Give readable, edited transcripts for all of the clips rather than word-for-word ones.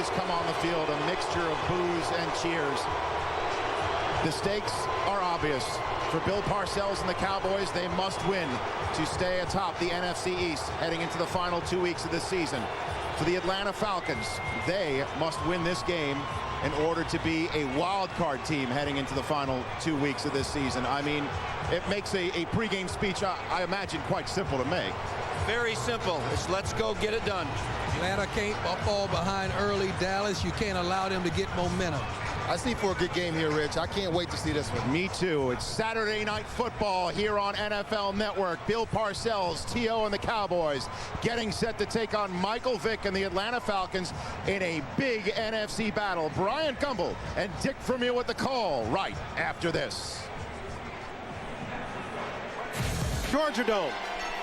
Cowboys come on the field, a mixture of boos and cheers. The stakes are obvious. For Bill Parcells and the Cowboys, they must win to stay atop the NFC East heading into the final 2 weeks of the season. For the Atlanta Falcons, they must win this game in order to be a wild card team heading into the final 2 weeks of this season. I mean, it makes a pregame speech, I imagine, quite simple to make. Very simple. It's let's go get it done. Atlanta can't fall behind early. Dallas, you can't allow them to get momentum. I see for a good game here, Rich. I can't wait to see this one. Me too. It's Saturday Night Football here on NFL Network. Bill Parcells, T.O. and the Cowboys getting set to take on Michael Vick and the Atlanta Falcons in a big NFC battle. Brian Gumbel and Dick Vermeil with the call right after this. Georgia Dome.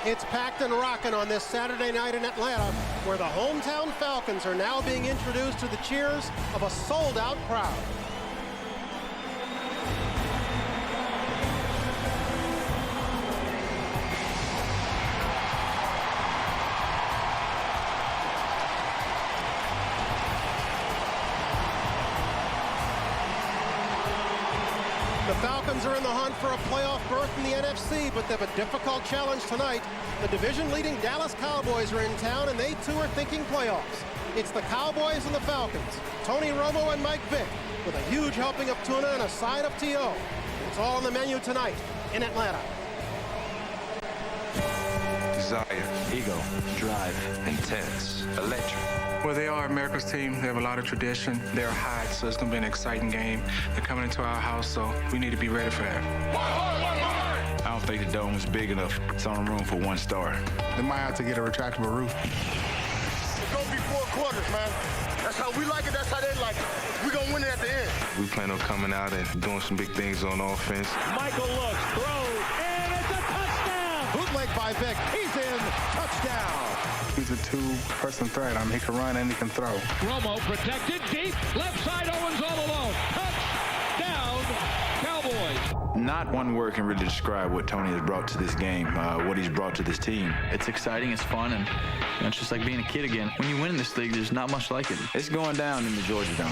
It's packed and rocking on this Saturday night in Atlanta, where the hometown Falcons are now being introduced to the cheers of a sold-out crowd. The Falcons are in the hunt for a playoff berth in the NFC, but they have a difficult challenge tonight. The division-leading Dallas Cowboys are in town, and they too are thinking playoffs. It's the Cowboys and the Falcons, Tony Romo and Mike Vick, with a huge helping of tuna and a side of T.O. It's all on the menu tonight in Atlanta. Desire, ego, drive, intense, electric. Well, they are America's team. They have a lot of tradition. They're hot, so it's going to be an exciting game. They're coming into our house, so we need to be ready for that. I don't think the dome is big enough. It's only room for one star. They might have to get a retractable roof. It's going to be 4 quarters, man. That's how we like it. That's how they like it. We're going to win it at the end. We plan on coming out and doing some big things on offense. Michael looks, throws, and it's a touchdown! Bootleg by Vick. He's in. Touchdown. He's a two-person threat. I mean, he can run and he can throw. Romo protected deep, left side, Owens all alone. Touchdown, Cowboys. Not one word can really describe what Tony has brought to this game, what he's brought to this team. It's exciting, it's fun, and it's just like being a kid again. When you win in this league, there's not much like it. It's going down in the Georgia Dome.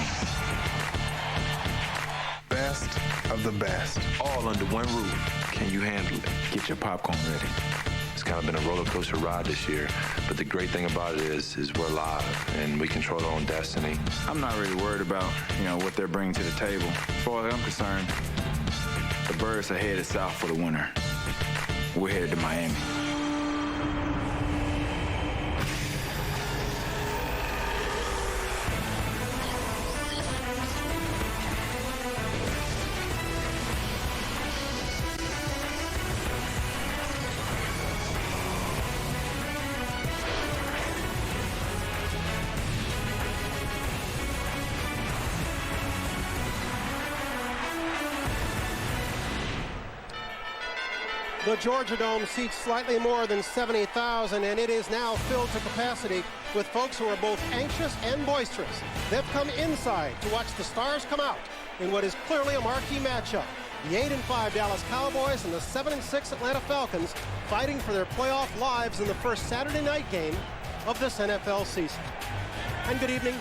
Best of the best. All under one roof. Can you handle it? Get your popcorn ready. It's kind of been a roller coaster ride this year, but the great thing about it is we're live and we control our own destiny. I'm not really worried about, what they're bringing to the table. As far as I'm concerned, the Birds are headed south for the winter. We're headed to Miami. The Georgia Dome seats slightly more than 70,000, and it is now filled to capacity with folks who are both anxious and boisterous. They've come inside to watch the stars come out in what is clearly a marquee matchup. The 8-5 Dallas Cowboys and the 7-6 Atlanta Falcons fighting for their playoff lives in the first Saturday night game of this NFL season. And good evening.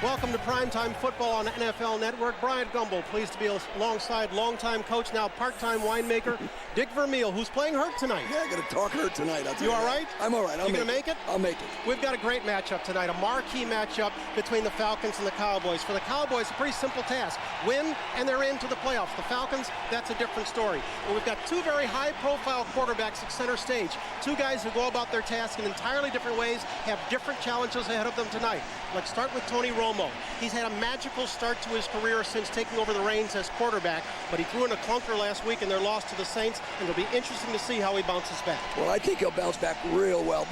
Welcome to Primetime Football on NFL Network. Brian Gumbel, pleased to be alongside longtime coach, now part-time winemaker, Dick Vermeil, who's playing hurt tonight. Yeah, I got to talk hurt tonight. I'll tell you all right? I'm all right. You gonna make it? I'll make it. We've got a great matchup tonight, a marquee matchup between the Falcons and the Cowboys. For the Cowboys, a pretty simple task. Win, and they're into the playoffs. The Falcons, that's a different story. But we've got two very high-profile quarterbacks at center stage. Two guys who go about their task in entirely different ways, have different challenges ahead of them tonight. Let's start with Tony Romo. He's had a magical start to his career since taking over the reins as quarterback, but he threw in a clunker last week in their loss to the Saints, and it'll be interesting to see how he bounces back. Well, I think he'll bounce back real well.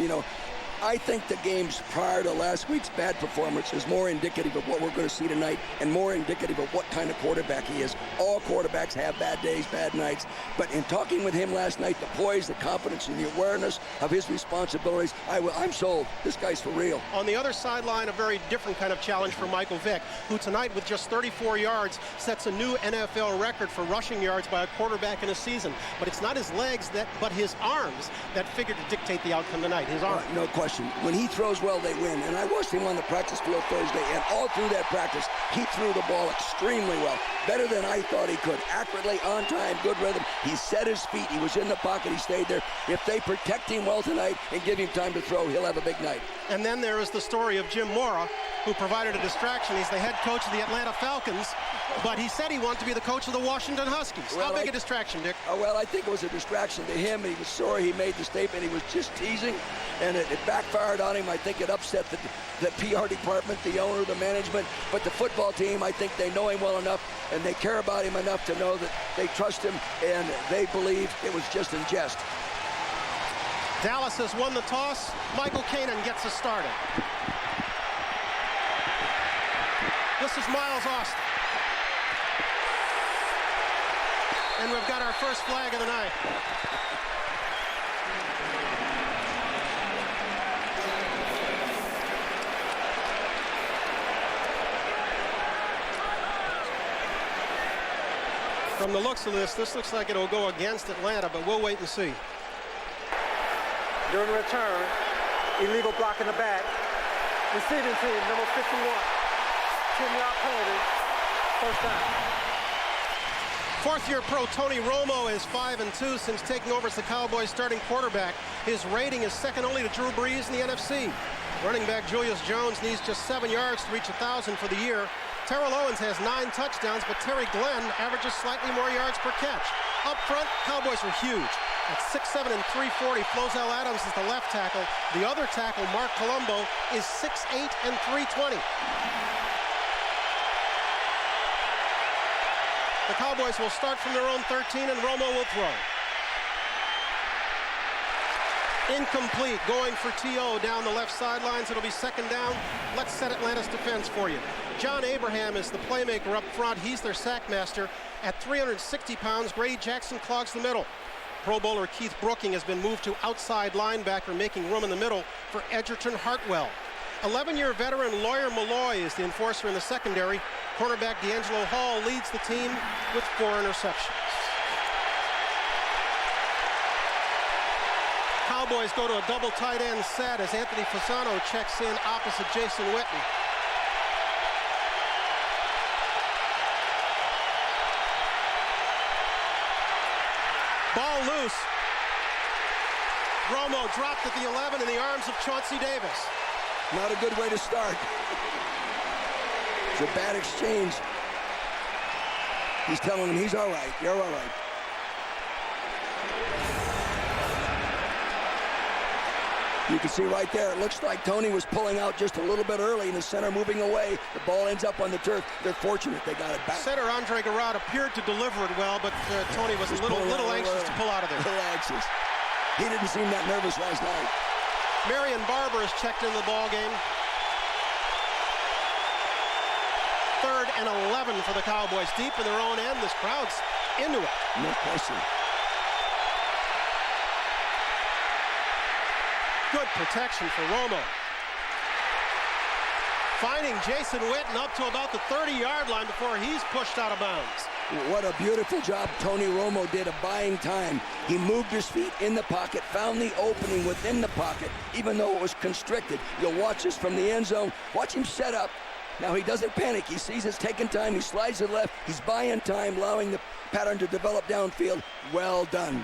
I think the games prior to last week's bad performance is more indicative of what we're going to see tonight and more indicative of what kind of quarterback he is. All quarterbacks have bad days, bad nights. But in talking with him last night, the poise, the confidence, and the awareness of his responsibilities, I'm sold. This guy's for real. On the other sideline, a very different kind of challenge for Michael Vick, who tonight with just 34 yards sets a new NFL record for rushing yards by a quarterback in a season. But it's not his legs, but his arms that figure to dictate the outcome tonight. His arms. No question. question. When he throws well, they win. And I watched him on the practice field Thursday, and all through that practice, he threw the ball extremely well. Better than I thought he could. Accurately, on time, good rhythm. He set his feet. He was in the pocket. He stayed there. If they protect him well tonight and give him time to throw, he'll have a big night. And then there is the story of Jim Mora, who provided a distraction. He's the head coach of the Atlanta Falcons, but he said he wanted to be the coach of the Washington Huskies. Well, how big a distraction, Dick? Well, I think it was a distraction to him. He was sorry he made the statement. He was just teasing, and it backfired on him. I think it upset the PR department, the owner, the management, but the football team, I think they know him well enough, and they care about him enough to know that they trust him, and they believe it was just in jest. Dallas has won the toss. Michael Kanan gets us started. This is Miles Austin. And we've got our first flag of the night. From the looks of this looks like it'll go against Atlanta, but we'll wait and see. During return, illegal block in the back. Receiving team, number 51. 10-yard penalty, first down. Fourth-year pro Tony Romo is 5-2 since taking over as the Cowboys starting quarterback. His rating is second only to Drew Brees in the NFC. Running back Julius Jones needs just 7 yards to reach 1,000 for the year. Terrell Owens has 9 touchdowns, but Terry Glenn averages slightly more yards per catch. Up front, Cowboys are huge. At 6'7" and 340, Flozell Adams is the left tackle. The other tackle, Mark Colombo, is 6'8" and 320. The Cowboys will start from their own 13, and Romo will throw. Incomplete, going for T.O. down the left sidelines. It'll be second down. Let's set Atlanta's defense for you. John Abraham is the playmaker up front. He's their sack master. At 360 pounds, Grady Jackson clogs the middle. Pro Bowler Keith Brooking has been moved to outside linebacker, making room in the middle for Edgerton Hartwell. 11-year veteran Lawyer Malloy is the enforcer in the secondary. Cornerback D'Angelo Hall leads the team with 4 interceptions. Cowboys go to a double tight end set as Anthony Fasano checks in opposite Jason Witten. Ball loose. Romo dropped at the 11 in the arms of Chauncey Davis. Not a good way to start. It's a bad exchange. He's telling him he's all right. You're all right. You can see right there, it looks like Tony was pulling out just a little bit early, and the center moving away. The ball ends up on the turf. They're fortunate they got it back. Center Andre Garrard appeared to deliver it well, but Tony was a little anxious to pull out of there. A little anxious. He didn't seem that nervous last night. Marion Barber is checked into the ball game. 3rd and 11 for the Cowboys. Deep in their own end. This crowd's into it. No question. Good protection for Romo. Finding Jason Witten up to about the 30-yard line before he's pushed out of bounds. What a beautiful job Tony Romo did of buying time. He moved his feet in the pocket, found the opening within the pocket, even though it was constricted. You'll watch this from the end zone. Watch him set up. Now he doesn't panic. He sees it's taking time. He slides to the left. He's buying time, allowing the pattern to develop downfield. Well done.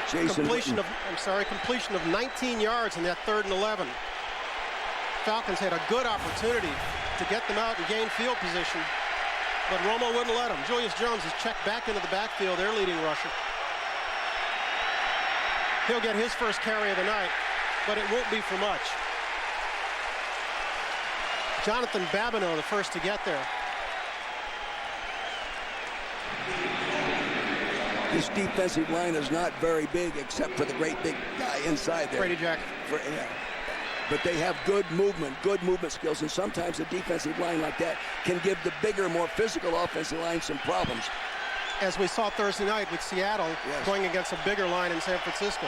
Completion of 19 yards in that 3rd and 11. Falcons had a good opportunity to get them out and gain field position, but Romo wouldn't let them. Julius Jones is checked back into the backfield, their leading rusher. He'll get his first carry of the night, but it won't be for much. Jonathan Babineau, the first to get there. This defensive line is not very big except for the great big guy inside there. Brady Jack. Yeah. But they have good movement skills, and sometimes a defensive line like that can give the bigger, more physical offensive line some problems. As we saw Thursday night with Seattle going against a bigger line in San Francisco.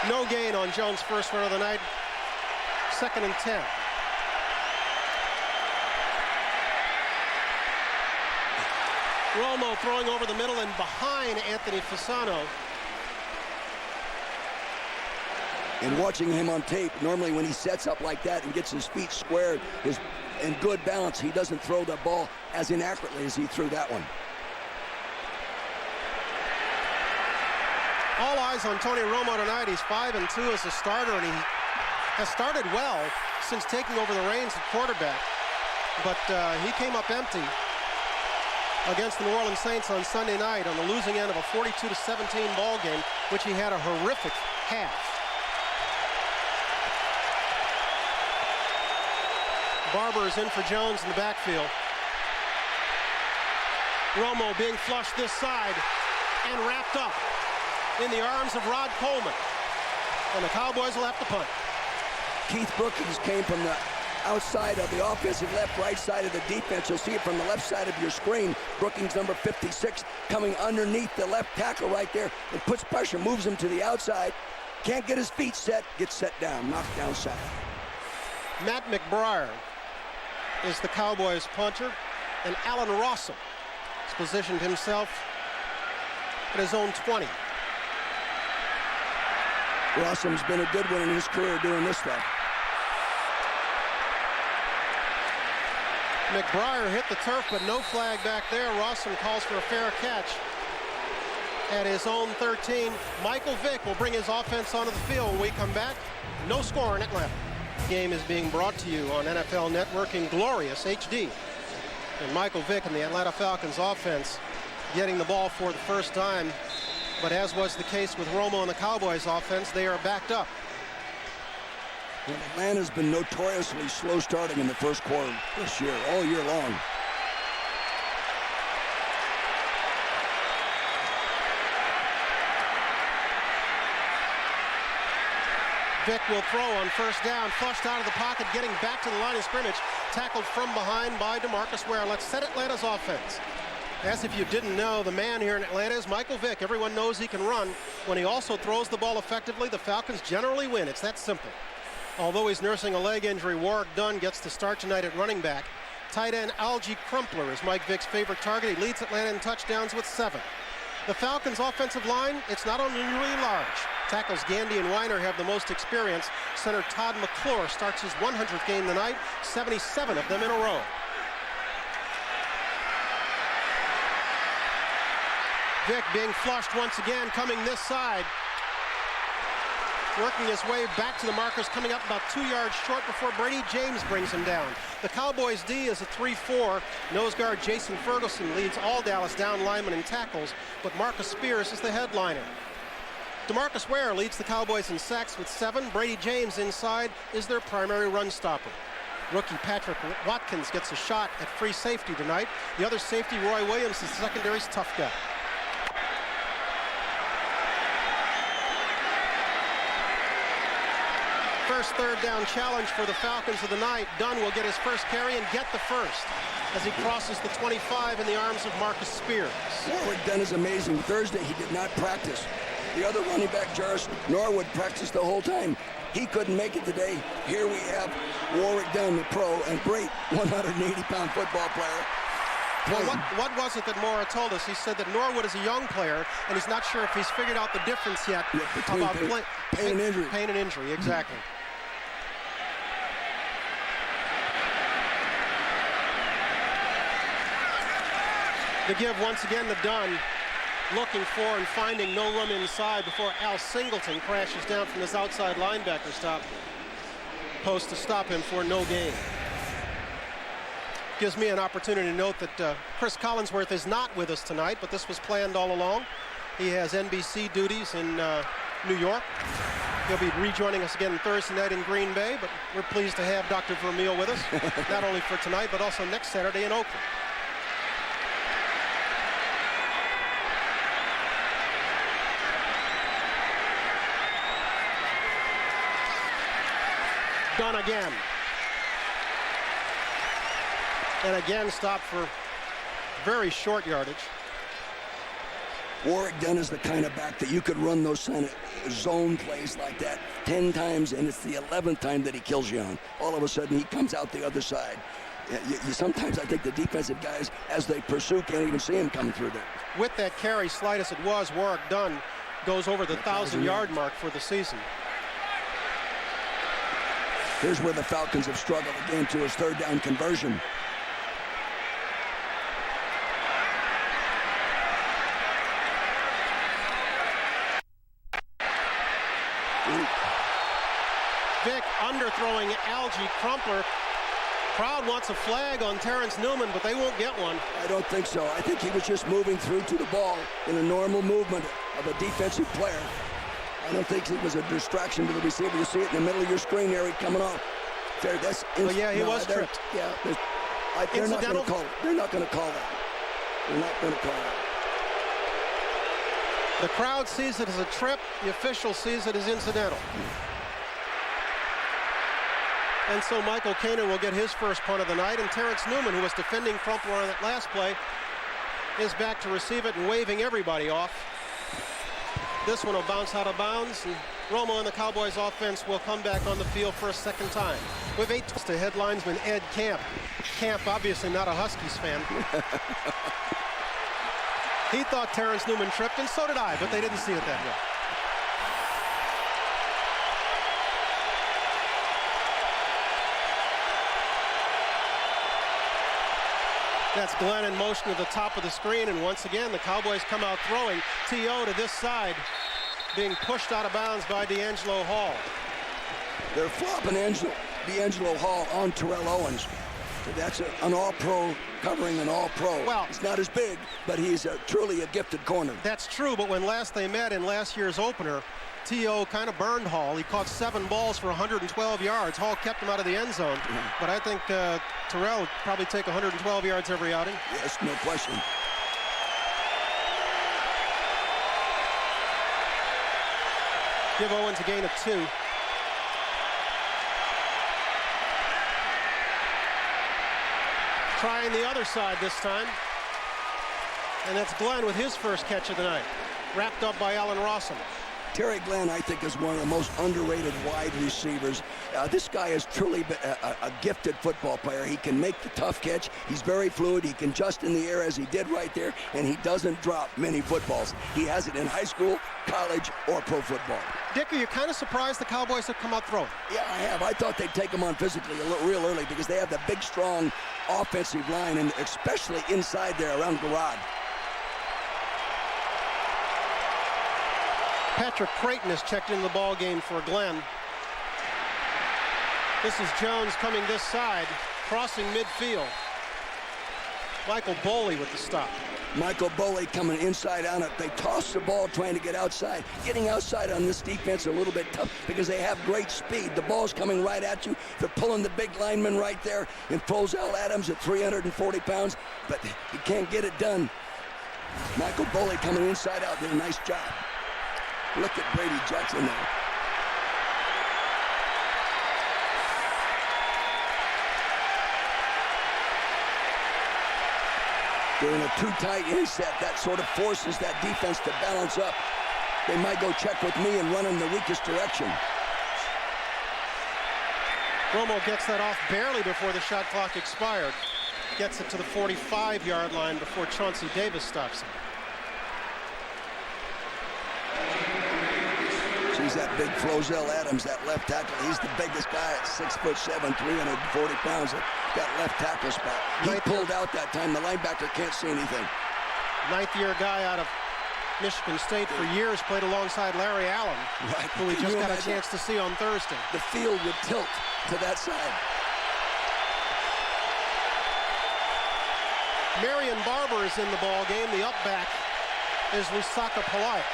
No gain on Jones' first run of the night. 2nd and 10. Romo throwing over the middle and behind Anthony Fasano. And watching him on tape, normally when he sets up like that and gets his feet squared, in good balance, he doesn't throw the ball as inaccurately as he threw that one. All eyes on Tony Romo tonight. He's 5-2 as a starter, and he has started well since taking over the reins at quarterback. But he came up empty against the New Orleans Saints on Sunday night on the losing end of a 42-17 ball game, which he had a horrific half. Barber is in for Jones in the backfield. Romo being flushed this side and wrapped up in the arms of Rod Coleman. And the Cowboys will have to punt. Keith Brookings came from the outside of the offensive left, right side of the defense. You'll see it from the left side of your screen. Brookings, number 56, coming underneath the left tackle right there. It puts pressure, moves him to the outside. Can't get his feet set, gets set down, knocked down sack. Matt McBriar is the Cowboys punter, and Alan Rossum has positioned himself at his own 20. Rossum's been a good one in his career doing this stuff. McBriar hit the turf, but no flag back there. Rossum calls for a fair catch at his own 13. Michael Vick will bring his offense onto the field when we come back. No score in Atlanta. The game is being brought to you on NFL Network in glorious HD. And Michael Vick and the Atlanta Falcons offense getting the ball for the first time. But as was the case with Romo and the Cowboys offense, they are backed up. Well, Atlanta's been notoriously slow starting in the first quarter this year, all year long. Vick will throw on first down, flushed out of the pocket, getting back to the line of scrimmage, tackled from behind by DeMarcus Ware. Let's set Atlanta's offense. As if you didn't know, the man here in Atlanta is Michael Vick. Everyone knows he can run. When he also throws the ball effectively, the Falcons generally win. It's that simple. Although he's nursing a leg injury, Warwick Dunn gets to start tonight at running back. Tight end Algie Crumpler is Mike Vick's favorite target. He leads Atlanta in touchdowns with 7. The Falcons' offensive line, it's not unusually large. Tackles Gandy and Weiner have the most experience. Center Todd McClure starts his 100th game tonight, 77 of them in a row. Vick being flushed once again, coming this side. Working his way back to the markers, coming up about 2 yards short before Brady James brings him down. The Cowboys' D is a 3-4. Nose guard Jason Ferguson leads all Dallas down linemen in tackles, but Marcus Spears is the headliner. DeMarcus Ware leads the Cowboys in sacks with 7. Brady James inside is their primary run stopper. Rookie Patrick Watkins gets a shot at free safety tonight. The other safety, Roy Williams, is the secondary's tough guy. First third down challenge for the Falcons of the night. Dunn will get his first carry and get the first as he crosses the 25 in the arms of Marcus Spears. Warwick Dunn is amazing. Thursday he did not practice. The other running back, Jarvis Norwood, practiced the whole time. He couldn't make it today. Here we have Warwick Dunn, the pro, and great 180-pound football player. Well, what was it that Mora told us? He said that Norwood is a young player, and he's not sure if he's figured out the difference yet about pain and injury. Pain and injury, exactly. The give once again to Dunn, looking for and finding no room inside before Al Singleton crashes down from his outside linebacker stop post to stop him for no gain. Gives me an opportunity to note that Chris Collinsworth is not with us tonight, but this was planned all along. He has NBC duties in New York. He'll be rejoining us again Thursday night in Green Bay, but we're pleased to have Dr. Vermeil with us, not only for tonight, but also next Saturday in Oakland. Dunn again. And again stopped for very short yardage. Warwick Dunn is the kind of back that you could run those kind of zone plays like that 10 times, and it's the 11th time that he kills you on. All of a sudden, he comes out the other side. Sometimes I think the defensive guys, as they pursue, can't even see him coming through there. With that carry, slight as it was, Warwick Dunn goes over the 1,000-yard mark for the season. Here's where the Falcons have struggled again to his third down conversion. Vick underthrowing Algie Crumpler. Crowd wants a flag on Terrence Newman, but they won't get one. I don't think so. I think he was just moving through to the ball in a normal movement of a defensive player. I don't think it was a distraction to the receiver. You see it in the middle of your screen there, coming off. Well, yeah, he was tripped. Yeah, they're not going to call it. They're not going to call that. They're not going to call it. The crowd sees it as a trip. The official sees it as incidental. And so Michael Kaner will get his first punt of the night, and Terrence Newman, who was defending Crumpler on that last play, is back to receive it and waving everybody off. This one will bounce out of bounds, and Romo and the Cowboys offense will come back on the field for a second time. With 8 to head linesman Ed Camp. Camp, obviously not a Huskies fan. He thought Terrence Newman tripped, and so did I, but they didn't see it that way. That's Glenn in motion to the top of the screen, and once again, the Cowboys come out throwing. T.O. to this side, being pushed out of bounds by D'Angelo Hall. They're flopping D'Angelo Hall on Terrell Owens. So that's an all-pro covering an all-pro. Well, he's not as big, but he's truly a gifted corner. That's true, but when last they met in last year's opener, T.O. kind of burned Hall. He caught 7 balls for 112 yards. Hall kept him out of the end zone. Mm-hmm. But I think Terrell would probably take 112 yards every outing. Yes, no question. Give Owens a gain of 2. Trying the other side this time. And that's Glenn with his first catch of the night. Wrapped up by Allen Rawson. Terry Glenn, I think, is one of the most underrated wide receivers. This guy is truly a gifted football player. He can make the tough catch. He's very fluid. He can just in the air as he did right there, and he doesn't drop many footballs. He has it in high school, college, or pro football. Dick, are you kind of surprised the Cowboys have come out throwing? Yeah, I have. I thought they'd take him on physically real early because they have the big, strong offensive line, and especially inside there around Garrod. Patrick Creighton has checked into the ball game for Glenn. This is Jones coming this side, crossing midfield. Michael Boley with the stop. Michael Boley coming inside on it. They toss the ball trying to get outside. Getting outside on this defense a little bit tough because they have great speed. The ball's coming right at you. They're pulling the big lineman right there in Frozell Adams at 340 pounds, but he can't get it done. Michael Boley coming inside out did a nice job. Look at Brady Jackson there. Doing a too tight inset, that sort of forces that defense to balance up. They might go check with me and run in the weakest direction. Romo gets that off barely before the shot clock expired. Gets it to the 45-yard line before Chauncey Davis stops him. He's that big Frozell Adams, that left tackle. He's the biggest guy at 6'7", 340 pounds. That left tackle spot. He pulled out that time. The linebacker can't see anything. 9th-year guy out of Michigan State for years, played alongside Larry Allen, right, who we just got a chance to see on Thursday. The field would tilt to that side. Marion Barber is in the ball game. The up back is Lusaka Polite.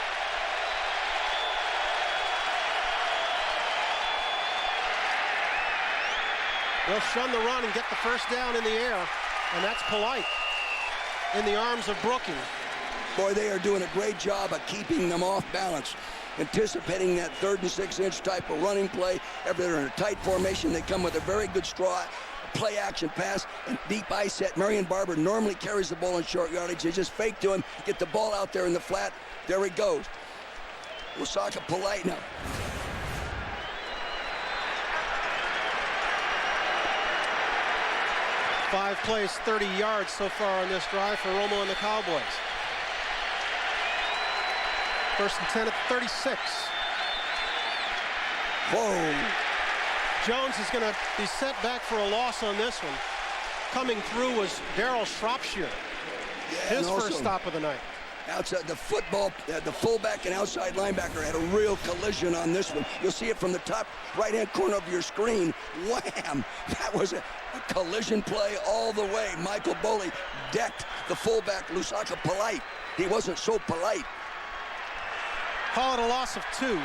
They'll shun the run and get the first down in the air, and that's Polite in the arms of Brooking. Boy, they are doing a great job of keeping them off balance, anticipating that 3rd and 6-inch type of running play. If they're in a tight formation, they come with a very good play action pass and deep eye set. Marion Barber normally carries the ball in short yardage. They just fake to him, get the ball out there in the flat. There he goes. Lusaka Polite now. 5 plays, 30 yards so far on this drive for Romo and the Cowboys. First and 10 at 36. Whoa. Jones is going to be set back for a loss on this one. Coming through was Darryl Shropshire. His first stop of the night. Outside the fullback and outside linebacker had a real collision on this one. You'll see it from the top right-hand corner of your screen. Wham! That was a collision play all the way. Michael Boley decked the fullback, Lusaka Polite. He wasn't so polite. Call it a loss of 2.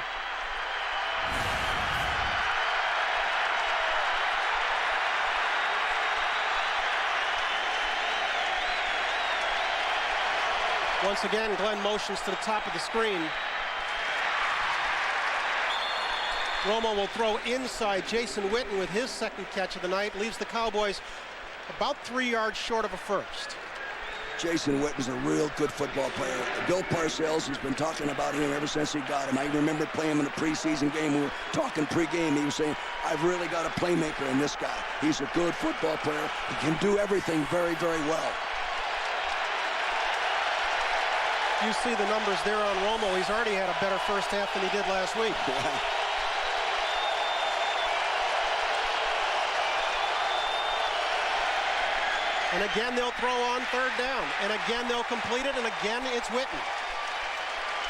Once again, Glenn motions to the top of the screen. Romo will throw inside. Jason Witten with his second catch of the night leaves the Cowboys about 3 yards short of a first. Jason Witten's a real good football player. Bill Parcells has been talking about him ever since he got him. I remember playing him in a preseason game. We were talking pregame. He was saying, I've really got a playmaker in this guy. He's a good football player. He can do everything very, very well. You see the numbers there on Romo. He's already had a better first half than he did last week. And again, they'll throw on third down. And again, they'll complete it. And again, it's Witten.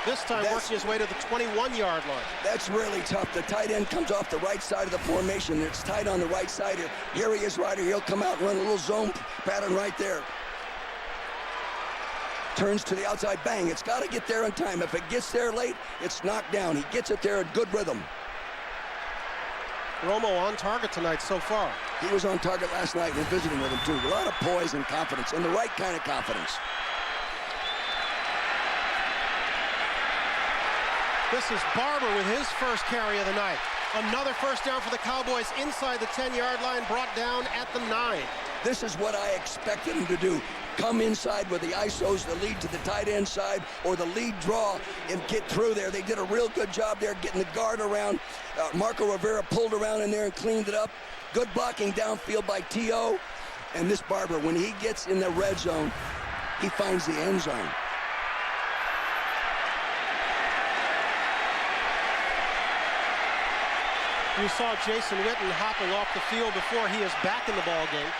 This time working his way to the 21-yard line. That's really tough. The tight end comes off the right side of the formation. It's tight on the right side here. Here he is right here. He'll come out and run a little zone pattern right there. Turns to the outside, bang. It's got to get there in time. If it gets there late, it's knocked down. He gets it there at good rhythm. Romo on target tonight so far. He was on target last night and visiting with him too. A lot of poise and confidence, and the right kind of confidence. This is Barber with his first carry of the night. Another first down for the Cowboys inside the 10-yard line, brought down at the 9. This is what I expected him to do. Come inside with the ISOs, the lead to the tight end side, or the lead draw, and get through there. They did a real good job there getting the guard around. Marco Rivera pulled around in there and cleaned it up. Good blocking downfield by T.O. And this Barber, when he gets in the red zone, he finds the end zone. You saw Jason Witten hopping off the field before he is back in the ball game.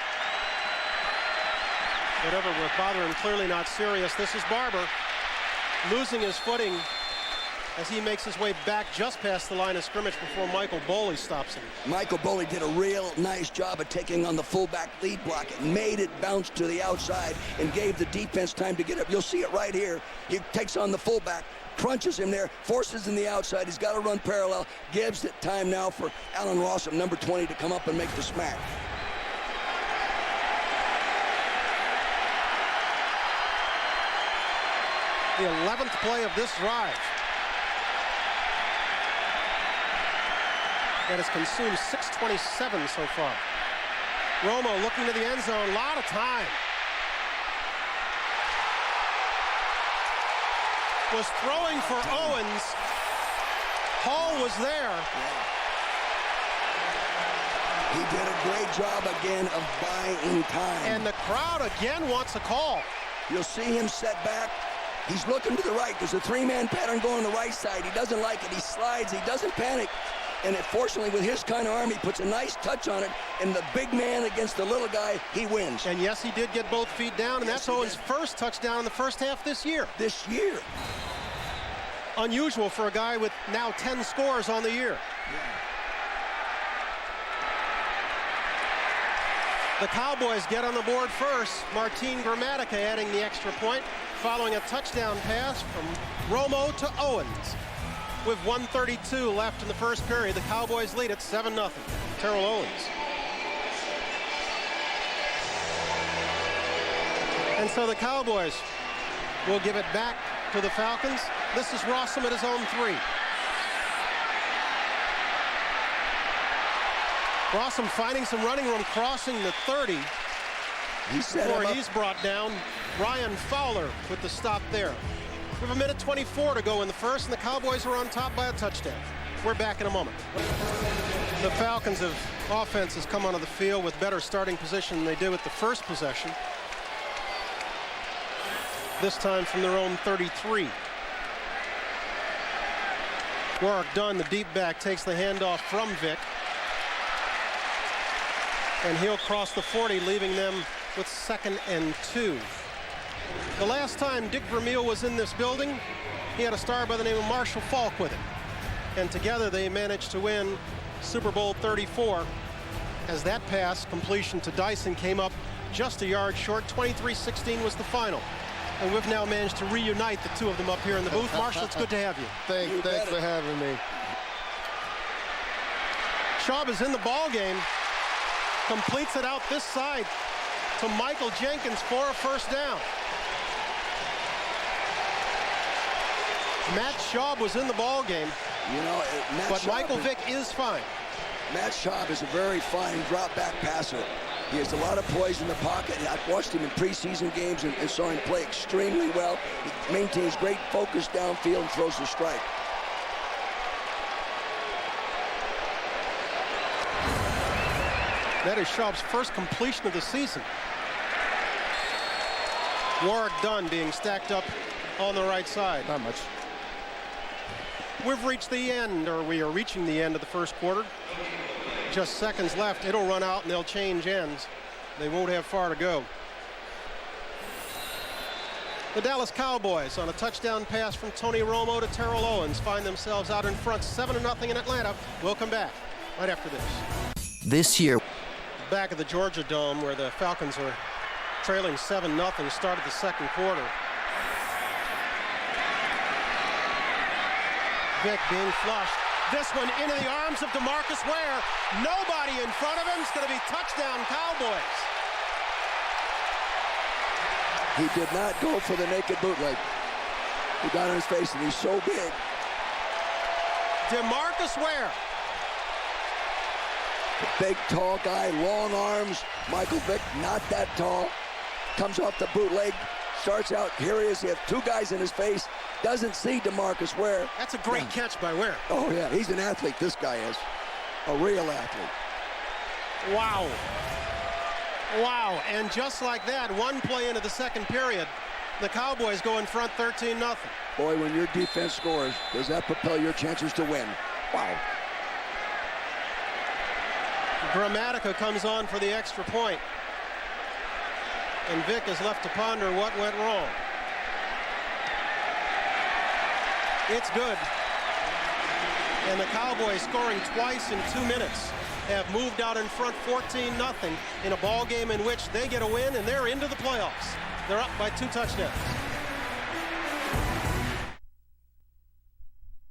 Whatever was bothering, clearly not serious. This is Barber losing his footing as he makes his way back just past the line of scrimmage before Michael Boley stops him. Michael Boley did a real nice job of taking on the fullback lead block. It made it bounce to the outside and gave the defense time to get up. You'll see it right here. He takes on the fullback, crunches him there, forces him the outside. He's got to run parallel. Gives it time now for Allen Rossum, number 20, to come up and make the smack. The 11th play of this drive. That has consumed 6:27 so far. Romo looking to the end zone, a lot of time. Was throwing for Owens. Hall was there. He did a great job again of buying time. And the crowd again wants a call. You'll see him set back. He's looking to the right. There's a three-man pattern going on the right side. He doesn't like it. He slides. He doesn't panic. And fortunately, with his kind of arm, he puts a nice touch on it. And the big man against the little guy, he wins. And yes, he did get both feet down. And that's Owens' first touchdown in the first half this year. This year. Unusual for a guy with now 10 scores on the year. The Cowboys get on the board first. Martin Gramatica adding the extra point, following a touchdown pass from Romo to Owens. With 1:32 left in the first period, the Cowboys lead at 7-0. Terrell Owens. And so the Cowboys will give it back to the Falcons. This is Rossum at his own 3. Rossum finding some running room, crossing the 30. Before he's brought down. Ryan Fowler with the stop there. We have 1:24 to go in the first, and the Cowboys are on top by a touchdown. We're back in a moment. The Falcons' offense has come onto the field with better starting position than they did with the first possession. This time from their own 33. Warwick Dunn, the deep back, takes the handoff from Vick. And he'll cross the 40, leaving them with 2nd and 2. The last time Dick Vermeil was in this building, he had a star by the name of Marshall Faulk with him. And together they managed to win Super Bowl 34, as that pass completion to Dyson came up just a yard short. 23-16 was the final. And we've now managed to reunite the two of them up here in the booth. Marshall, it's good to have you. Thanks for having me. Schaub is in the ball game, completes it out this side to Michael Jenkins for a first down. Matt Schaub was in the ball game. You know, but Michael Vick is fine. Matt Schaub is a very fine drop-back passer. He has a lot of poise in the pocket. I've watched him in preseason games and saw him play extremely well. He maintains great focus downfield and throws the strike. That is Schaub's first completion of the season. Warwick Dunn being stacked up on the right side. Not much. We've reached the end, or we are reaching the end of the first quarter. Just seconds left. It'll run out and they'll change ends. They won't have far to go. The Dallas Cowboys, on a touchdown pass from Tony Romo to Terrell Owens, find themselves out in front 7-0 in Atlanta. We'll come back right after this. This year. Back at the Georgia Dome, where the Falcons are trailing 7-0, started the second quarter. Vick being flushed. This one into the arms of DeMarcus Ware. Nobody in front of him. It's going to be touchdown Cowboys. He did not go for the naked bootleg. He got on his face, and he's so big. DeMarcus Ware. The big, tall guy, long arms. Michael Vick, not that tall. Comes off the bootleg. Starts out, here he is. He has two guys in his face. Doesn't see DeMarcus Ware. That's a great catch by Ware. Oh, yeah, he's an athlete, this guy is. A real athlete. Wow. Wow, and just like that, one play into the second period, the Cowboys go in front 13-0. Boy, when your defense scores, does that propel your chances to win? Wow. Gramatica comes on for the extra point. And Vick is left to ponder what went wrong. It's good. And the Cowboys, scoring twice in 2 minutes, have moved out in front 14-0 in a ball game in which they get a win and they're into the playoffs. They're up by 2 touchdowns.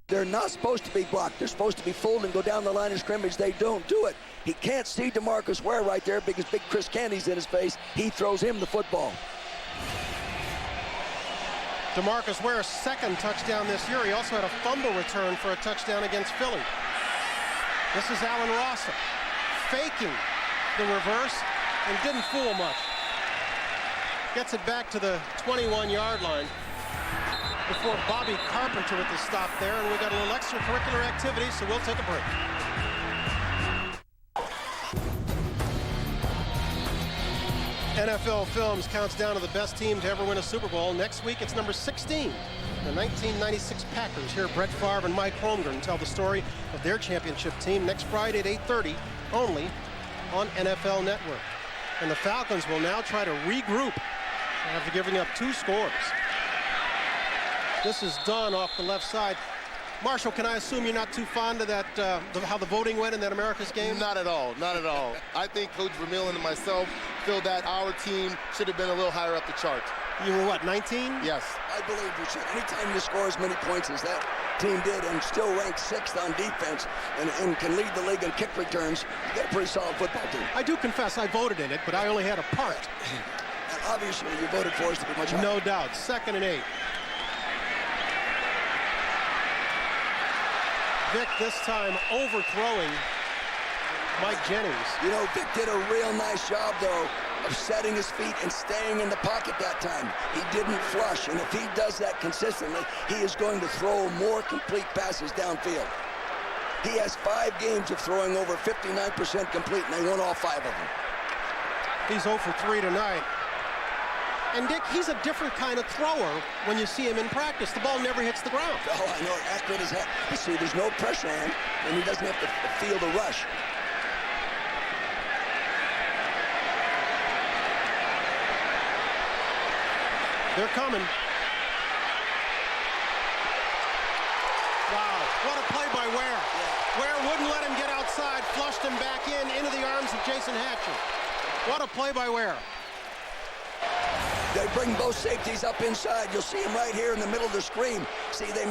They're not supposed to be blocked. They're supposed to be fooled and go down the line of scrimmage. They don't do it. He can't see DeMarcus Ware right there because big Chris Candy's in his face. He throws him the football. DeMarcus Ware's second touchdown this year. He also had a fumble return for a touchdown against Philly. This is Allen Rossa faking the reverse and didn't fool much. Gets it back to the 21-yard line before Bobby Carpenter with the stop there, and we got a little extracurricular activity, so we'll take a break. NFL Films counts down to the best team to ever win a Super Bowl. Next week, it's number 16. The 1996 Packers. Here, Brett Favre and Mike Holmgren tell the story of their championship team next Friday at 8:30, only on NFL Network. And the Falcons will now try to regroup after giving up 2 scores. This is done off the left side. Marshall, can I assume you're not too fond of that, how the voting went in that America's game? Not at all, not at all. I think Coach Vermeil and myself feel that our team should have been a little higher up the chart. You were what, 19? Yes. I believe you should. Anytime you score as many points as that team did and still rank 6th on defense and can lead the league in kick returns, you got a pretty solid football team. I do confess I voted in it, but I only had a part. And obviously, you voted for us to be much higher. No doubt. 2nd and 8. Vick this time overthrowing Mike Jennings. You know, Vick did a real nice job, though, of setting his feet and staying in the pocket that time. He didn't flush, and if he does that consistently, he is going to throw more complete passes downfield. He has 5 games of throwing over 59% complete, and they won all 5 of them. He's 0 for 3 tonight. And Dick, he's a different kind of thrower when you see him in practice. The ball never hits the ground. Oh, I know, accurate as heck. See, there's no pressure on him, and he doesn't have to feel the rush. They're coming. Wow, what a play by Ware. Yeah. Ware wouldn't let him get outside, flushed him back into the arms of Jason Hatcher. What a play by Ware. They bring both safeties up inside. You'll see him right here in the middle of the screen. See, they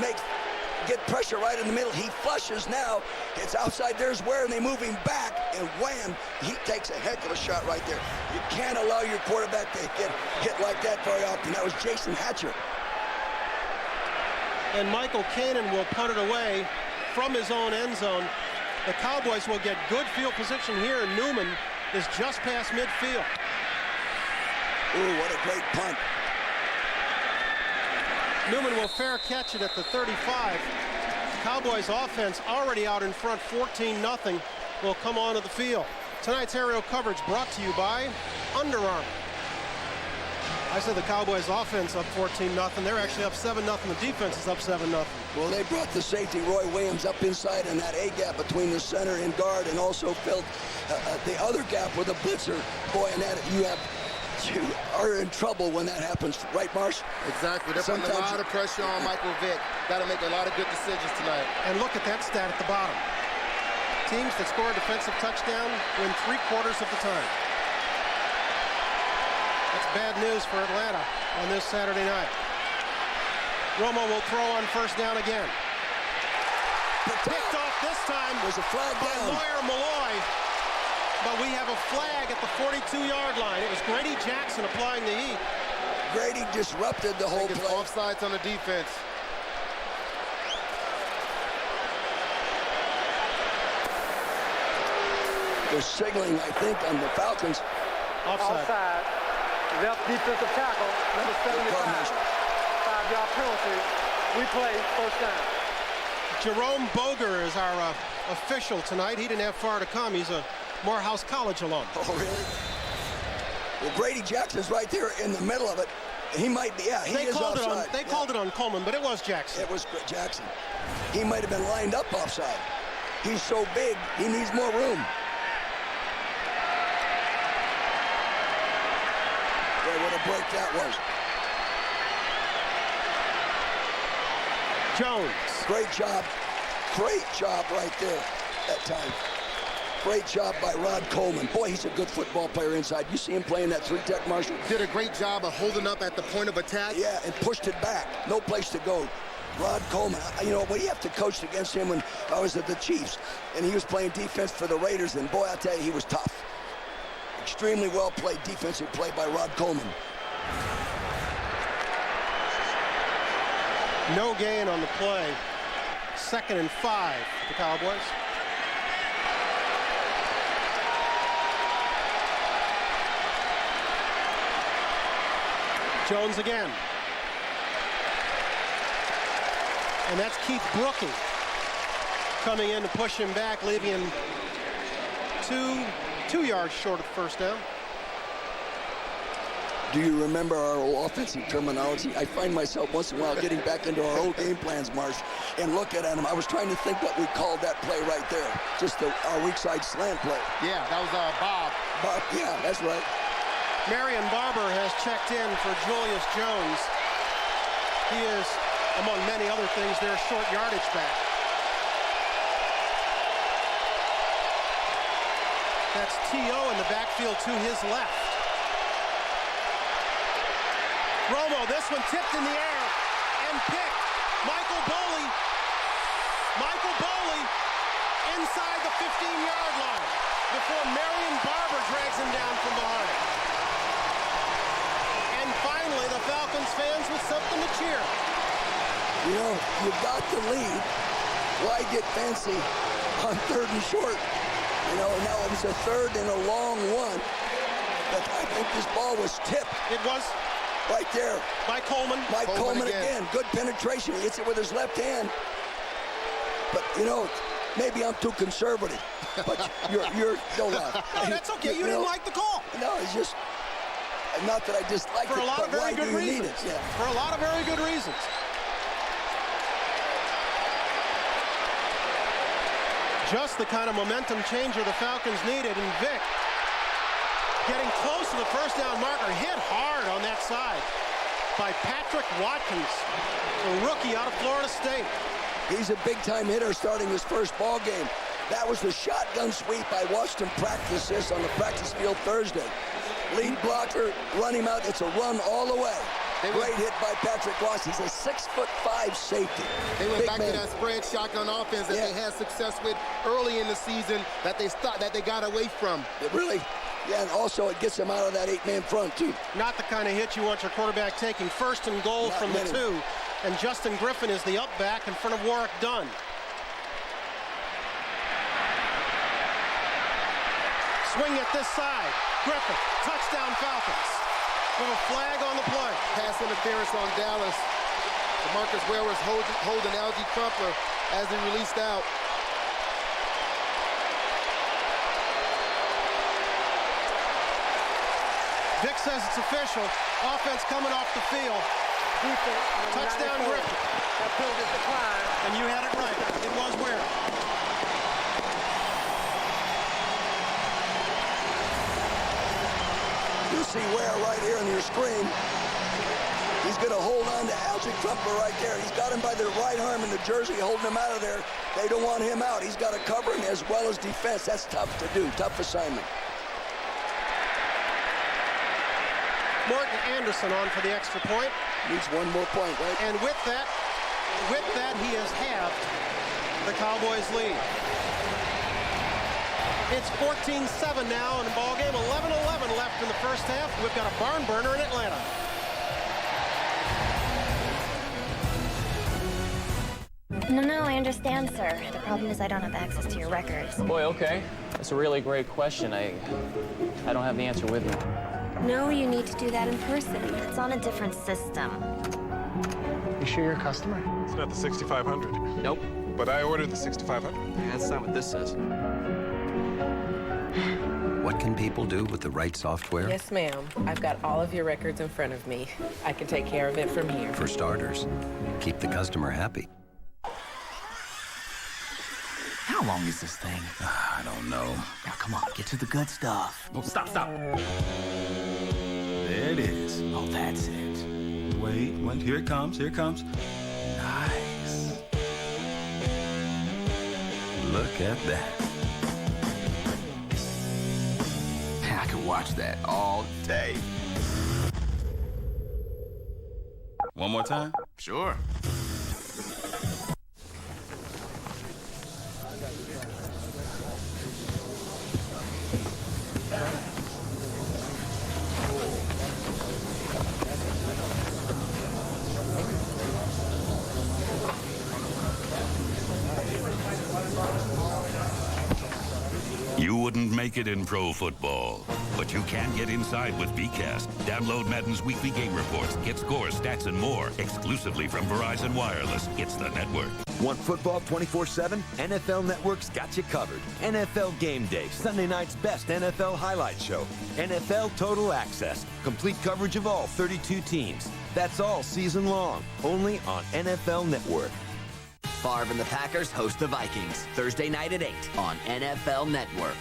get pressure right in the middle. He flushes now. It's outside. There's Ware, and they move him back, and wham, he takes a heck of a shot right there. You can't allow your quarterback to get hit like that very often. That was Jason Hatcher. And Michael Cannon will punt it away from his own end zone. The Cowboys will get good field position here, and Newman is just past midfield. Ooh, what a great punt. Newman will fair catch it at the 35. Cowboys offense already out in front, 14-0, will come onto the field. Tonight's aerial coverage brought to you by Under Armour. I said the Cowboys offense up 14-0. They're actually up 7-0. The defense is up 7-0. Well, they brought the safety Roy Williams up inside in that A-gap between the center and guard, and also filled the other gap with a blitzer. Boy, and that you are in trouble when that happens, right, Marsh? Exactly. They're putting a lot of pressure on Michael Vick. Got to make a lot of good decisions tonight. And look at that stat at the bottom. Teams that score a defensive touchdown win 3/4 of the time. That's bad news for Atlanta on this Saturday night. Romo will throw on first down again. Picked off this time. There's a flag down. Lawyer Malloy. But we have a flag at the 42-yard line. It was Grady Jackson applying the heat. Grady disrupted the whole play. Offsides on the defense. They're signaling, I think, on the Falcons. Offside. Left defensive tackle, number 75. 5-yard penalty. We play first down. Jerome Boger is our official tonight. He didn't have far to come. He's a Morehouse College alum. Oh, really? Well, Grady Jackson's right there in the middle of it. He might be, yeah, he is offside. They called it on Coleman, but it was Jackson. It was Jackson. He might have been lined up offside. He's so big, he needs more room. Boy, what a break that was. Jones. Great job right there that time. Great job by Rod Coleman. Boy, he's a good football player inside. You see him playing that 3-tech, Marshall? Did a great job of holding up at the point of attack. Yeah, and pushed it back. No place to go. Rod Coleman, you know, we have to coach against him when I was at the Chiefs, and he was playing defense for the Raiders, and boy, I tell you, he was tough. Extremely well played defensive play by Rod Coleman. No gain on the play. 2nd and 5 for the Cowboys. Jones again. And that's Keith Brookie coming in to push him back, leaving him two yards short of first down. Do you remember our offensive terminology? I find myself once in a while getting back into our old game plans, Marsh, and looking at them. I was trying to think what we called that play right there. Just our weak side slant play. Yeah, that was Bob. Bob, yeah, that's right. Marion Barber has checked in for Julius Jones. He is, among many other things, their short yardage back. That's T.O. in the backfield to his left. Romo, this one tipped in the air and picked. Michael Boley inside the 15-yard line before Marion Barber drags him down from behind. And finally, the Falcons fans with something to cheer. You know, you got the lead. Why get fancy on 3rd and short? You know, now it was a 3rd and a long one. But I think this ball was tipped. It was. Right there. By Coleman. By Coleman again. Good penetration. He hits it with his left hand. But, you know, maybe I'm too conservative, but you're don't laugh. No, that's okay. You didn't like the call. No, it's just not that I disliked for it, a lot but of very why good do you reasons. need it? Yeah. For a lot of very good reasons. Just the kind of momentum changer the Falcons needed, and Vic getting close to the first down marker, hit hard on that side by Patrick Watkins, a rookie out of Florida State. He's a big-time hitter starting his first ball game. That was the shotgun sweep. I watched him practice this on the practice field Thursday. Lead blocker, run him out. It's a run all the way. Great hit by Patrick Ross. He's a 6'5" safety. They went back to that spread shotgun offense that they had success with early in the season that they got away from. It really, yeah, and also it gets them out of that 8-man front too. Not the kind of hit you want your quarterback taking. First and goal from the 2, and Justin Griffin is the up back in front of Warwick Dunn. Swing at this side. Griffin, touchdown Falcons. With a flag on the play. Pass interference on Dallas. DeMarcus Ware was holding Algie Crumpler as he released out. Vic says it's official. Offense coming off the field. Defense. Touchdown Griffin. That proved his decline. And you had it right. It was Ware. You see Ware right here on your screen. He's going to hold on to Algie Crumpler right there. He's got him by the right arm in the jersey, holding him out of there. They don't want him out. He's got to cover him as well as defense. That's tough to do. Tough assignment. Morton Anderson on for the extra point. Needs one more point, right? And with that, he has halved the Cowboys' lead. It's 14-7 now in the ball game. 11-11 left in the first half. We've got a barn burner in Atlanta. No, I understand, sir. The problem is I don't have access to your records. Boy, okay. That's a really great question. I don't have the answer with me. No, you need to do that in person. It's on a different system. You sure you're a customer? It's not the 6500. Nope. But I ordered the 6500. Yeah, that's not what this says. What can people do with the right software? Yes, ma'am. I've got all of your records in front of me. I can take care of it from here. For starters, keep the customer happy. How long is this thing? I don't know. Now, come on, get to the good stuff. Oh, stop. There it is. Oh, that's it. Wait, here it comes. Nice. Look at that. I could watch that all day. One more time? Sure. You wouldn't make it in pro football, but you can get inside with VCast. Download Madden's weekly game reports, get scores, stats, and more exclusively from Verizon Wireless. It's the network. Want football 24/7? NFL Network's got you covered. NFL Game Day, Sunday night's best NFL highlight show. NFL Total Access, complete coverage of all 32 teams. That's all season long, only on NFL Network. Favre and the Packers host the Vikings Thursday night at 8 on NFL Network.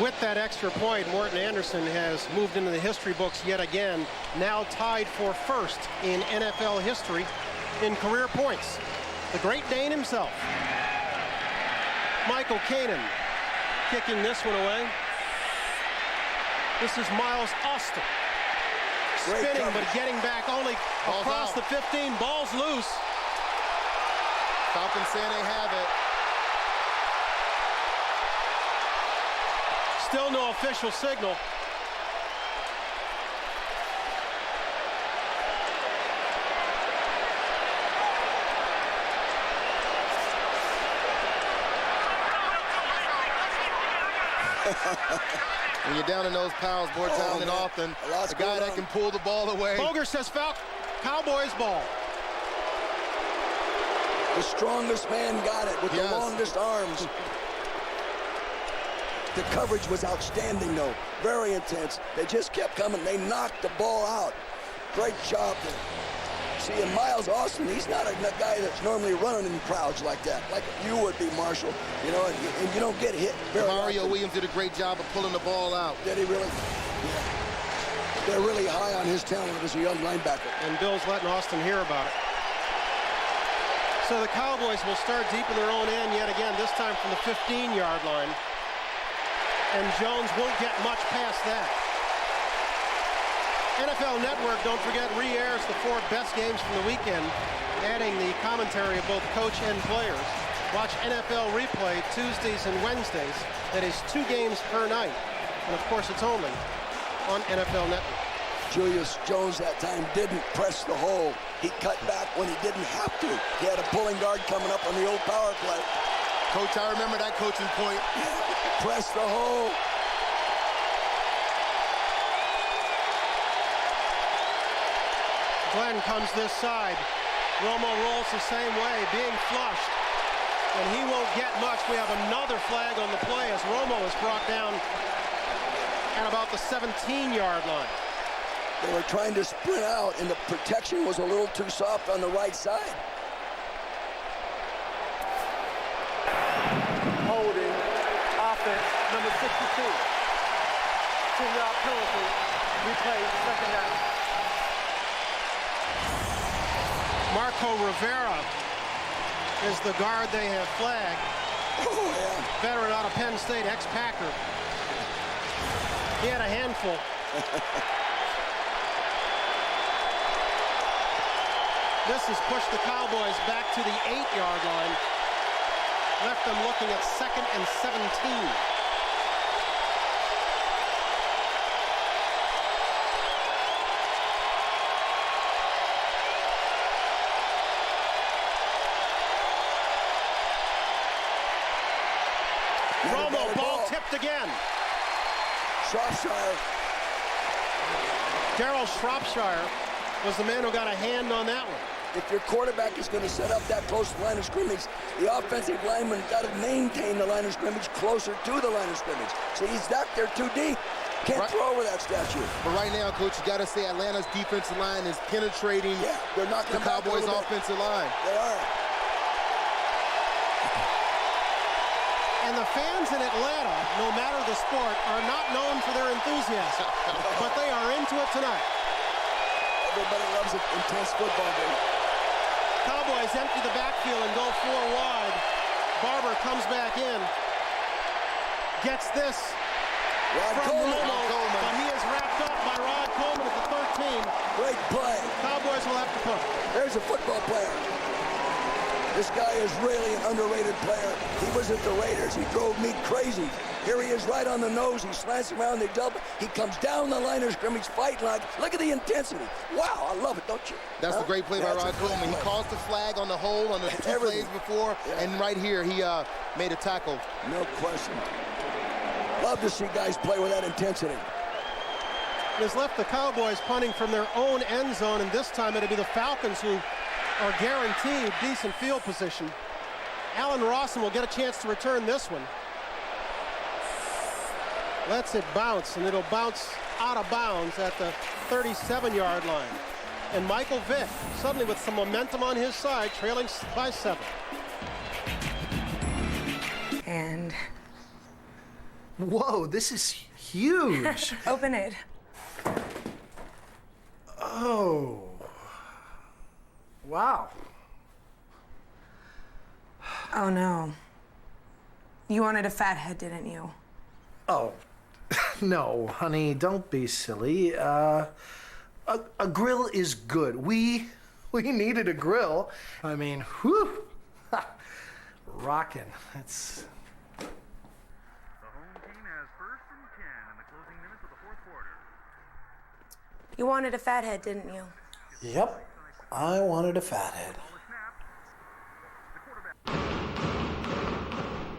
With that extra point, Morton Anderson has moved into the history books yet again, now tied for first in NFL history in career points. The Great Dane himself. Michael Kanan kicking this one away. This is Miles Austin. Spinning, but getting back only across the 15. Ball's loose. Falcons saying they have it. Still no official signal. When you're down in those pounds more time than often, the guy that can pull the ball away. Boger says Cowboys ball. The strongest man got it with the longest arms. The coverage was outstanding, though. Very intense. They just kept coming. They knocked the ball out. Great job there. See, and Miles Austin, he's not a guy that's normally running in crowds like that, like you would be, Marshall. You know, and you don't get hit very Mario often. Williams did a great job of pulling the ball out. Did he really? Yeah. They're really high on his talent as a young linebacker. And Bill's letting Austin hear about it. So the Cowboys will start deep in their own end yet again, this time from the 15-yard line. And Jones won't get much past that. NFL Network, don't forget, re-airs the 4 best games from the weekend, adding the commentary of both coach and players. Watch NFL Replay Tuesdays and Wednesdays. That is 2 games per night. And of course, it's only on NFL Network. Julius Jones that time didn't press the hole. He cut back when he didn't have to. He had a pulling guard coming up on the old power play. Coach, I remember that coaching point. Press the hole. Glenn comes this side. Romo rolls the same way, being flushed. And he won't get much. We have another flag on the play as Romo is brought down at about the 17-yard line. They were trying to sprint out, and the protection was a little too soft on the right side. Holding, offense, number 62. 10-yard penalty. Replay, second down. Marco Rivera is the guard they have flagged. Oh, yeah. Veteran out of Penn State, ex-Packer. He had a handful. This has pushed the Cowboys back to the 8-yard line. Left them looking at 2nd and 17. Romo, ball tipped again. Shropshire. Darryl Shropshire was the man who got a hand on that one. If your quarterback is going to set up that close to the line of scrimmage, the offensive lineman got to maintain the line of scrimmage closer to the line of scrimmage. So he's back there too deep. Can't throw over that statue. But right now, Coach, you got to say Atlanta's defensive line is penetrating they're not the Cowboys' offensive line. They are. And the fans in Atlanta, no matter the sport, are not known for their enthusiasm. But they are into it tonight. Everybody loves an intense football game. Cowboys empty the backfield and go 4 wide. Barber comes back in. Gets this from Romo, but he is wrapped up by Rod Coleman at the 13. Great play. Cowboys will have to punt. There's a football player. This guy is really an underrated player. He was at the Raiders. He drove me crazy. Here he is right on the nose. He slants around the double. He comes down the line of scrimmage fighting like, look at the intensity. Wow, I love it, don't you? That's a great play by Rod Coleman. He caused the flag on the hole on the 2 plays before, and right here he made a tackle. No question. Love to see guys play with that intensity. It has left the Cowboys punting from their own end zone, and this time it'll be the Falcons who are guaranteed decent field position. Allen Rawson will get a chance to return this one. Lets it bounce, and it'll bounce out of bounds at the 37-yard line. And Michael Vick, suddenly with some momentum on his side, trailing by 7. And... Whoa, this is huge. Open it. Oh. Wow. Oh, no. You wanted a fat head, didn't you? Oh, no, honey, don't be silly. A grill is good. We needed a grill. I mean, whew. Rockin'. It's... The home team has 1st and 10 in the closing minutes of the 4th quarter. You wanted a fat head, didn't you? Yep, I wanted a fat head.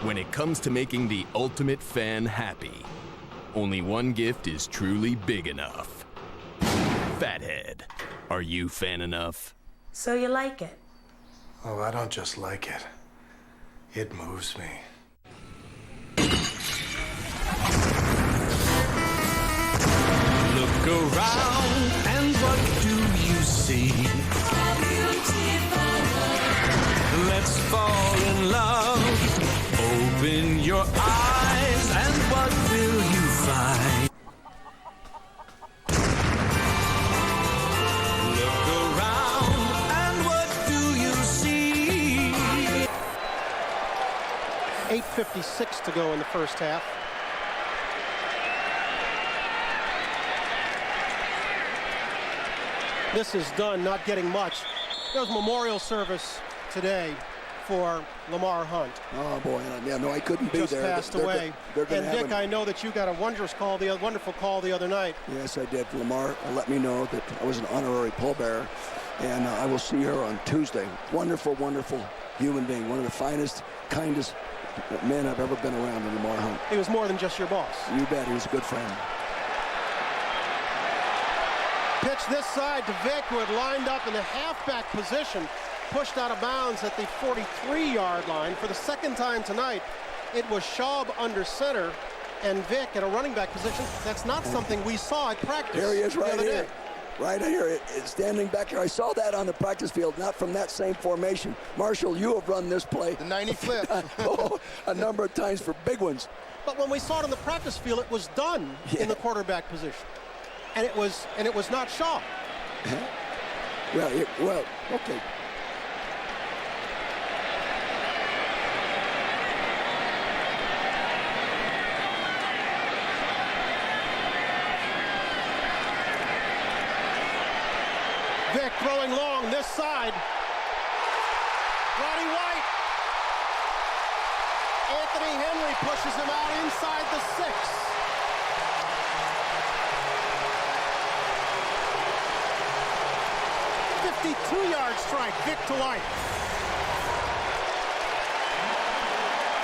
When it comes to making the ultimate fan happy, only one gift is truly big enough. Fathead. Are you fan enough? So you like it? Oh, I don't just like it. It moves me. Look around, and what do you see? Let's fall in love. Open your eyes, and what will you find? Look around, and what do you see? 8:56 to go in the first half. This is done, not getting much. There's memorial service today for Lamar Hunt. Oh boy, yeah, no, I couldn't be there. Just passed away. And Dick, I know that you got a wonderful call the other night. Yes, I did. Lamar let me know that I was an honorary pallbearer, and I will see her on Tuesday. Wonderful, wonderful human being. One of the finest, kindest men I've ever been around in Lamar Hunt. He was more than just your boss. You bet. He was a good friend. Pitch this side to Vick, who had lined up in the halfback position, pushed out of bounds at the 43-yard line. For the second time tonight, it was Schaub under center and Vick at a running back position. That's not something we saw at practice. There he is right here. Day. Right here, standing back here. I saw that on the practice field, not from that same formation. Marshall, you have run this play. The 90 flip. A number of times for big ones. But when we saw it on the practice field, it was done in the quarterback position. And it was not Shaw. Well, okay. Vick throwing long this side. Roddy White. Anthony Henry pushes him out inside the 6. 52-yard strike, Vick to White.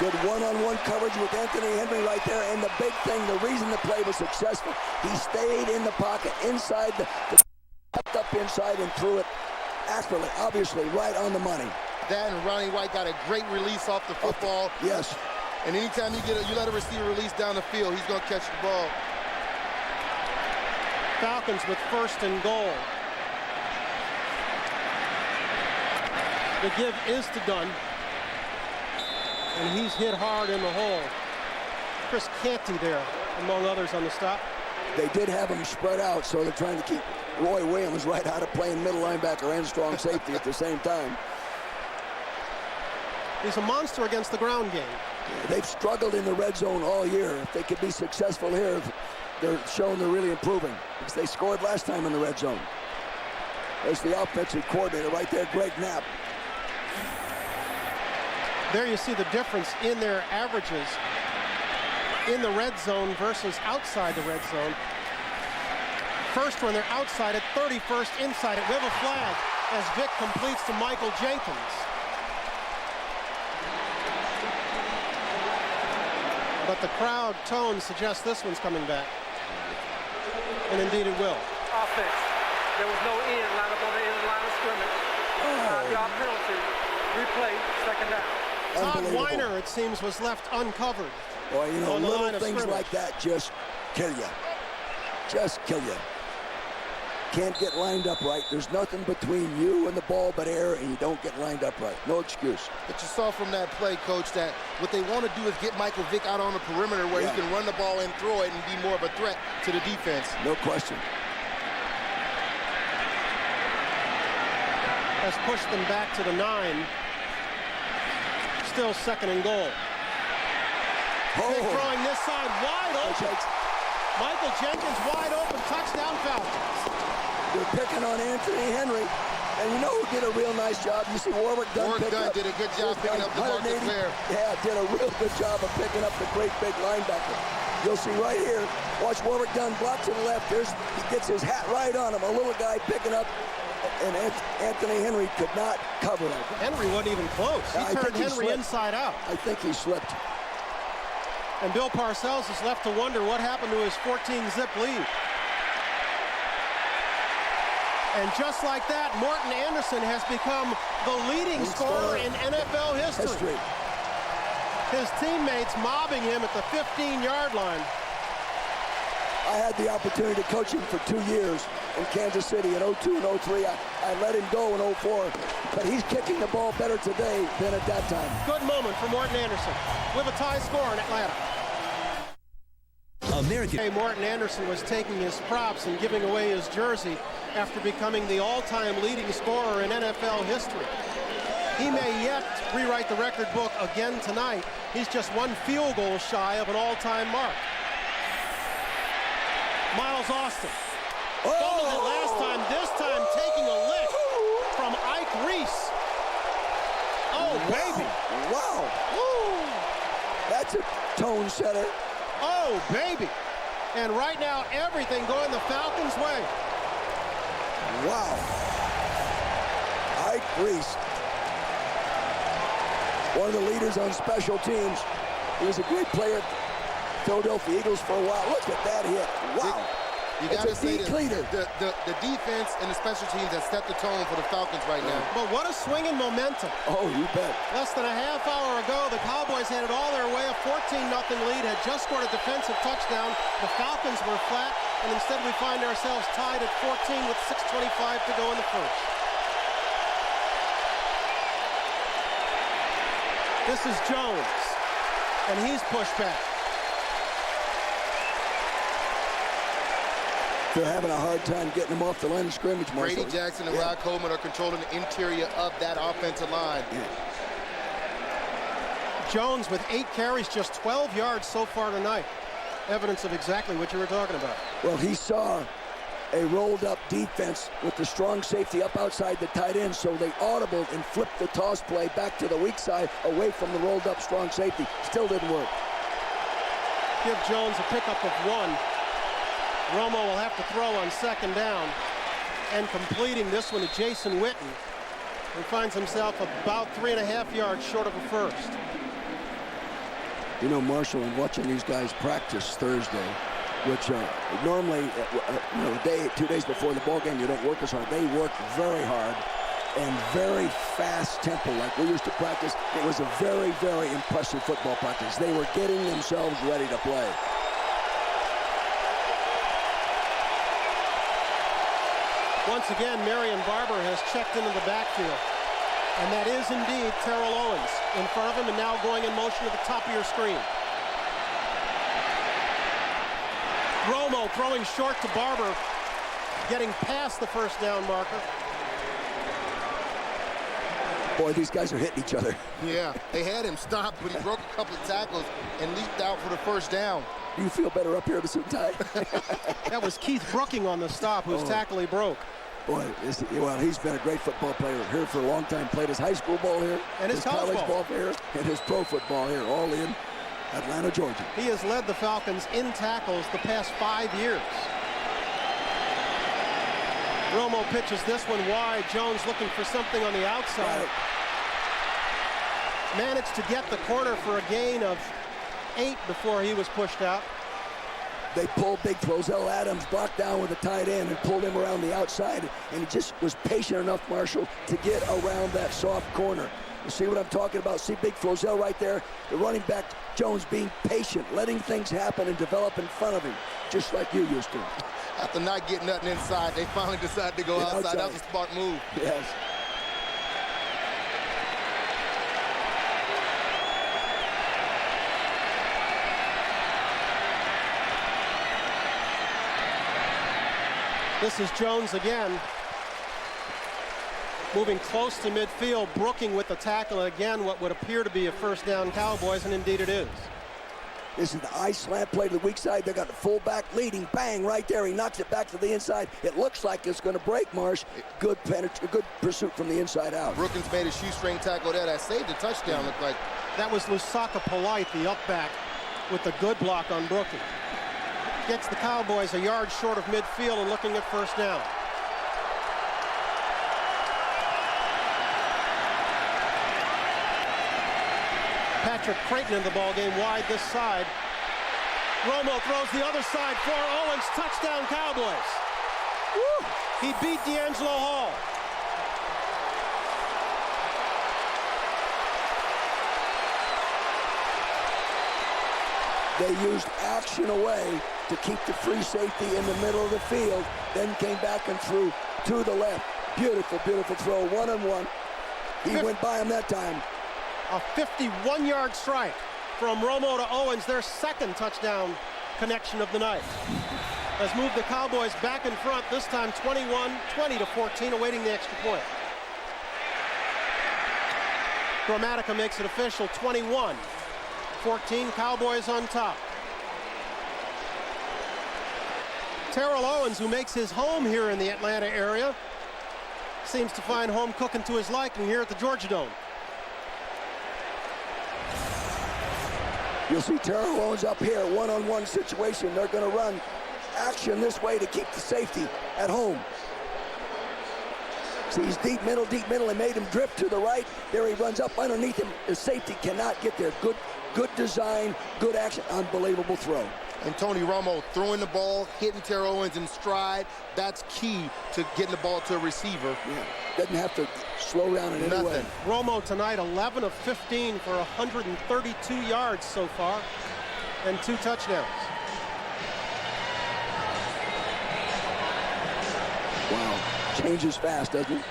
Good one-on-one coverage with Anthony Henry right there. And the big thing, the reason the play was successful, he stayed in the pocket inside, stepped up inside and threw it accurately, obviously right on the money. That and Ronnie White got a great release off the football. Yes. And anytime you let a receiver release down the field, he's going to catch the ball. Falcons with 1st and goal. The give is to Dunn. And he's hit hard in the hole. Chris Canty there, among others on the stop. They did have him spread out, so they're trying to keep Roy Williams right out of playing middle linebacker and strong safety at the same time. He's a monster against the ground game. Yeah, they've struggled in the red zone all year. If they could be successful here, they're showing they're really improving, because they scored last time in the red zone. There's the offensive coordinator right there, Greg Knapp. There you see the difference in their averages in the red zone versus outside the red zone. First when they're outside it, 31st inside it. We have a flag as Vick completes to Michael Jenkins. But the crowd tone suggests this one's coming back. And indeed it will. Offense. There was no end line up on the end line of scrimmage. 5-yard penalty. Replay, second down. Todd Weiner, it seems, was left uncovered. Boy, you know, little things like that just kill you. Just kill you. Can't get lined up right. There's nothing between you and the ball but air, and you don't get lined up right. No excuse. But you saw from that play, Coach, that what they want to do is get Michael Vick out on the perimeter where he can run the ball and throw it and be more of a threat to the defense. No question. Has pushed them back to the 9. Still 2nd and goal. Vick throwing this side wide open. Michael Jenkins wide open. Touchdown Falcons. They're picking on Anthony Henry. And you know who did a real nice job? You see Warwick Dunn did a good job picking up the Marcus Blair. Yeah, did a real good job of picking up the great big linebacker. You'll see right here, watch Warwick Dunn block to the left. He gets his hat right on him. A little guy picking up, and Anthony Henry could not cover him. Henry wasn't even close. He turned Henry inside out. I think he slipped. And Bill Parcells is left to wonder what happened to his 14-zip lead. And just like that, Morton Anderson has become the leading scorer in NFL history. His teammates mobbing him at the 15-yard line. I had the opportunity to coach him for 2 years in Kansas City in 02 and 03. I let him go in 04, but he's kicking the ball better today than at that time. Good moment for Morton Anderson with a tie score in Atlanta. Morton Anderson was taking his props and giving away his jersey after becoming the all-time leading scorer in NFL history. He may yet rewrite the record book again tonight. He's just one field goal shy of an all-time mark. Miles Austin. Fumbled it last time, this time taking a lick from Ike Reese. Oh, baby. Wow. Woo. That's a tone setter. Oh, baby. And right now, everything going the Falcons' way. Wow. Ike Reese, one of the leaders on special teams. He was a great player at Philadelphia Eagles for a while. Look at that hit. Wow. You got to say the defense and the special teams that set the tone for the Falcons right now. But what a swing in momentum. Oh, you bet. Less than a half hour ago, the Cowboys had it all their way. A 14-0 lead, had just scored a defensive touchdown. The Falcons were flat, and instead we find ourselves tied at 14 with 6:25 to go in the first. This is Jones, and he's pushed back. They're having a hard time getting him off the line of scrimmage, Marshall. Brady Jackson and Rod Coleman are controlling the interior of that offensive line. Jones with 8 carries, just 12 yards so far tonight. Evidence of exactly what you were talking about. Well, he saw a rolled-up defense with the strong safety up outside the tight end, so they audibled and flipped the toss play back to the weak side away from the rolled-up strong safety. Still didn't work. Give Jones a pickup of 1. Romo will have to throw on second down, and completing this one to Jason Witten, who finds himself about 3.5 yards short of a first. You know, Marshall, in watching these guys practice Thursday, which normally, 2 days before the ball game, you don't work as hard. They work very hard and very fast tempo, like we used to practice. It was a very, very impressive football practice. They were getting themselves ready to play. Once again, Marion Barber has checked into the backfield. And that is indeed Terrell Owens in front of him and now going in motion to the top of your screen. Romo throwing short to Barber, getting past the first down marker. Boy, these guys are hitting each other. Yeah, they had him stopped, but he broke a couple of tackles and leaped out for the first down. Do you feel better up here at the suit tie? That was Keith Brooking on the stop, whose tackle he broke. Boy, he's been a great football player here for a long time. Played his high school ball here, and his college ball here, and his pro football here, all in Atlanta, Georgia. He has led the Falcons in tackles the past 5 years. Romo pitches this one wide. Jones looking for something on the outside. Managed to get the corner for a gain of 8 before he was pushed out. They pulled Big Flozell Adams, blocked down with a tight end, and pulled him around the outside. And he just was patient enough, Marshall, to get around that soft corner. You see what I'm talking about? See Big Flozell right there? The running back, Jones, being patient, letting things happen and develop in front of him, just like you used to. After not getting nothing inside, they finally decided to go outside. That was a smart move. Yes. This is Jones again, moving close to midfield, Brooking with the tackle again, what would appear to be a first down Cowboys, and indeed it is. This is the eye slant play to the weak side. They got the fullback leading, bang, right there. He knocks it back to the inside. It looks like it's going to break, Marsh. Good pursuit from the inside out. Brookins made a shoestring tackle there that saved the touchdown, looked like. That was Lusaka Polite, the up back, with the good block on Brooking. Gets the Cowboys a yard short of midfield and looking at first down. Patrick Creighton in the ball game wide this side. Romo throws the other side for Owens. Touchdown Cowboys. Woo! He beat D'Angelo Hall. They used action away to keep the free safety in the middle of the field, then came back and threw to the left. Beautiful, beautiful throw, one-on-one. He went by him that time. A 51-yard strike from Romo to Owens, their second touchdown connection of the night. Has moved the Cowboys back in front, this time 21-20-14, awaiting the extra point. Grammatica makes it official, 21-14, Cowboys on top. Terrell Owens, who makes his home here in the Atlanta area, seems to find home cooking to his liking here at the Georgia Dome. You'll see Terrell Owens up here, one-on-one situation. They're going to run action this way to keep the safety at home. See, he's deep middle. He made him drift to the right. There he runs up underneath him. The safety cannot get there. Good design, good action, unbelievable throw. And Tony Romo throwing the ball, hitting Terrell Owens in stride. That's key to getting the ball to a receiver. Yeah, doesn't have to slow down in any way. Romo tonight, 11 of 15 for 132 yards so far and 2 touchdowns. Wow, changes fast, doesn't it?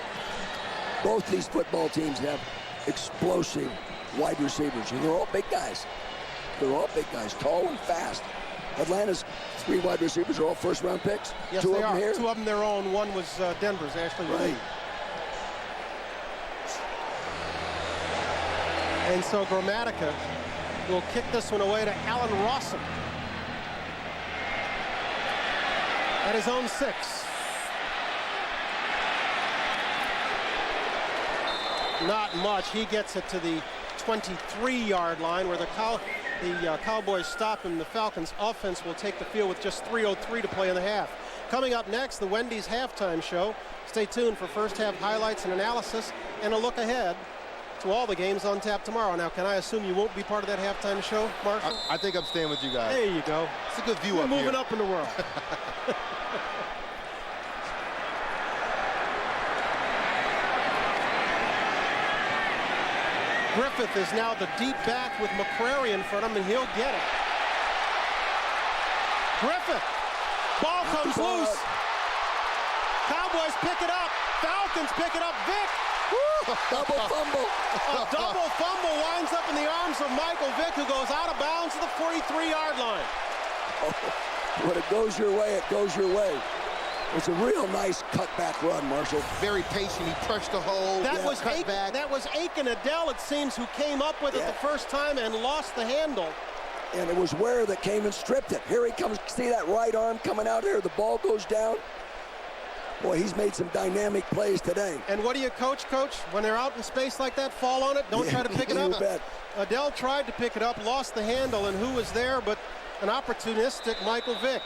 Both these football teams have explosive wide receivers, and they're all big guys. They're all big guys, tall and fast. Atlanta's 3 wide receivers are all first-round picks. Yes, 2 they of them are. here. 2 of them their own. One was Denver's, Ashley Reed. And so Grammatica will kick this one away to Allen Rawson at his own 6. Not much. He gets it to the 23-yard line where the Cowboys stop him. The Falcons offense will take the field with just 3:03 to play in the half. Coming up next, the Wendy's halftime show. Stay tuned for first half highlights and analysis and a look ahead to all the games on tap tomorrow. Now, can I assume you won't be part of that halftime show, Marshall? I think I'm staying with you guys. There you go. It's a good view We're up moving here. up in the world. Griffith is now the deep back with McCrary in front of him, and he'll get it. Griffith. Ball comes loose. Cowboys pick it up. Falcons pick it up. Vic. Woo! Double fumble. A double fumble winds up in the arms of Michael Vick, who goes out of bounds to the 43-yard line. Oh, when it goes your way, it goes your way. It's a real nice cutback run, Marshall. Very patient. He pushed the hole. That was Aiken Adele, it seems, who came up with it the first time and lost the handle. And it was Ware that came and stripped it. Here he comes. See that right arm coming out here? The ball goes down. Boy, he's made some dynamic plays today. And what do you coach? When they're out in space like that, fall on it. Don't try to pick it up. You bet. Adele tried to pick it up, lost the handle, and who was there but an opportunistic Michael Vick.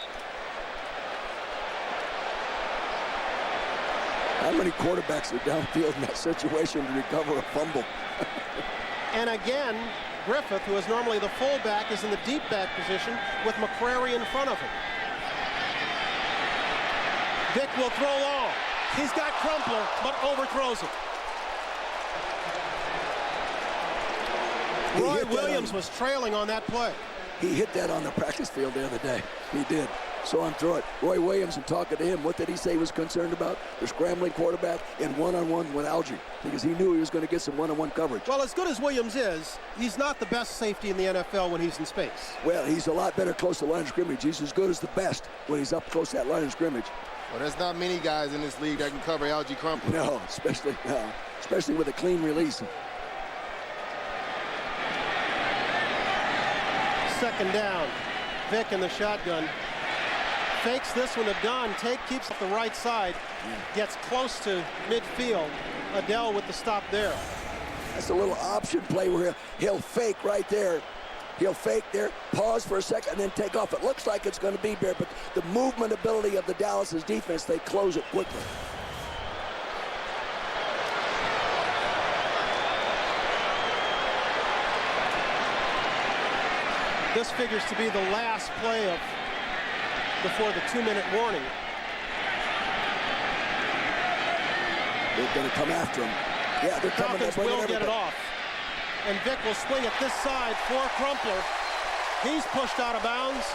How many quarterbacks are downfield in that situation to recover a fumble? And again, Griffith, who is normally the fullback, is in the deep back position with McCrary in front of him. Vick will throw long. He's got Crumpler, but overthrows it. Roy Williams was trailing on that play. He hit that on the practice field the other day. He did. Saw him throw it. Roy Williams, and talking to him, what did he say he was concerned about? The scrambling quarterback in one-on-one with Algie, because he knew he was going to get some one-on-one coverage. Well, as good as Williams is, he's not the best safety in the NFL when he's in space. Well, he's a lot better close to the line of scrimmage. He's as good as the best when he's up close to that line of scrimmage. Well, there's not many guys in this league that can cover Algie Crumpler. No, especially with a clean release. Second down. Vick in the shotgun. Fakes this one to Dunn. Keeps it the right side. Gets close to midfield. Adele with the stop there. That's a little option play where he'll fake right there. He'll fake there, pause for a second, and then take off. It looks like it's going to be there, but the movement ability of the Dallas's defense, they close it quickly. This figures to be the last play before the 2-minute warning. They're going to come after him. Yeah, they're coming. Falcons will get it off. And Vick will swing it this side for Crumpler. He's pushed out of bounds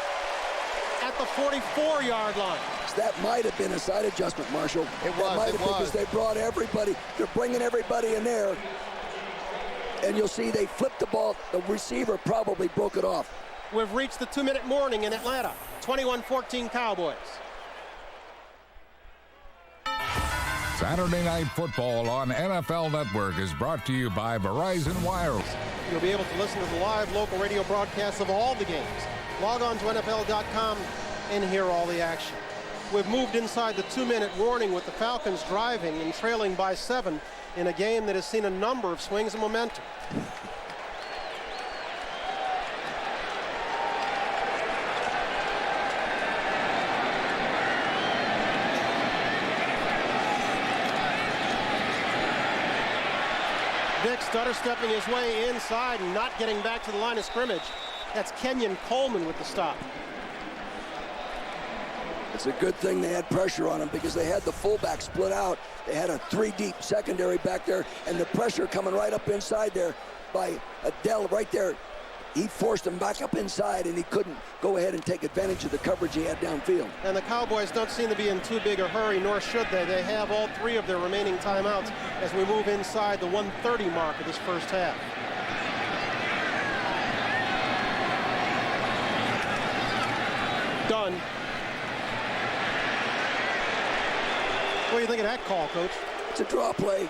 at the 44-yard line. So that might have been a side adjustment, Marshall. It was. Because they brought everybody. They're bringing everybody in there. And you'll see they flipped the ball. The receiver probably broke it off. We've reached the 2-minute warning in Atlanta. 21-14 Cowboys. Saturday Night Football on NFL Network is brought to you by Verizon Wireless. You'll be able to listen to the live local radio broadcasts of all the games. Log on to NFL.com and hear all the action. We've moved inside the 2-minute warning with the Falcons driving and trailing by 7 in a game that has seen a number of swings of momentum. Vick stutter-stepping his way inside and not getting back to the line of scrimmage. That's Kenyon Coleman with the stop. It's a good thing they had pressure on him because they had the fullback split out. They had a 3-deep secondary back there, and the pressure coming right up inside there by Adele right there. He forced him back up inside, and he couldn't go ahead and take advantage of the coverage he had downfield. And the Cowboys don't seem to be in too big a hurry, nor should they. They have all 3 of their remaining timeouts as we move inside the 1:30 mark of this first half. Done. What do you think of that call, Coach? It's a draw play.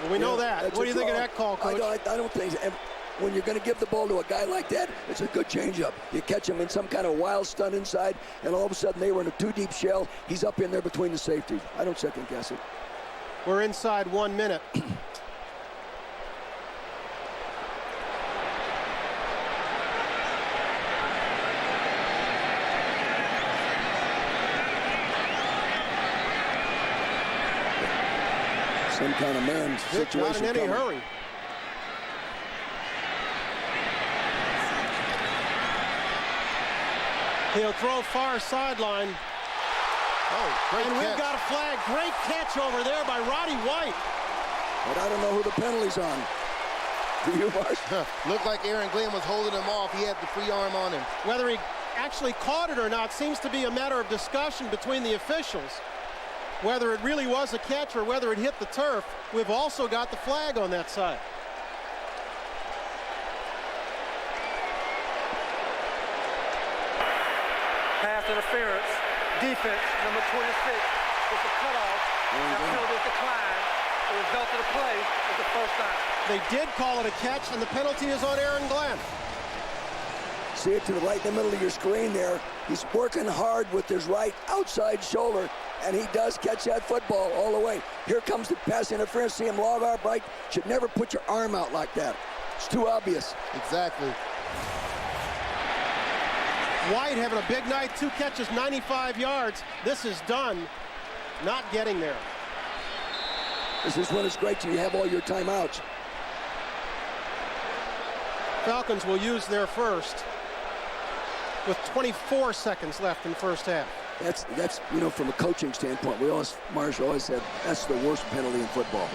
Well, we know that. What do you think of that call, Coach? I don't think so. When you're going to give the ball to a guy like that, it's a good changeup. You catch him in some kind of wild stunt inside, and all of a sudden they were in a 2-deep shell. He's up in there between the safeties. I don't second guess it. We're inside 1 minute. Some kind of man situation. Not in any hurry. He'll throw far sideline. Oh, great and catch. we've got a flag. Great catch over there by Roddy White. But I don't know who the penalty's on. Do you, Marsh? Looked like Aaron Glenn was holding him off. He had the free arm on him. Whether he actually caught it or not seems to be a matter of discussion between the officials. Whether it really was a catch or whether it hit the turf, we've also got the flag on that side. Pass interference, defense, number 26, with the cutoff. That penalty is declined. The result of the play is the first down. They did call it a catch, and the penalty is on Aaron Glenn. See it to the right in the middle of your screen there. He's working hard with his right outside shoulder, and he does catch that football all the way. Here comes the pass interference. See him log off right. Should never put your arm out like that. It's too obvious. Exactly. White having a big night, 2 catches, 95 yards. This is done. Not getting there. This is when it's great till you have all your timeouts. Falcons will use their first with 24 seconds left in the first half. That's you know, from a coaching standpoint, Marshall always said that's the worst penalty in football.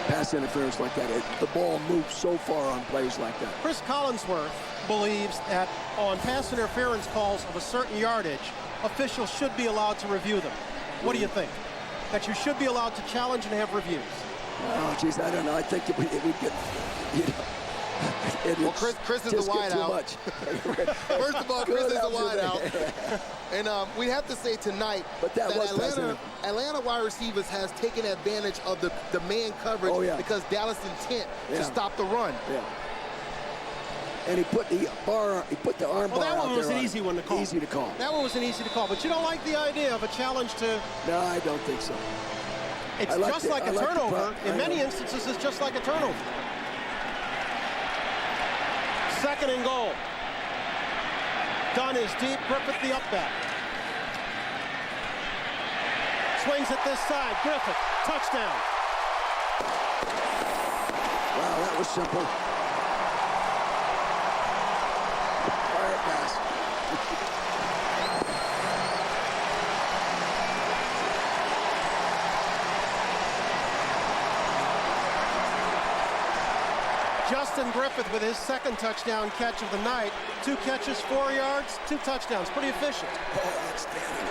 Pass interference like that. The ball moves so far on plays like that. Chris Collinsworth believes that on pass interference calls of a certain yardage, officials should be allowed to review them. What do you think? That you should be allowed to challenge and have reviews? Oh, geez, I don't know. I think it would get, you know. Well, Chris is the wideout. First of all, Chris is the wideout. And we have to say tonight that Atlanta wide receivers has taken advantage of the man coverage because Dallas' intent to stop the run. Yeah. And he put the arm bar out there. That one was an easy one to call. Easy to call. That one was an easy to call. But you don't like the idea of a challenge to... No, I don't think so. It's just like a turnover. In many instances, it's just like a turnover. 2nd and goal. Dunn is deep. Griffith the up back. Swings it this side. Griffith. Touchdown. Wow, that was simple. Fire pass. Justin Griffith with his second touchdown catch of the night. 2 catches, 4 yards, 2 touchdowns. Pretty efficient. Oh, outstanding.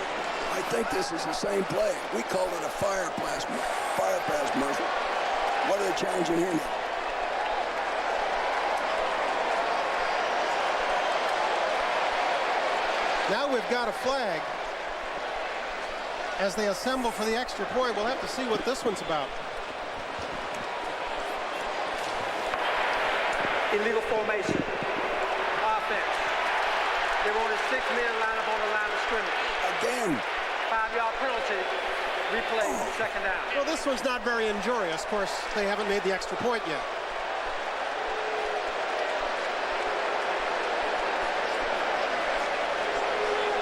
I think this is the same play. We call it a fire pass, Murphy. What are they challenging here now? Now we've got a flag. As they assemble for the extra point, we'll have to see what this one's about. Illegal formation. Offense. They were only 6 men lined up on the line of scrimmage. Again. 5-yard penalty. Replay, second down. Well, this one's not very injurious. Of course, they haven't made the extra point yet.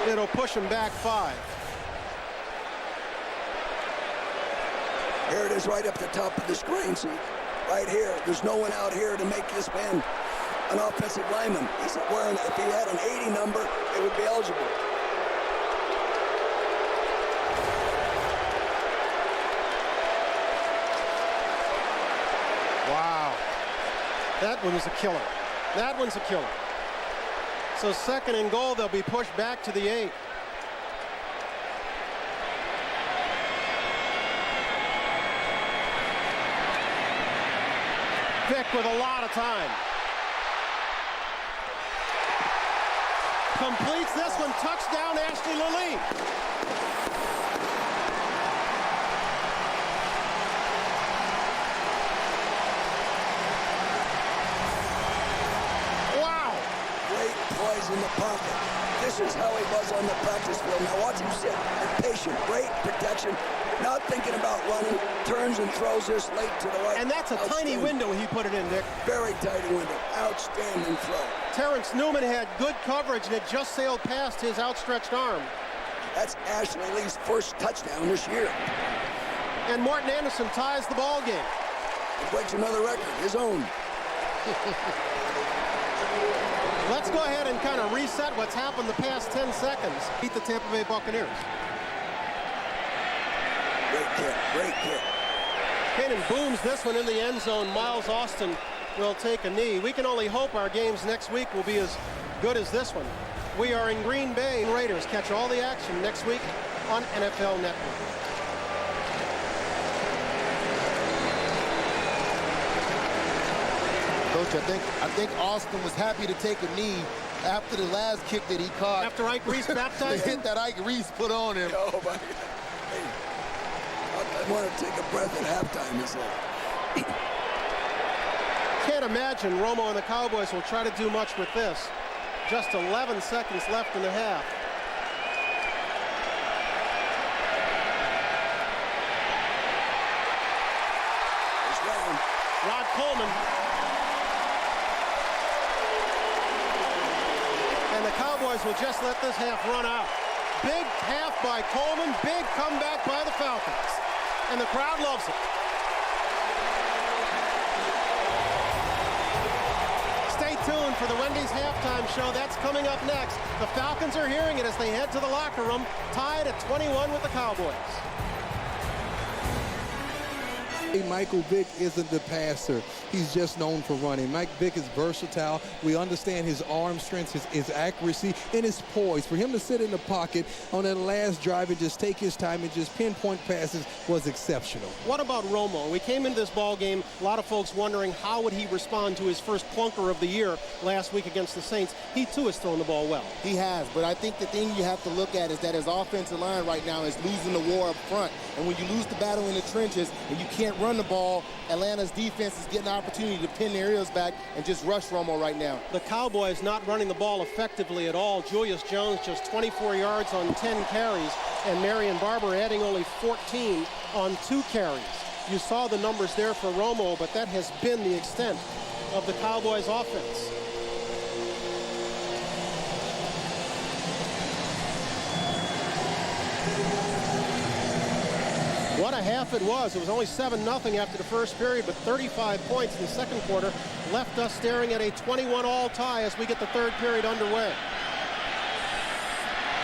It'll push them back 5. Here it is right up the top of the screen. See, right here. There's no one out here to make this man an offensive lineman. He's wearing, if he had an 80 number, it would be eligible. Wow. That one was a killer. That one's a killer. So 2nd and goal, they'll be pushed back to the 8. Vick with a lot of time. Completes this one. Touchdown, Ashley Lilly. Poise in the pocket. This is how he was on the practice field. Now watch him sit and patient. Great protection. Not thinking about running. Turns and throws this late to the right. And that's a tiny window he put it in, Dick. Very tight window. Outstanding throw. Terrence Newman had good coverage and it just sailed past his outstretched arm. That's Ashley Lee's first touchdown this year. And Morton Anderson ties the ball game. He breaks another record, his own. Let's go ahead and kind of reset what's happened the past 10 seconds. Beat the Tampa Bay Buccaneers. Great kick. Cannon booms this one in the end zone. Miles Austin will take a knee. We can only hope our games next week will be as good as this one. We are in Green Bay. Raiders catch all the action next week on NFL Network. Coach, I think Austin was happy to take a knee after the last kick that he caught. After Ike Reese baptized the him? hit that Ike Reese put on him. Oh, my God. Hey, I want to take a breath at halftime, he said. Can't imagine Romo and the Cowboys will try to do much with this. Just 11 seconds left in the half. Rod Coleman. And the Cowboys will just let this half run out. Big half by Coleman, big comeback by the Falcons. And the crowd loves it. Stay tuned for the Wendy's halftime show. That's coming up next. The Falcons are hearing it as they head to the locker room, tied at 21 with the Cowboys. Michael Vick isn't the passer. He's just known for running. Mike Vick is versatile. We understand his arm strength, his accuracy, and his poise. For him to sit in the pocket on that last drive and just take his time and just pinpoint passes was exceptional. What about Romo? We came into this ball game, a lot of folks wondering how would he respond to his first clunker of the year last week against the Saints. He too has thrown the ball well. He has, but I think the thing you have to look at is that his offensive line right now is losing the war up front. And when you lose the battle in the trenches and you can't run the ball, Atlanta's defense is getting an opportunity to pin their ears back and just rush Romo right now. The Cowboys not running the ball effectively at all. Julius Jones just 24 yards on 10 carries, and Marion Barber adding only 14 on 2 carries. You saw the numbers there for Romo, but that has been the extent of the Cowboys offense. What a half it was. It was only 7-0 after the first period, but 35 points in the second quarter left us staring at a 21-all tie as we get the third period underway.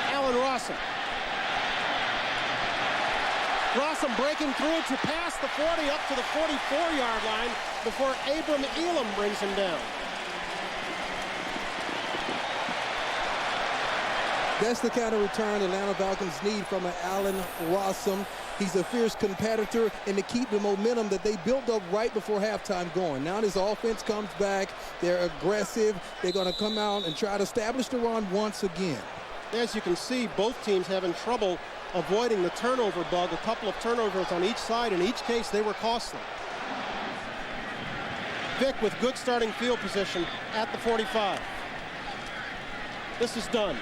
Allen Rossum. Rossum breaking through to pass the 40 up to the 44-yard line. before Abram Elam brings him down. That's the kind of return the Atlanta Falcons need from an Allen Rossum. He's a fierce competitor, and to keep the momentum that they built up right before halftime going. Now this offense comes back. They're aggressive. They're going to come out and try to establish the run once again. As you can see, both teams having trouble avoiding the turnover bug. A couple of turnovers on each side. In each case, they were costly. Vick with good starting field position at the 45. This is done.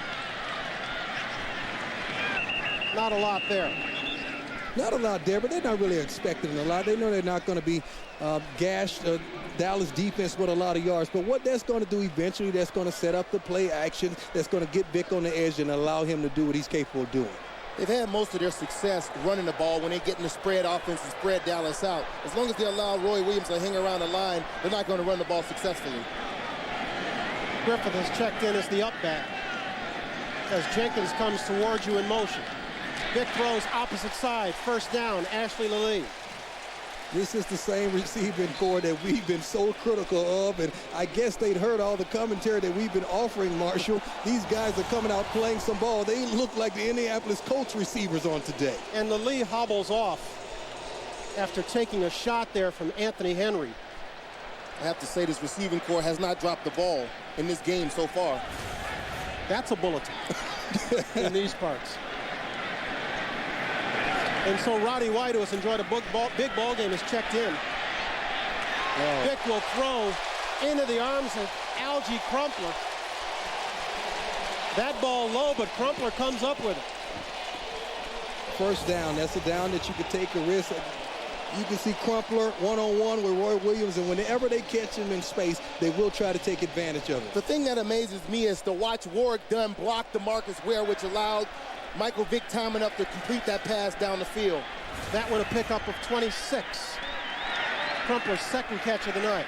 Not a lot there. Not a lot there, but they're not really expecting a lot. They know they're not going to be gashed Dallas defense with a lot of yards. But what that's going to do eventually, that's going to set up the play action. That's going to get Vick on the edge and allow him to do what he's capable of doing. They've had most of their success running the ball when they get in the spread offense and spread Dallas out. As long as they allow Roy Williams to hang around the line, they're not going to run the ball successfully. Griffith has checked in as the up back as Jenkins comes towards you in motion. Vick throws opposite side. First down, Ashley Lilly. This is the same receiving core that we've been so critical of, and I guess they'd heard all the commentary that we've been offering, Marshall. These guys are coming out playing some ball. They look like the Indianapolis Colts receivers on today. And Lilly hobbles off after taking a shot there from Anthony Henry. I have to say this receiving core has not dropped the ball in this game so far. That's a bulletin in these parts. And so Roddy White, who has enjoyed a big ball game, is checked in. Oh. Vick will throw into the arms of Algie Crumpler. That ball low, but Crumpler comes up with it. First down. That's a down that you could take a risk. You can see Crumpler one-on-one with Roy Williams, and whenever they catch him in space, they will try to take advantage of it. The thing that amazes me is to watch Warwick Dunn block DeMarcus Ware, which allowed Michael Vick time enough to complete that pass down the field. That one a pickup of 26. Crumpler's second catch of the night.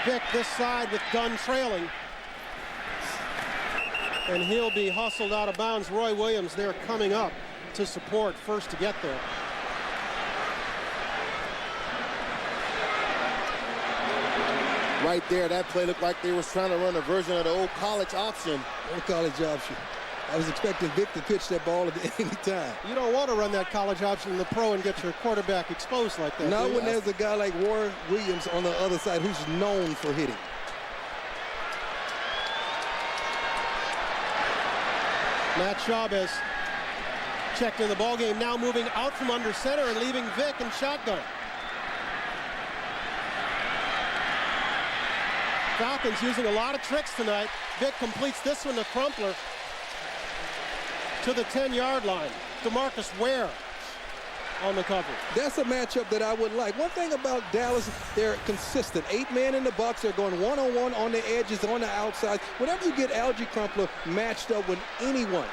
Vick this side with Dunn trailing. And he'll be hustled out of bounds. Roy Williams there coming up to support, first to get there. Right there, that play looked like they was trying to run a version of the old college option. Old college option. I was expecting Vick to pitch that ball at any time. You don't want to run that college option in the pro and get your quarterback exposed like that. Not when there's a guy like Roy Williams on the other side who's known for hitting. Matt Chavez checked in the ball game, now moving out from under center and leaving Vick in shotgun. Falcons using a lot of tricks tonight. Vick completes this one to Crumpler to the 10-yard line. DeMarcus Ware on the cover. That's a matchup that I would like. One thing about Dallas, they're consistent. 8 men in the box. They're going one-on-one on the edges, on the outside. Whenever you get Algie Crumpler matched up with anyone.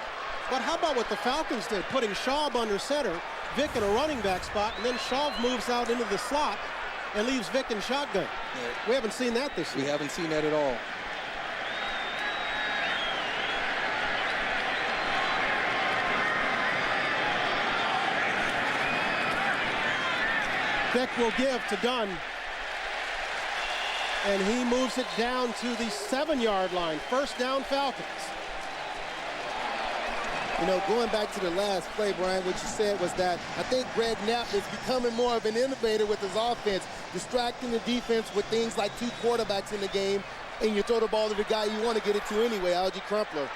But how about what the Falcons did? Putting Schaub under center, Vick in a running back spot, and then Schaub moves out into the slot and leaves Vick in shotgun. Yeah. We haven't seen that this year. We haven't seen that at all. Vick will give to Dunn. And he moves it down to the 7-yard line. First down, Falcons. You know, going back to the last play, Brian, what you said was that I think Greg Knapp is becoming more of an innovator with his offense, distracting the defense with things like 2 quarterbacks in the game, and you throw the ball to the guy you want to get it to anyway, Algie Crumpler.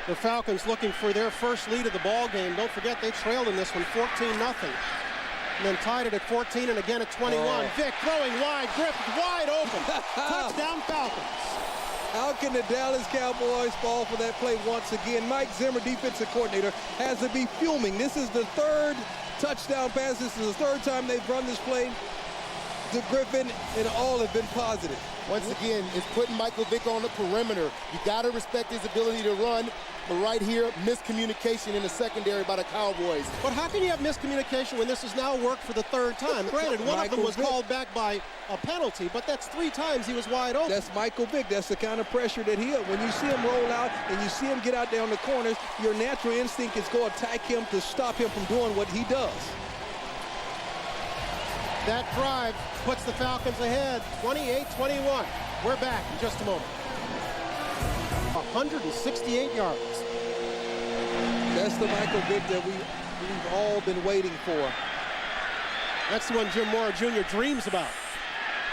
The Falcons looking for their first lead of the ball game. Don't forget they trailed in this one 14-0. And then tied it at 14 and again at 21. Oh. Vick throwing wide, Griffith wide open. Touchdown Falcons. How can the Dallas Cowboys fall for that play once again? Mike Zimmer, defensive coordinator, has to be fuming. This is the 3rd touchdown pass. This is the 3rd time they've run this play to Griffin, and all have been positive. Once again, it's putting Michael Vick on the perimeter. You got to respect his ability to run. But right here, miscommunication in the secondary by the Cowboys. But how can you have miscommunication when this has now worked for the 3rd time? Granted, one of them was called back by a penalty, but that's 3 times he was wide open. That's Michael Vick. That's the kind of pressure that when you see him roll out and you see him get out there on the corners, your natural instinct is go attack him to stop him from doing what he does. That drive puts the Falcons ahead, 28-21. We're back in just a moment. 168 yards. That's the Michael Vick that we've all been waiting for. That's the one Jim Mora Jr. dreams about.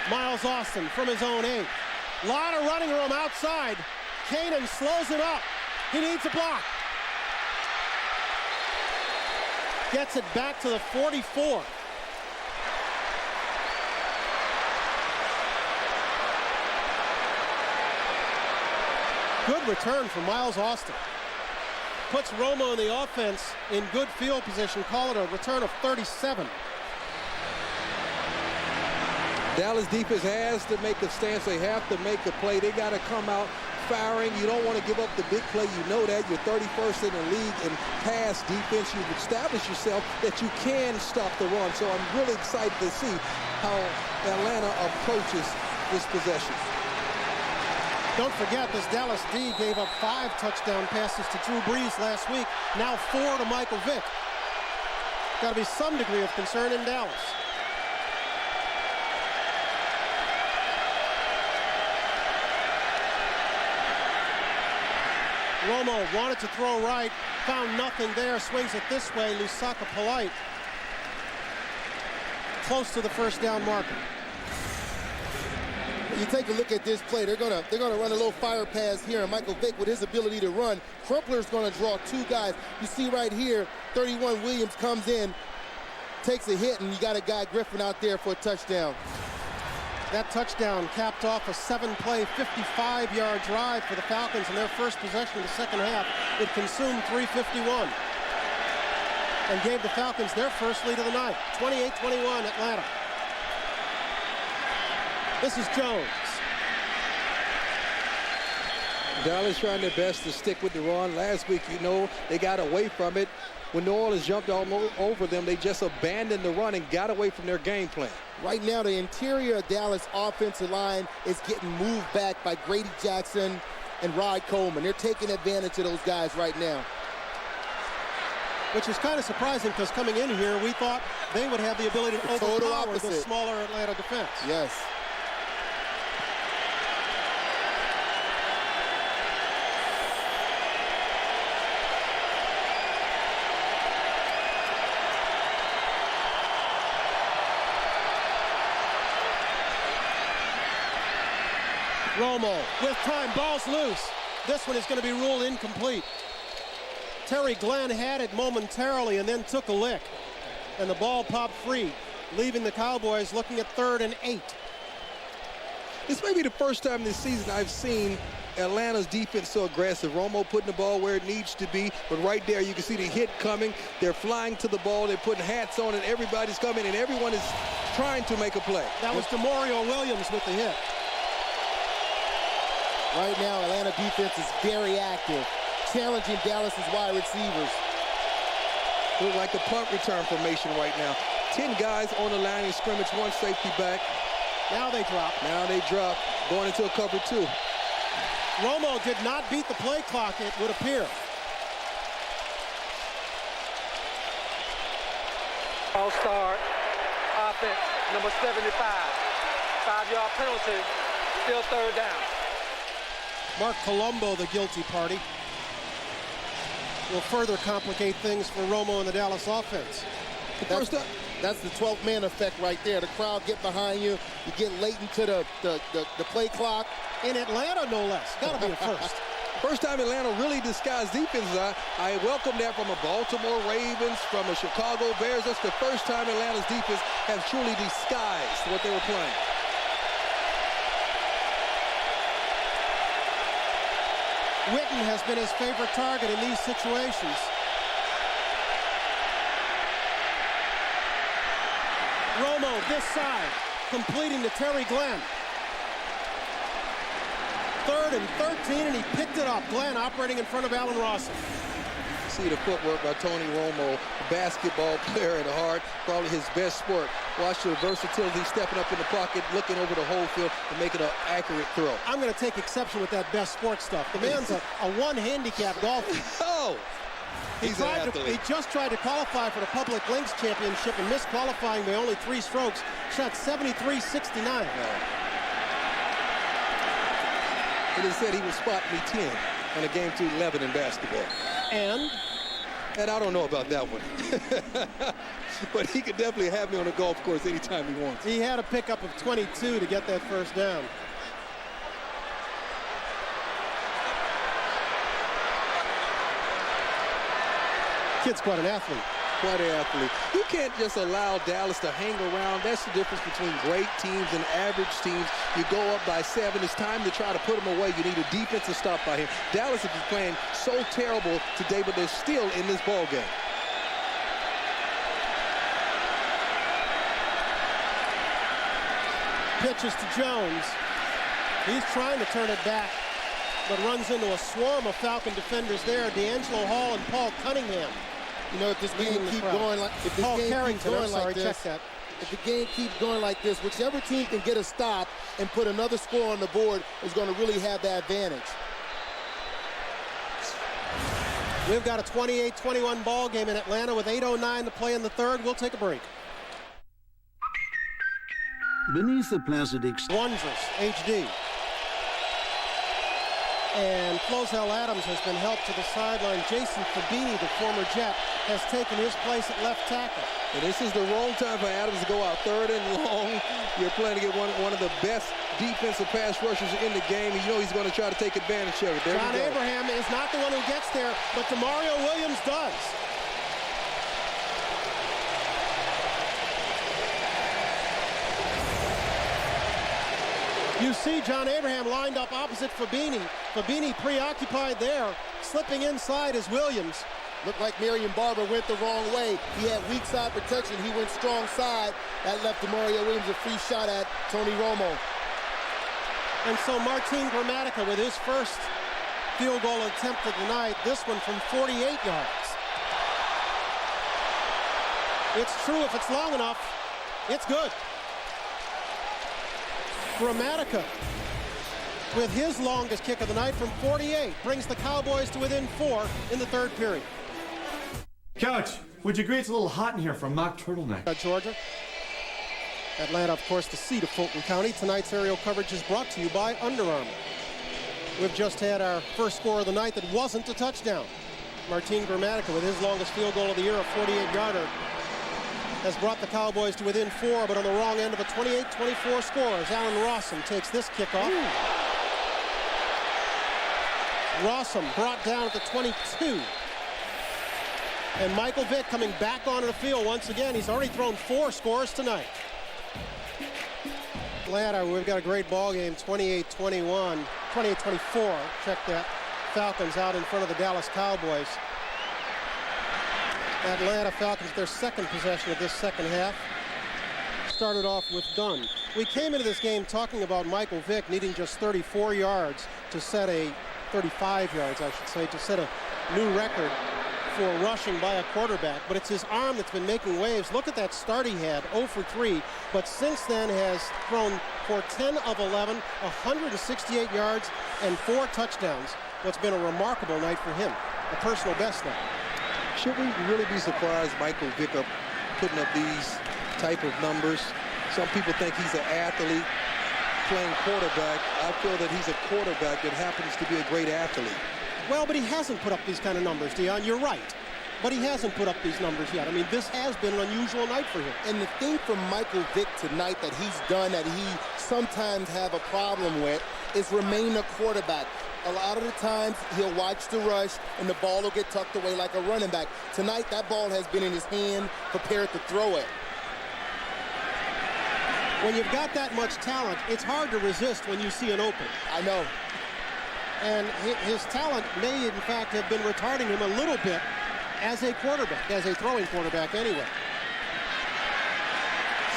Miles Austin from his own 8. Lot of running room outside. Kanan slows him up. He needs a block. Gets it back to the 44. Good return from Miles Austin. Puts Romo in the offense in good field position. Call it a return of 37. Dallas defense has to make a stance. They have to make a play. They got to come out firing. You don't want to give up the big play. You know that. You're 31st in the league in pass defense. You've established yourself that you can stop the run. So I'm really excited to see how Atlanta approaches this possession. Don't forget, this Dallas D gave up 5 touchdown passes to Drew Brees last week. Now 4 to Michael Vick. Got to be some degree of concern in Dallas. Romo wanted to throw right, found nothing there, swings it this way. Lusaka Polite close to the first down marker. You take a look at this play. They're gonna run a little fire pass here, and Michael Vick, with his ability to run, Crumpler's gonna draw 2 guys. You see right here, 31 Williams comes in, takes a hit, and you got a guy Griffin out there for a touchdown. That touchdown capped off a 7-play, 55-yard drive for the Falcons in their first possession of the second half. It consumed 3:51 and gave the Falcons their first lead of the night. 28-21 Atlanta. This is Jones. Dallas trying their best to stick with the run. Last week, you know, they got away from it. When New Orleans jumped all over them, they just abandoned the run and got away from their game plan. Right now, the interior of Dallas offensive line is getting moved back by Grady Jackson and Rod Coleman. They're taking advantage of those guys right now. Which is kind of surprising, because coming in here, we thought they would have the ability to overpower the smaller Atlanta defense. Yes. Romo with time, ball's loose. This one is going to be ruled incomplete. Terry Glenn had it momentarily and then took a lick, and the ball popped free, leaving the Cowboys looking at 3rd and 8. This may be the first time this season I've seen Atlanta's defense so aggressive. Romo putting the ball where it needs to be, but right there you can see the hit coming. They're flying to the ball, they're putting hats on it, everybody's coming, and everyone is trying to make a play. That was DeMario Williams with the hit. Right now, Atlanta defense is very active, challenging Dallas's wide receivers. Look like a punt return formation right now. 10 guys on the line of scrimmage, 1 safety back. Now they drop. Now they drop, going into a cover 2. Romo did not beat the play clock, it would appear. All-star offense, number 75. 5-yard penalty, still 3rd down. Mark Colombo, the guilty party, will further complicate things for Romo and the Dallas offense. That's the 12th man effect right there. The crowd get behind you. You get late into the play clock. In Atlanta, no less. Got to be a first. First time Atlanta really disguised defenses. I welcome that from a Baltimore Ravens, from a Chicago Bears. That's the first time Atlanta's defense has truly disguised what they were playing. Witten has been his favorite target in these situations. Romo this side, completing to Terry Glenn. 3rd and 13, and he picked it up. Glenn operating in front of Allen Rossum. See the footwork by Tony Romo, basketball player at heart, probably his best sport. Watch the versatility, stepping up in the pocket, looking over the whole field, and making an accurate throw. I'm going to take exception with that best sport stuff. The man's a 1 handicap golfer. Oh! He just tried to qualify for the Public Links Championship and missed qualifying by only 3 strokes. Shot 73.69. And he said he would spot me 10 on a game to 11 in basketball. And I don't know about that one. But he could definitely have me on a golf course anytime he wants. He had a pickup of 22 to get that first down. Kid's quite an athlete. Quite an athlete. You can't just allow Dallas to hang around. That's the difference between great teams and average teams. You go up by 7. It's time to try to put him away. You need a defensive stop by him. Dallas has been playing so terrible today, but they're still in this ball game. Pitches to Jones. He's trying to turn it back, but runs into a swarm of Falcon defenders there. D'Angelo Hall and Paul Cunningham. You know, if this game keeps going like this, if the game keeps going like this, whichever team can get a stop and put another score on the board is going to really have that advantage. We've got a 28-21 ball game in Atlanta with 8:09 to play in the third. We'll take a break. Beneath the Placid Wondrous HD. And Flozell Adams has been helped to the sideline. Jason Fabini, the former Jet, has taken his place at left tackle. And this is the wrong time for Adams to go out 3rd and long. You're playing to get one of the best defensive pass rushers in the game. You know he's going to try to take advantage of it. John Abraham is not the one who gets there, but DeMario Williams does. You see John Abraham lined up opposite Fabini. Fabini preoccupied there. Slipping inside is Williams. Looked like Marion Barber went the wrong way. He had weak side protection. He went strong side. That left DeMario Williams a free shot at Tony Romo. And so Martin Gramatica with his first field goal attempt of the night. This one from 48 yards. It's true, if it's long enough, it's good. Gramatica with his longest kick of the night from 48 brings the Cowboys to within 4 in the third period. Coach, would you agree it's a little hot in here for a mock turtleneck? Georgia. Atlanta, of course, the seat of Fulton County. Tonight's aerial coverage is brought to you by Under Armour. We've just had our first score of the night that wasn't a touchdown. Martin Gramatica with his longest field goal of the year, a 48-yarder. Has brought the Cowboys to within 4, but on the wrong end of a 28-24 score as Alan Rossum takes this kickoff. Rossum brought down at the 22. And Michael Vick coming back onto the field once again. He's already thrown 4 scores tonight. Atlanta, we've got a great ball game, 28-21, 28-24. Check that. Falcons out in front of the Dallas Cowboys. Atlanta Falcons, their second possession of this second half. Started off with Dunn. We came into this game talking about Michael Vick needing just 34 yards to set 35 yards, I should say, to set a new record for rushing by a quarterback. But it's his arm that's been making waves. Look at that start he had, 0 for 3. But since then has thrown for 10 of 11, 168 yards, and 4 touchdowns. What's been a remarkable night for him, a personal best night. Should we really be surprised Michael Vick putting up these type of numbers? Some people think he's an athlete playing quarterback. I feel that he's a quarterback that happens to be a great athlete. Well, but he hasn't put up these kind of numbers, Dion. You're right. But he hasn't put up these numbers yet. I mean, this has been an unusual night for him. And the thing from Michael Vick tonight that he's done that he sometimes have a problem with is remain a quarterback. A lot of the times he'll watch the rush and the ball will get tucked away like a running back. Tonight that ball has been in his hand, prepared to throw it. When you've got that much talent, it's hard to resist when you see an open. I know. And his talent may in fact have been retarding him a little bit as a quarterback, as a throwing quarterback anyway.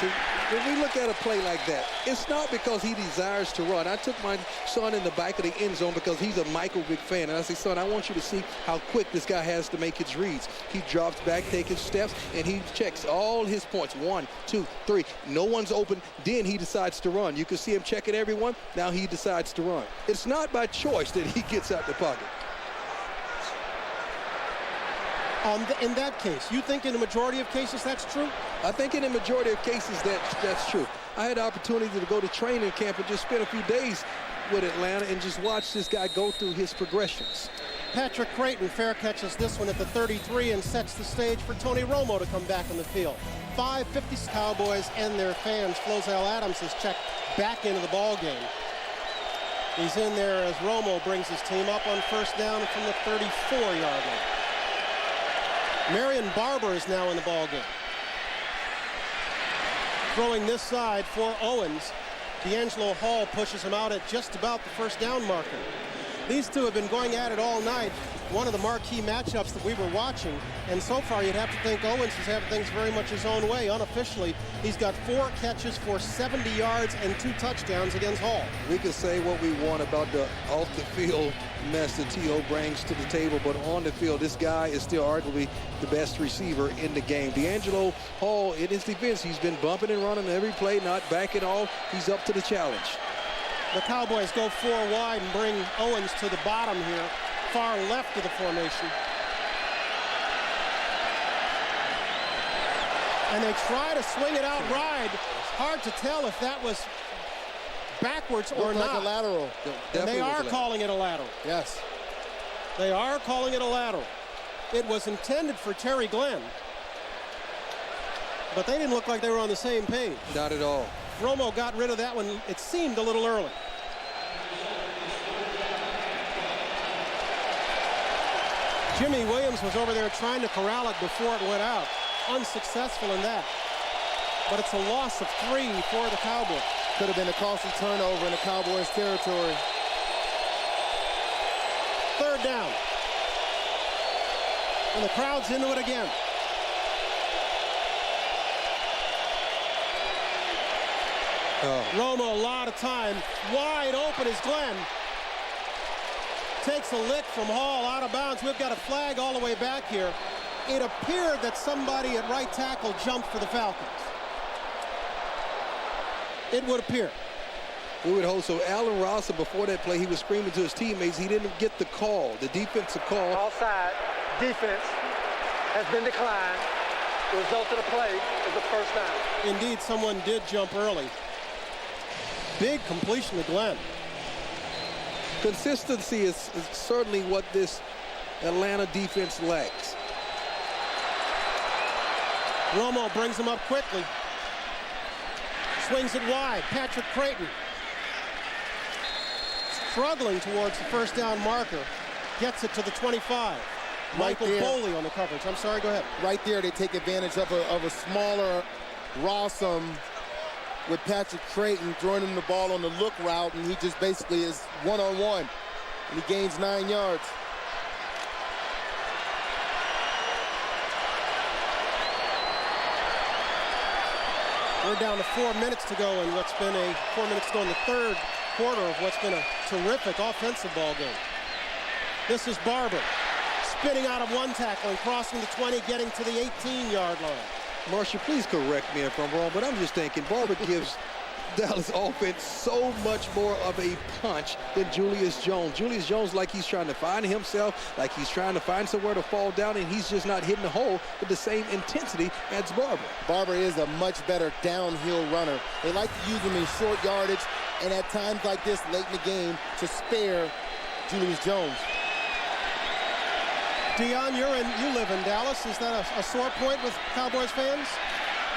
See, when we look at a play like that, it's not because he desires to run. I took my son in the back of the end zone because he's a Michael Vick fan. And I say, son, I want you to see how quick this guy has to make his reads. He drops back, takes his steps, and he checks all his points. 1, 2, 3. No one's open. Then he decides to run. You can see him checking everyone. Now he decides to run. It's not by choice that he gets out the pocket. In that case, you think in the majority of cases that's true? I think in the majority of cases that's true. I had the opportunity to go to training camp and just spend a few days with Atlanta and just watch this guy go through his progressions. Patrick Creighton fair catches this one at the 33 and sets the stage for Tony Romo to come back on the field. 5:50 Cowboys and their fans. Flozell Adams is checked back into the ball game. He's in there as Romo brings his team up on first down from the 34-yard line. Marion Barber is now in the ball game. Throwing this side for Owens. D'Angelo Hall pushes him out at just about the first down marker. These two have been going at it all night. One of the marquee matchups that we were watching. And so far, you'd have to think Owens is having things very much his own way. Unofficially, he's got 4 catches for 70 yards and 2 touchdowns against Hall. We can say what we want about the off-the-field mess that T.O. brings to the table, but on the field, this guy is still arguably the best receiver in the game. D'Angelo Hall, in his defense, he's been bumping and running every play, not backing off. He's up to the challenge. The Cowboys go 4 wide and bring Owens to the bottom here, far left of the formation. And they try to swing it out wide. Hard to tell if that was backwards or not. Like a lateral. And they are calling it a lateral. Yes. They are calling it a lateral. It was intended for Terry Glenn. But they didn't look like they were on the same page. Not at all. Romo got rid of that one, it seemed, a little early. Jimmy Williams was over there trying to corral it before it went out. Unsuccessful in that. But it's a loss of 3 for the Cowboys. Could have been a costly turnover in the Cowboys' territory. 3rd down. And the crowd's into it again. Romo, a lot of time. Wide open is Glenn. Takes a lick from Hall out of bounds. We've got a flag all the way back here. It appeared that somebody at right tackle jumped for the Falcons. It would appear. We would hope so. Allen Rosser, before that play, he was screaming to his teammates. He didn't get the call, the defensive call. Offside. Defense has been declined. The result of the play is the first down. Indeed, someone did jump early. Big completion to Glenn. Consistency is certainly what this Atlanta defense lacks. Romo brings him up quickly. Swings it wide. Patrick Creighton. Struggling towards the first down marker. Gets it to the 25. Michael Boley on the coverage. I'm sorry, go ahead. Right there, they take advantage of a smaller Rossum with Patrick Creighton throwing him the ball on the look route, and he just basically is one-on-one, and he gains 9 yards. We're down to 4 minutes to go in what's been 4 minutes to go in the 3rd quarter of what's been a terrific offensive ball game. This is Barber spinning out of one tackle and crossing the 20, getting to the 18-yard line. Marshall, please correct me if I'm wrong, but I'm just thinking Barber gives Dallas offense so much more of a punch than Julius Jones. Julius Jones, like he's trying to find himself, like he's trying to find somewhere to fall down, and he's just not hitting the hole with the same intensity as Barber. Barber is a much better downhill runner. They like to use him in short yardage, and at times like this late in the game to spare Julius Jones. Dion, you live in Dallas. Is that a sore point with Cowboys fans?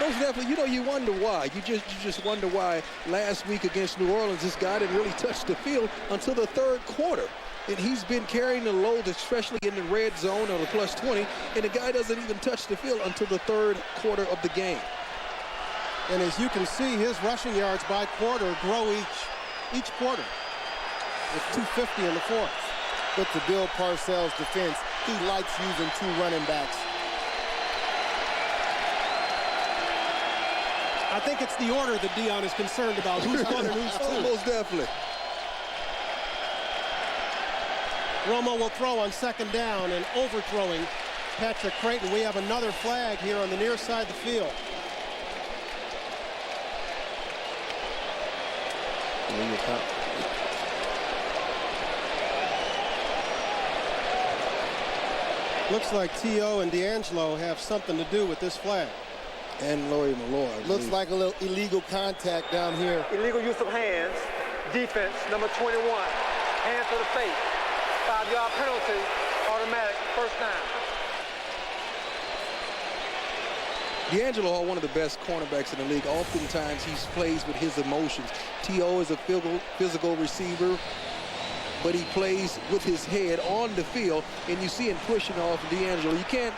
Most definitely. You wonder why. You just wonder why last week against New Orleans, this guy didn't really touch the field until the 3rd quarter. And he's been carrying the load, especially in the red zone or the plus 20, and the guy doesn't even touch the field until the 3rd quarter of the game. And as you can see, his rushing yards by quarter grow each quarter, with 250 in the 4th. But to Bill Parcells' defense, he likes using 2 running backs. I think it's the order that Dion is concerned about. Who's 1 and who's 2. Oh, most definitely. Romo will throw on 2nd down and overthrowing Patrick Creighton. We have another flag here on the near side of the field. Looks like T.O. and D'Angelo have something to do with this flag. And Laurie Malloy. Looks like a little illegal contact down here. Illegal use of hands. Defense, number 21. Hands to the face. 5-yard penalty. Automatic. First down. D'Angelo Hall, one of the best cornerbacks in the league. Oftentimes he plays with his emotions. T.O. is a physical receiver, but he plays with his head on the field, and you see him pushing off D'Angelo. You can't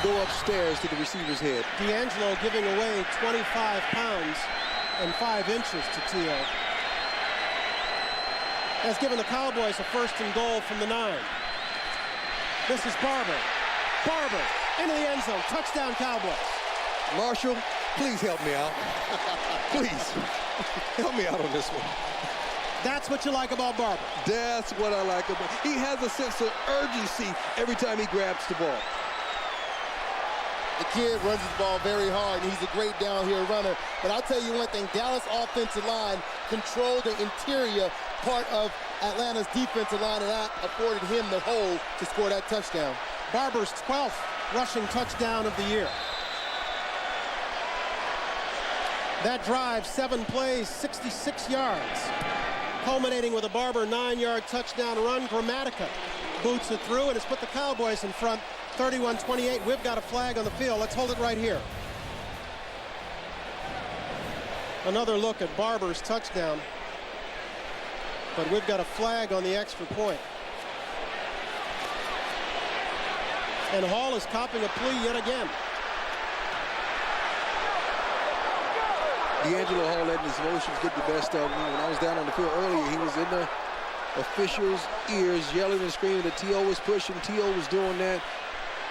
go upstairs to the receiver's head. D'Angelo giving away 25 pounds and 5 inches to T.O. Has given the Cowboys a 1st and goal from the 9. This is Barber. Barber into the end zone. Touchdown, Cowboys. Marshall, please help me out. Please. Help me out on this one. That's what you like about Barber. That's what I like about him. He has a sense of urgency every time he grabs the ball. The kid runs his ball very hard, and he's a great downhill runner. But I'll tell you one thing, Dallas' offensive line controlled the interior part of Atlanta's defensive line, and that afforded him the hole to score that touchdown. Barber's 12th rushing touchdown of the year. That drive, 7 plays, 66 yards. Culminating with a Barber 9-yard touchdown run. Grammatica boots it through, and it's put the Cowboys in front 31-28. We've got a flag on the field. Let's hold it right here. Another look at Barber's touchdown. But we've got a flag on the extra point. And Hall is copping a plea yet again. D'Angelo Hall letting his emotions get the best of him. When I was down on the field earlier, he was in the officials' ears yelling and screaming that T.O. was pushing. T.O. was doing that.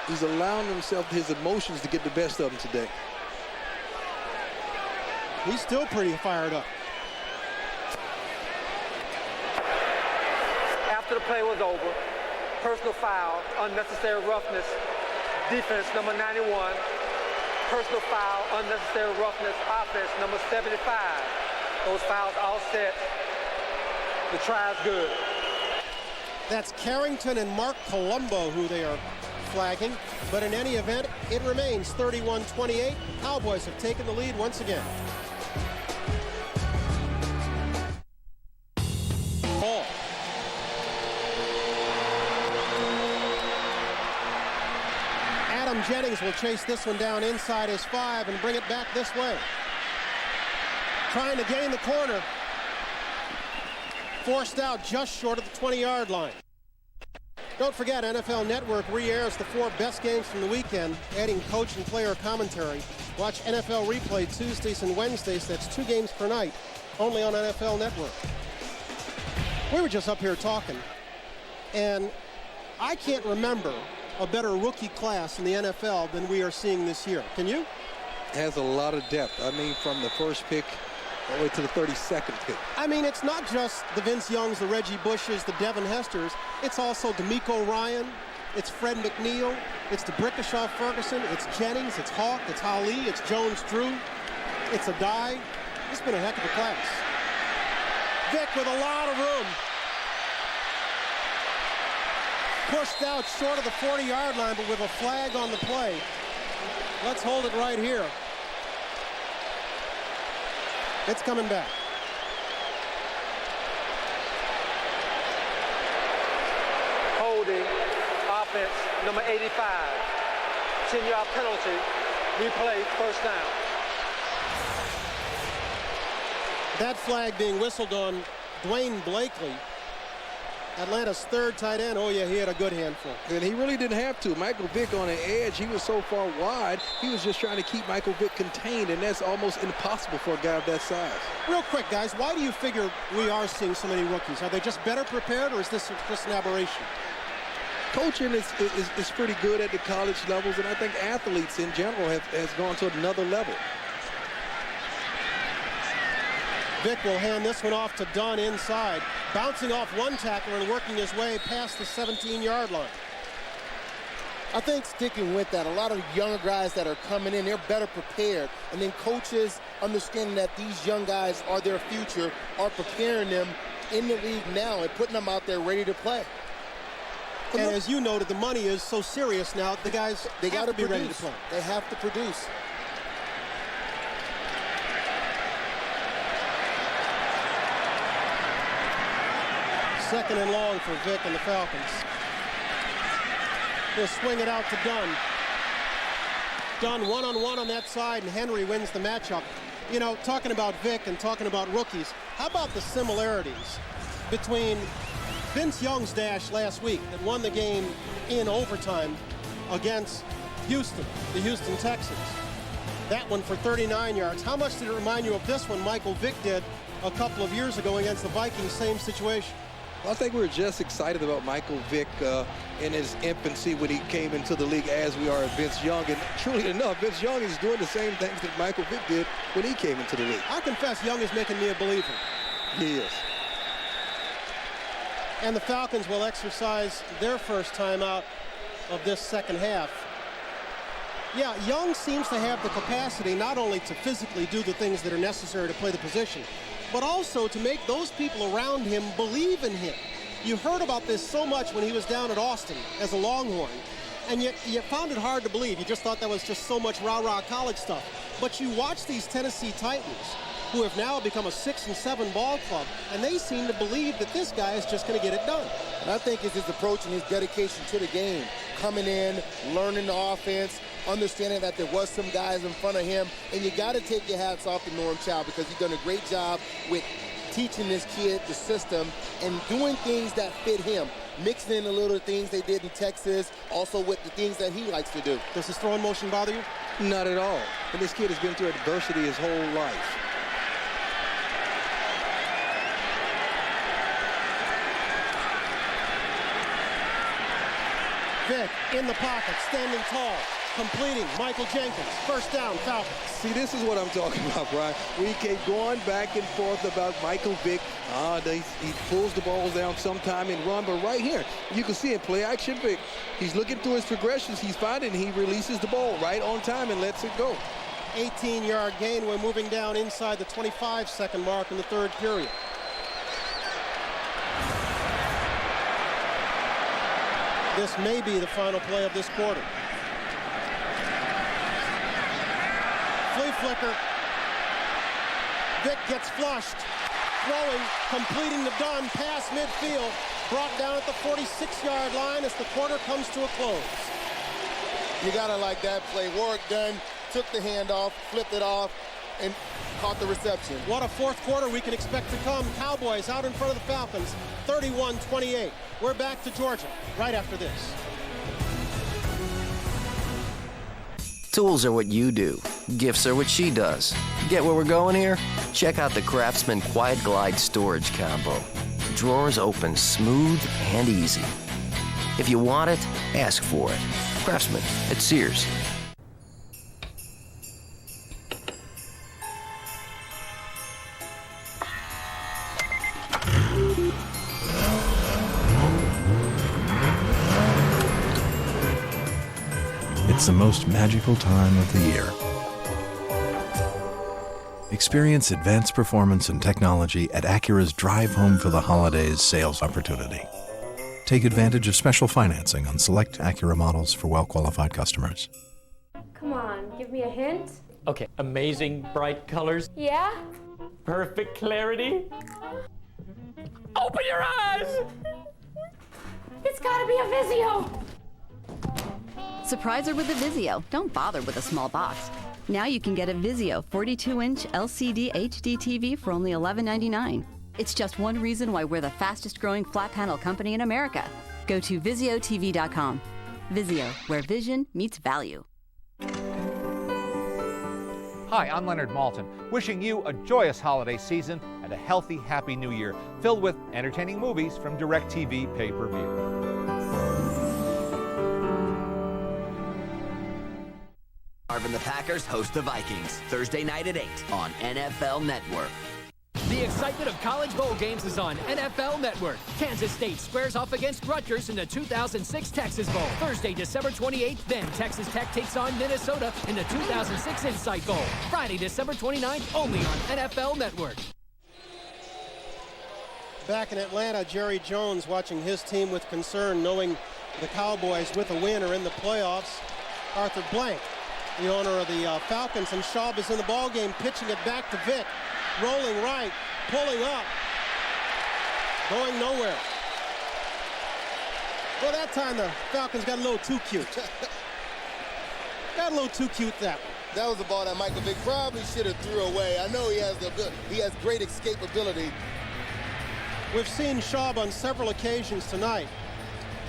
He's allowing himself, his emotions, to get the best of him today. He's still pretty fired up. After the play was over, personal foul, unnecessary roughness, defense number 91, personal foul, unnecessary roughness, offense number 75. Those fouls all set. The try's good. That's Carrington and Mark Colombo who they are flagging, but in any event, it remains 31-28. Cowboys have taken the lead once again. Ball. Adam Jennings will chase this one down inside his 5 and bring it back this way. Trying to gain the corner. Forced out just short of the 20-yard line. Don't forget, NFL Network re-airs the 4 best games from the weekend, adding coach and player commentary. Watch NFL Replay Tuesdays and Wednesdays. That's 2 games per night, only on NFL Network. We were just up here talking, and I can't remember a better rookie class in the NFL than we are seeing this year. Can you? Has a lot of depth. I mean, from the first pick all the way to the 32nd pick. I mean, it's not just the Vince Youngs, the Reggie Bushes, the Devin Hesters. It's also DeMeco Ryan. It's Fred McNeil. It's the Brickashaw Ferguson. It's Jennings. It's Hawk. It's Ali. It's Jones-Drew. It's Adai. It's been a heck of a class. Vick with a lot of room. Pushed out short of the 40-yard line, but with a flag on the play. Let's hold it right here. It's coming back. Holding, offense, number 85. 10-yard penalty, replay, first down. That flag being whistled on Dwayne Blakely, Atlanta's 3rd tight end. Oh, yeah, he had a good handful. And he really didn't have to. Michael Vick on the edge, he was so far wide, he was just trying to keep Michael Vick contained, and that's almost impossible for a guy of that size. Real quick, guys, why do you figure we are seeing so many rookies? Are they just better prepared, or is this just an aberration? Coaching is pretty good at the college levels, and I think athletes in general has gone to another level. Vick will hand this one off to Dunn inside, bouncing off one tackler and working his way past the 17-yard line. I think sticking with that, a lot of younger guys that are coming in, they're better prepared. And then coaches understanding that these young guys are their future, are preparing them in the league now and putting them out there ready to play. And as you noted, the money is so serious now, the guys they got to be ready to play. They have to produce. Second and long for Vic and the Falcons. He'll swing it out to Dunn. Dunn one-on-one on that side, and Henry wins the matchup. You know, talking about Vic and talking about rookies, how about the similarities between Vince Young's dash last week that won the game in overtime against Houston, the Houston Texans? That one for 39 yards. How much did it remind you of this one Michael Vick did a couple of years ago against the Vikings, same situation? I think we're just excited about Michael Vick in his infancy when he came into the league, as we are at Vince Young. And truly enough, Vince Young is doing the same things that Michael Vick did when he came into the league. I confess, Young is making me a believer. He is. And the Falcons will exercise their first timeout of this second half. Yeah, Young seems to have the capacity not only to physically do the things that are necessary to play the position, but also to make those people around him believe in him. You heard about this so much when he was down at Austin as a Longhorn, and yet you found it hard to believe. You just thought that was just so much rah-rah college stuff. But you watch these Tennessee Titans, who have now become a 6-7 ball club, and they seem to believe that this guy is just going to get it done. And I think it's his approach and his dedication to the game, coming in, learning the offense, understanding that there was some guys in front of him, and you got to take your hats off to Norm Chow because he's done a great job with teaching this kid the system and doing things that fit him, mixing in the little things they did in Texas, also with the things that he likes to do. Does his throwing motion bother you? Not at all. And this kid has been through adversity his whole life. Vick in the pocket, standing tall, completing. Michael Jenkins, first down, Falcons. See, this is what I'm talking about, Brian. We keep going back and forth about Michael Vick. He pulls the balls down sometime and run, but right here, you can see in play action Vick. He's looking through his progressions. He's finding he releases the ball right on time and lets it go. 18-yard gain. We're moving down inside the 25-second mark in the third period. This may be the final play of this quarter. Flea flicker. Vick gets flushed. Throwing, completing the Dunn, pass midfield. Brought down at the 46-yard line as the quarter comes to a close. You gotta like that play. Warwick Dunn took the handoff, flipped it off, and caught the reception. What a fourth quarter we can expect to come. Cowboys out in front of the Falcons, 31-28. We're back to Georgia right after this. Tools are what you do. Gifts are what she does. Get where we're going here? Check out the Craftsman Quiet Glide Storage Combo. Drawers open smooth and easy. If you want it, ask for it. Craftsman at Sears. It's the most magical time of the year. Experience advanced performance and technology at Acura's Drive Home for the Holidays sales opportunity. Take advantage of special financing on select Acura models for well-qualified customers. Come on, give me a hint. Okay, amazing bright colors. Yeah? Perfect clarity. Open your eyes! It's gotta be a Vizio. Surprise her with a Vizio. Don't bother with a small box. Now you can get a Vizio 42-inch LCD HD TV for only $11.99. It's just one reason why we're the fastest growing flat panel company in America. Go to VizioTV.com. Vizio, where vision meets value. Hi, I'm Leonard Maltin, wishing you a joyous holiday season and a healthy, happy new year, filled with entertaining movies from DirecTV pay-per-view. And the Packers host the Vikings Thursday night at 8 on NFL Network. The excitement of college bowl games is on NFL Network. Kansas State squares off against Rutgers in the 2006 Texas Bowl. Thursday, December 28th, then Texas Tech takes on Minnesota in the 2006 Insight Bowl. Friday, December 29th, only on NFL Network. Back in Atlanta, Jerry Jones watching his team with concern, knowing the Cowboys with a win are in the playoffs. Arthur Blank, the owner of the Falcons, and Schaub is in the ballgame, pitching it back to Vick. Rolling right, pulling up, going nowhere. Well, that time the Falcons got a little too cute. Got a little too cute that one. That was a ball that Michael Vick probably should have threw away. I know he has great escapability. We've seen Schaub on several occasions tonight.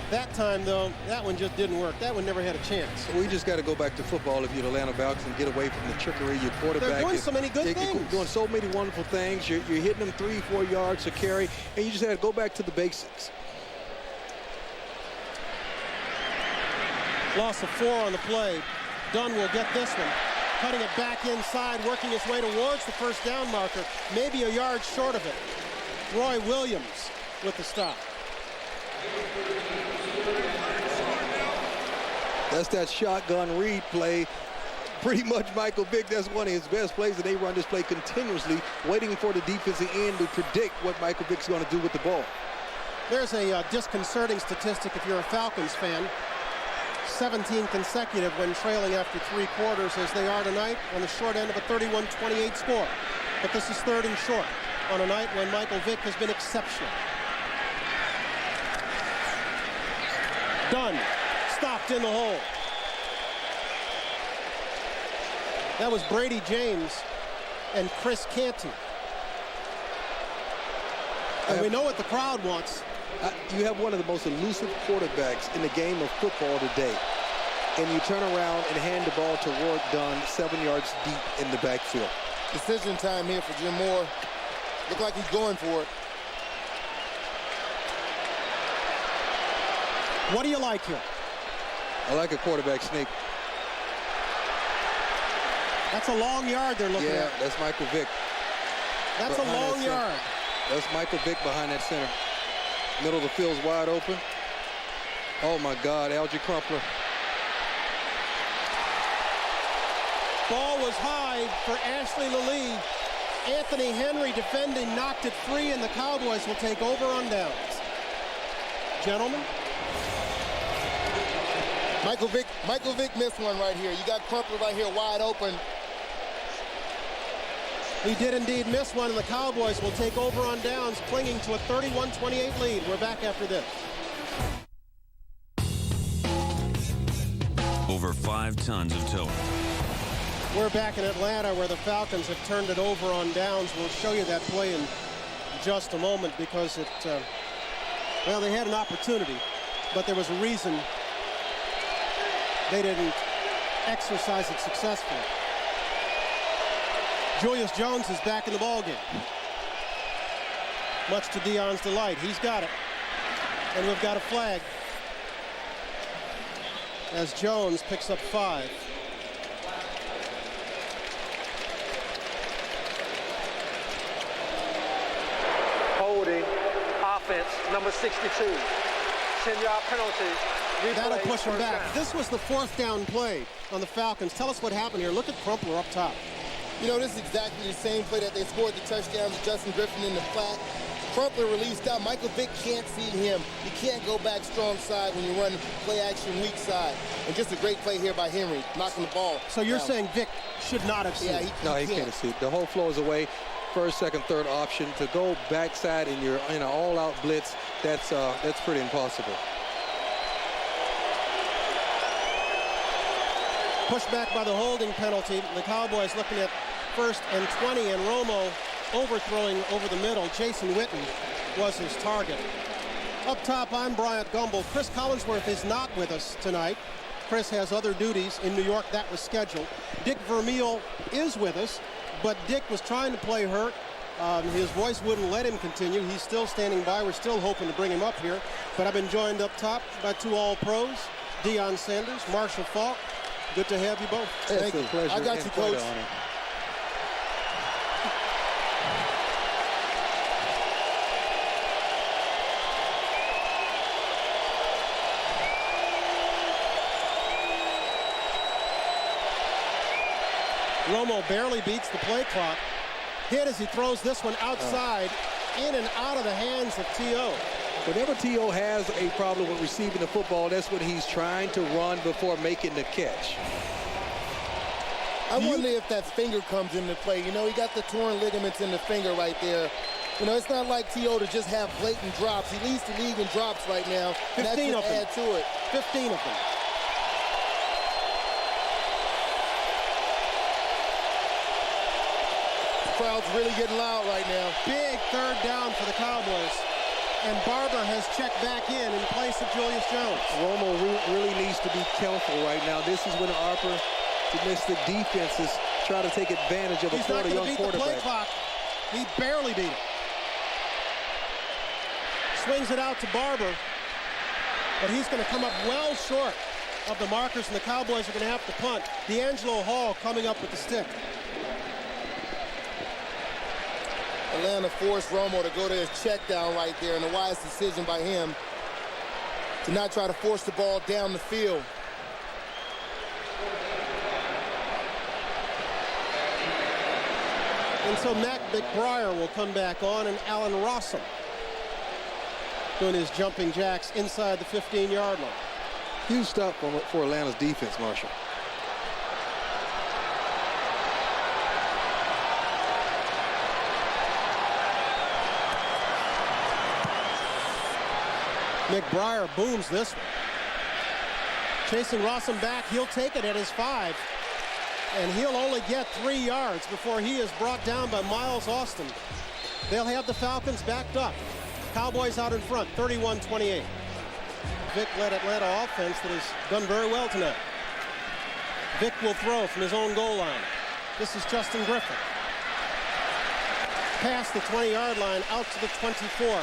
That time, though, that one just didn't work. That one never had a chance. We just got to go back to football if you're the Atlanta Falcons and get away from the trickery. Your quarterback They're doing so many good things. You're doing so many wonderful things. You're hitting them 3-4 yards to carry, and you just had to go back to the basics. Loss of 4 on the play. Dunn will get this one. Cutting it back inside, working his way towards the first down marker. Maybe a yard short of it. Roy Williams with the stop. That's that shotgun read play. Pretty much Michael Vick, that's one of his best plays, and they run this play continuously, waiting for the defensive end to predict what Michael Vick's going to do with the ball. There's a disconcerting statistic if you're a Falcons fan. 17 consecutive when trailing after 3 quarters as they are tonight on the short end of a 31-28 score. But this is 3rd and short on a night when Michael Vick has been exceptional. Dunn stopped in the hole. That was Brady James and Chris Canty. And we know what the crowd wants. You have one of the most elusive quarterbacks in the game of football today. And you turn around and hand the ball to Warrick Dunn 7 yards deep in the backfield. Decision time here for Jim Moore. Look like he's going for it. What do you like here? I like a quarterback sneak. That's a long yard they're looking at. Yeah, that's Michael Vick. That's a long yard. That's Michael Vick behind that center. Middle of the field's wide open. Oh, my God, Algie Crumpler. Ball was high for Ashley Lilly. Anthony Henry defending, knocked it free, and the Cowboys will take over on downs. Gentlemen. Michael Vick missed one right here. You got Crumpler right here wide open. He did indeed miss one, and the Cowboys will take over on downs, clinging to a 31-28 lead. We're back after this. Over 5 tons of towing. We're back in Atlanta where the Falcons have turned it over on downs. We'll show you that play in just a moment because it, well, they had an opportunity, but there was a reason they didn't exercise it successfully. Julius Jones is back in the ballgame. Much to Deion's delight. He's got it. And we've got a flag as Jones picks up 5. Holding, offense, number 62. 10-yard penalty. That'll push him back. This was the 4th down play on the Falcons. Tell us what happened here. Look at Crumpler up top. You know, this is exactly the same play that they scored the touchdown to Justin Griffin in the flat. Crumpler released out. Michael Vick can't see him. You can't go back strong side when you run play action weak side. And just a great play here by Henry, knocking the ball. So you're saying Vick should not have seen it? No, he can't see it. The whole flow is away. First, second, third option. To go backside and you're in an all-out blitz, that's pretty impossible. Pushed back by the holding penalty. The Cowboys looking at 1st and 20, and Romo overthrowing over the middle. Jason Witten was his target. Up top, I'm Bryant Gumbel. Chris Collinsworth is not with us tonight. Chris has other duties in New York. That was scheduled. Dick Vermeil is with us, but Dick was trying to play hurt. His voice wouldn't let him continue. He's still standing by. We're still hoping to bring him up here. But I've been joined up top by 2 All-Pros, Deion Sanders, Marshall Faulk. Good to have you both. Thank you. Pleasure. I got you, Coach. Romo barely beats the play clock. Hit as he throws this one outside. in and out of the hands of T.O. Whenever T.O. has a problem with receiving the football, that's when he's trying to run before making the catch. I wonder if that finger comes into play. You know, he got the torn ligaments in the finger right there. You know, it's not like T.O. to just have blatant drops. He leads the league in drops right now. 15 of them. Add to it. 15 of them. The crowd's really getting loud right now. Big third down for the Cowboys. And Barber has checked back in place of Julius Jones. Romo really needs to be careful right now. This is when Harper, domestic defenses, try to take advantage of a young quarterback. The play clock. He barely beat it. Swings it out to Barber, but he's going to come up well short of the markers, and the Cowboys are going to have to punt. D'Angelo Hall coming up with the stick. Atlanta forced Romo to go to his check down right there, and a wise decision by him to not try to force the ball down the field. And so Matt McBriar will come back on, and Allen Rossum doing his jumping jacks inside the 15-yard line. Huge stop for Atlanta's defense, Marshall. McBriar booms this one. Chasing Rossum back, he'll take it at his 5. And he'll only get 3 yards before he is brought down by Miles Austin. They'll have the Falcons backed up. Cowboys out in front, 31-28. Vic-led Atlanta offense that has done very well tonight. Vic will throw from his own goal line. This is Justin Griffin. Past the 20-yard line, out to the 24.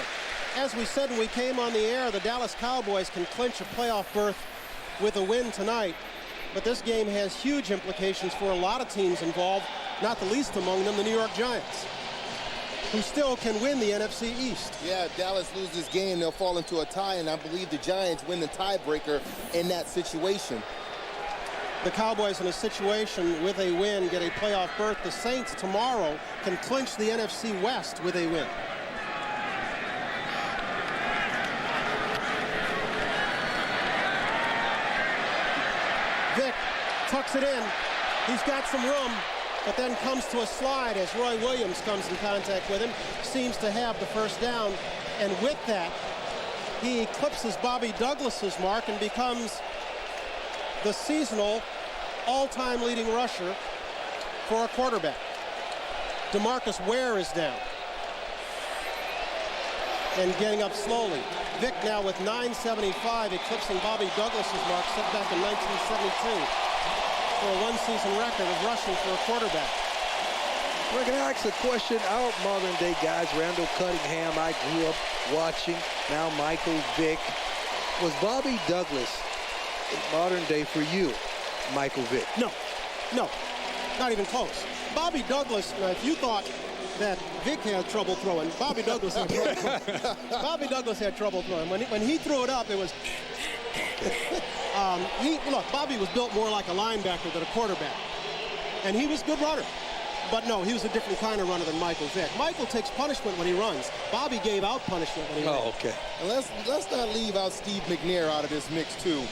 As we said when we came on the air, the Dallas Cowboys can clinch a playoff berth with a win tonight. But this game has huge implications for a lot of teams involved, not the least among them the New York Giants, who still can win the NFC East. Yeah, if Dallas loses this game, they'll fall into a tie, and I believe the Giants win the tiebreaker in that situation. The Cowboys in a situation with a win get a playoff berth. The Saints tomorrow can clinch the NFC West with a win. Vic tucks it in. He's got some room, but then comes to a slide as Roy Williams comes in contact with him. Seems to have the first down, and with that, he eclipses Bobby Douglas's mark and becomes the seasonal all-time leading rusher for a quarterback. DeMarcus Ware is down and getting up slowly. Vic now with 975, eclipsing Bobby Douglas's mark set back in 1972 for a one-season record of rushing for a quarterback. We're going to ask a question. Our modern-day guys, Randall Cunningham, I grew up watching. Now Michael Vick. Was Bobby Douglas in modern day for you, Michael Vick? No, not even close. Bobby Douglas, if you thought that Vic had trouble throwing, Bobby Douglas had trouble throwing. Bobby Douglas had trouble throwing. When he threw it up, it was... look, Bobby was built more like a linebacker than a quarterback. And he was a good runner. But no, he was a different kind of runner than Michael Vick. Michael takes punishment when he runs. Bobby gave out punishment when he ran. Oh, okay. And let's not leave out Steve McNair out of this mix, too.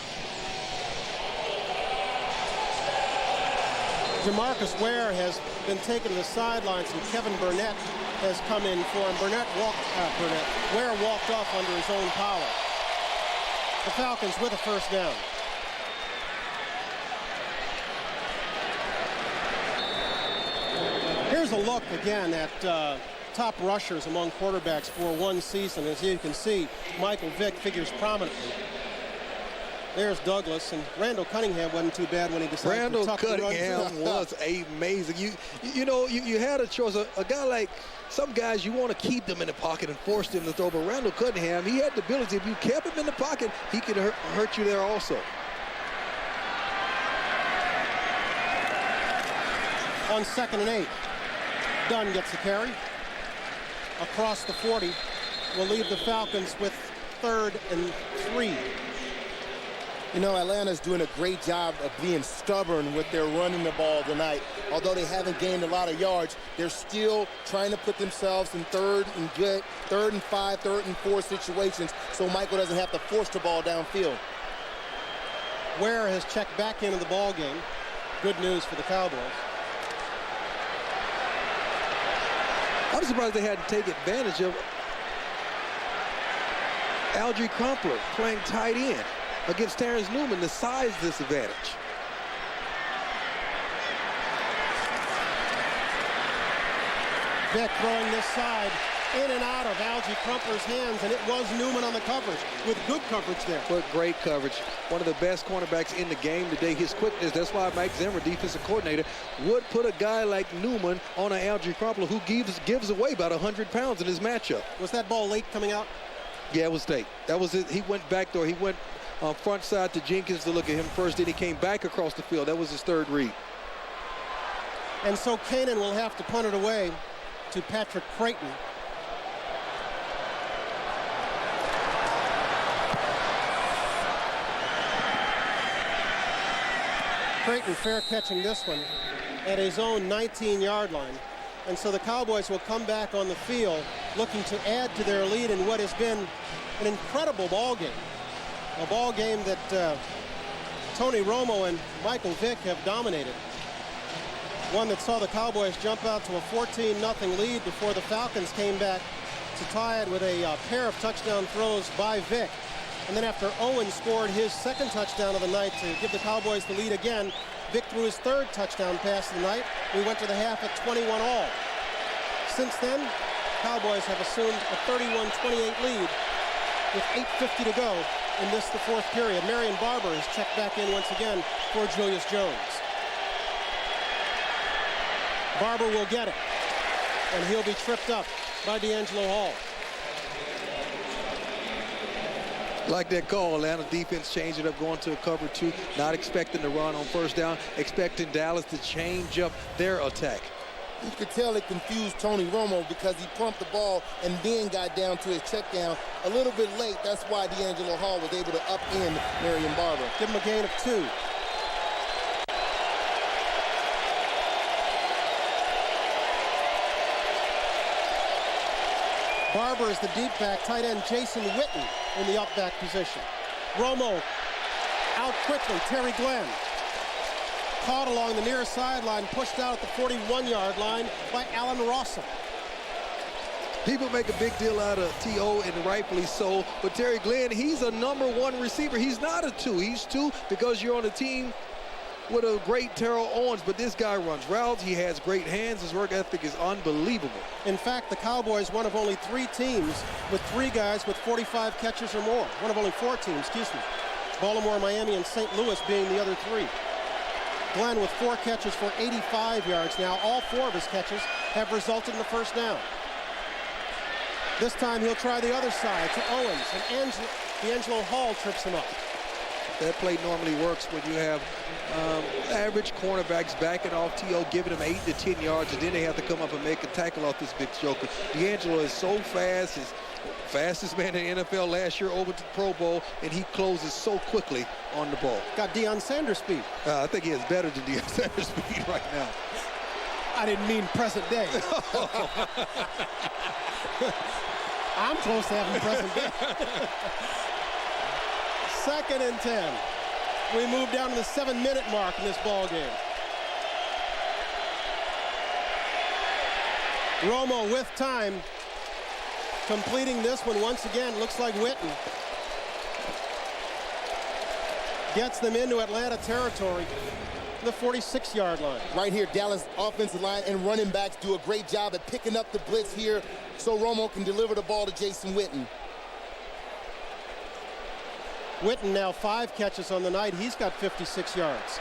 DeMarcus Ware has been taken to the sidelines, and Kevin Burnett has come in for him. Ware walked off under his own power. The Falcons with a first down. Here's a look again at top rushers among quarterbacks for one season. As you can see, Michael Vick figures prominently. There's Douglas, and Randall Cunningham wasn't too bad when he decided to tuck the run. Randall Cunningham was amazing. You had a choice. A guy like, some guys, you want to keep them in the pocket and force them to throw, but Randall Cunningham, he had the ability, if you kept him in the pocket, he could hurt you there also. On 2nd and 8, Dunn gets the carry. Across the 40 will leave the Falcons with 3rd and 3. You know, Atlanta's doing a great job of being stubborn with their running the ball tonight. Although they haven't gained a lot of yards, they're still trying to put themselves in third and 5, third and 4 situations so Michael doesn't have to force the ball downfield. Ware has checked back into the ball game. Good news for the Cowboys. I'm surprised they hadn't taken advantage of Algie Crumpler playing tight end against Terrence Newman, the size disadvantage. Vick throwing this side in and out of Algie Crumpler's hands, and it was Newman on the coverage with good coverage there. But great coverage. One of the best cornerbacks in the game today. His quickness, that's why Mike Zimmer, defensive coordinator, would put a guy like Newman on an Algie Crumpler who gives away about 100 pounds in his matchup. Was that ball late coming out? Yeah, it was late. That was it. He went back door. He went front side to Jenkins to look at him first. Then he came back across the field. That was his third read. And so Kanan will have to punt it away to Patrick Creighton. Creighton fair catching this one at his own 19-yard line. And so the Cowboys will come back on the field looking to add to their lead in what has been an incredible ball game. A ball game that Tony Romo and Michael Vick have dominated. One that saw the Cowboys jump out to a 14-0 lead before the Falcons came back to tie it with a pair of touchdown throws by Vick. And then after Owen scored his second touchdown of the night to give the Cowboys the lead again, Vick threw his third touchdown pass of the night. We went to the half at 21 all. Since then, Cowboys have assumed a 31-28 lead with 8:50 to go in the fourth period. Marion Barber has checked back in once again for Julius Jones. Barber will get it, and he'll be tripped up by D'Angelo Hall. Like that call, Atlanta defense changed it up, going to a cover 2, not expecting to run on first down, expecting Dallas to change up their attack. You could tell it confused Tony Romo because he pumped the ball and then got down to his check down a little bit late. That's why D'Angelo Hall was able to upend Marion Barber. Give him a gain of 2. Barber is the deep back, tight end Jason Witten in the up back position. Romo out quickly, Terry Glenn. Caught along the near sideline, pushed out at the 41-yard line by Allen Rossum. People make a big deal out of T.O., and rightfully so, but Terry Glenn, he's a #1 receiver. He's not a 2. He's 2 because you're on a team with a great Terrell Owens, but this guy runs routes. He has great hands. His work ethic is unbelievable. In fact, the Cowboys, one of only 3 teams with 3 guys with 45 catches or more. One of only 4 teams, excuse me. Baltimore, Miami, and St. Louis being the other 3. Glenn with 4 catches for 85 yards now. All 4 of his catches have resulted in a first down. This time he'll try the other side to Owens, and D'Angelo Hall trips him up. That play normally works when you have average cornerbacks backing off T.O., giving him 8 to 10 yards, and then they have to come up and make a tackle off this big joker. D'Angelo is so fast. He's fastest man in the NFL last year over to the Pro Bowl, and he closes so quickly on the ball. Got Deion Sanders speed. I think he has better than Deion Sanders speed right now. I didn't mean present day. I'm close to having present day. 2nd and 10. We move down to the 7-minute mark in this ball game. Romo with time, completing this one once again. Looks like Witten gets them into Atlanta territory, the 46-yard line. Right here, Dallas offensive line and running backs do a great job at picking up the blitz here so Romo can deliver the ball to Jason Witten. Witten now 5 catches on the night. He's got 56 yards.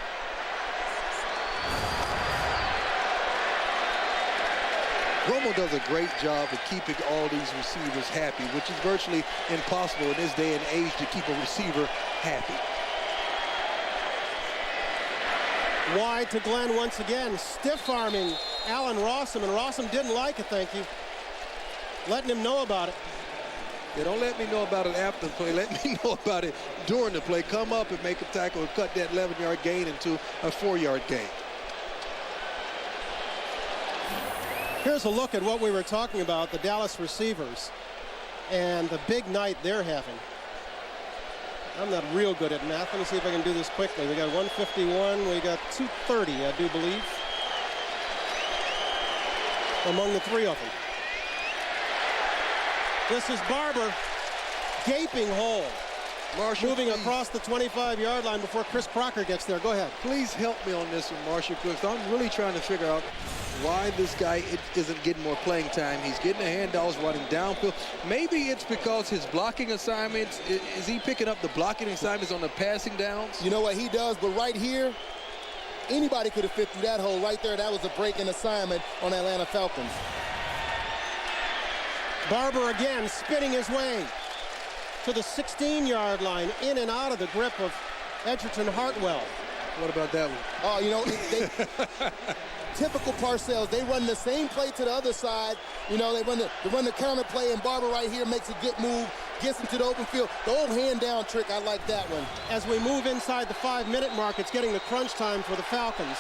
Romo does a great job of keeping all these receivers happy, which is virtually impossible in this day and age to keep a receiver happy. Wide to Glenn once again, stiff-arming Allen Rossum, and Rossum didn't like it, thank you. Letting him know about it. Yeah, don't let me know about it after the play. Let me know about it during the play. Come up and make a tackle and cut that 11-yard gain into a 4-yard gain. Here's a look at what we were talking about, the Dallas receivers, and the big night they're having. I'm not real good at math. Let me see if I can do this quickly. We got 151. We got 230, I do believe, among the three of them. This is Barber, gaping hole. Marshall, moving please. Across the 25-yard line before Chris Crocker gets there. Go ahead. Please help me on this one, Marshall Cooks. I'm really trying to figure out why this guy isn't getting more playing time. He's getting the handoffs, running downfield. Maybe it's because his blocking assignments, is he picking up the blocking assignments on the passing downs? You know what he does, but right here, anybody could have fit through that hole right there. That was a breaking assignment on Atlanta Falcons. Barber again spinning his way to the 16-yard line, in and out of the grip of Edgerton Hartwell. What about that one? Oh, you know, typical Parcells. They run the same play to the other side. You know, they run the counter play, and Barber right here makes a good move, gets him to the open field. The old hand-down trick, I like that one. As we move inside the 5-minute mark, it's getting the crunch time for the Falcons.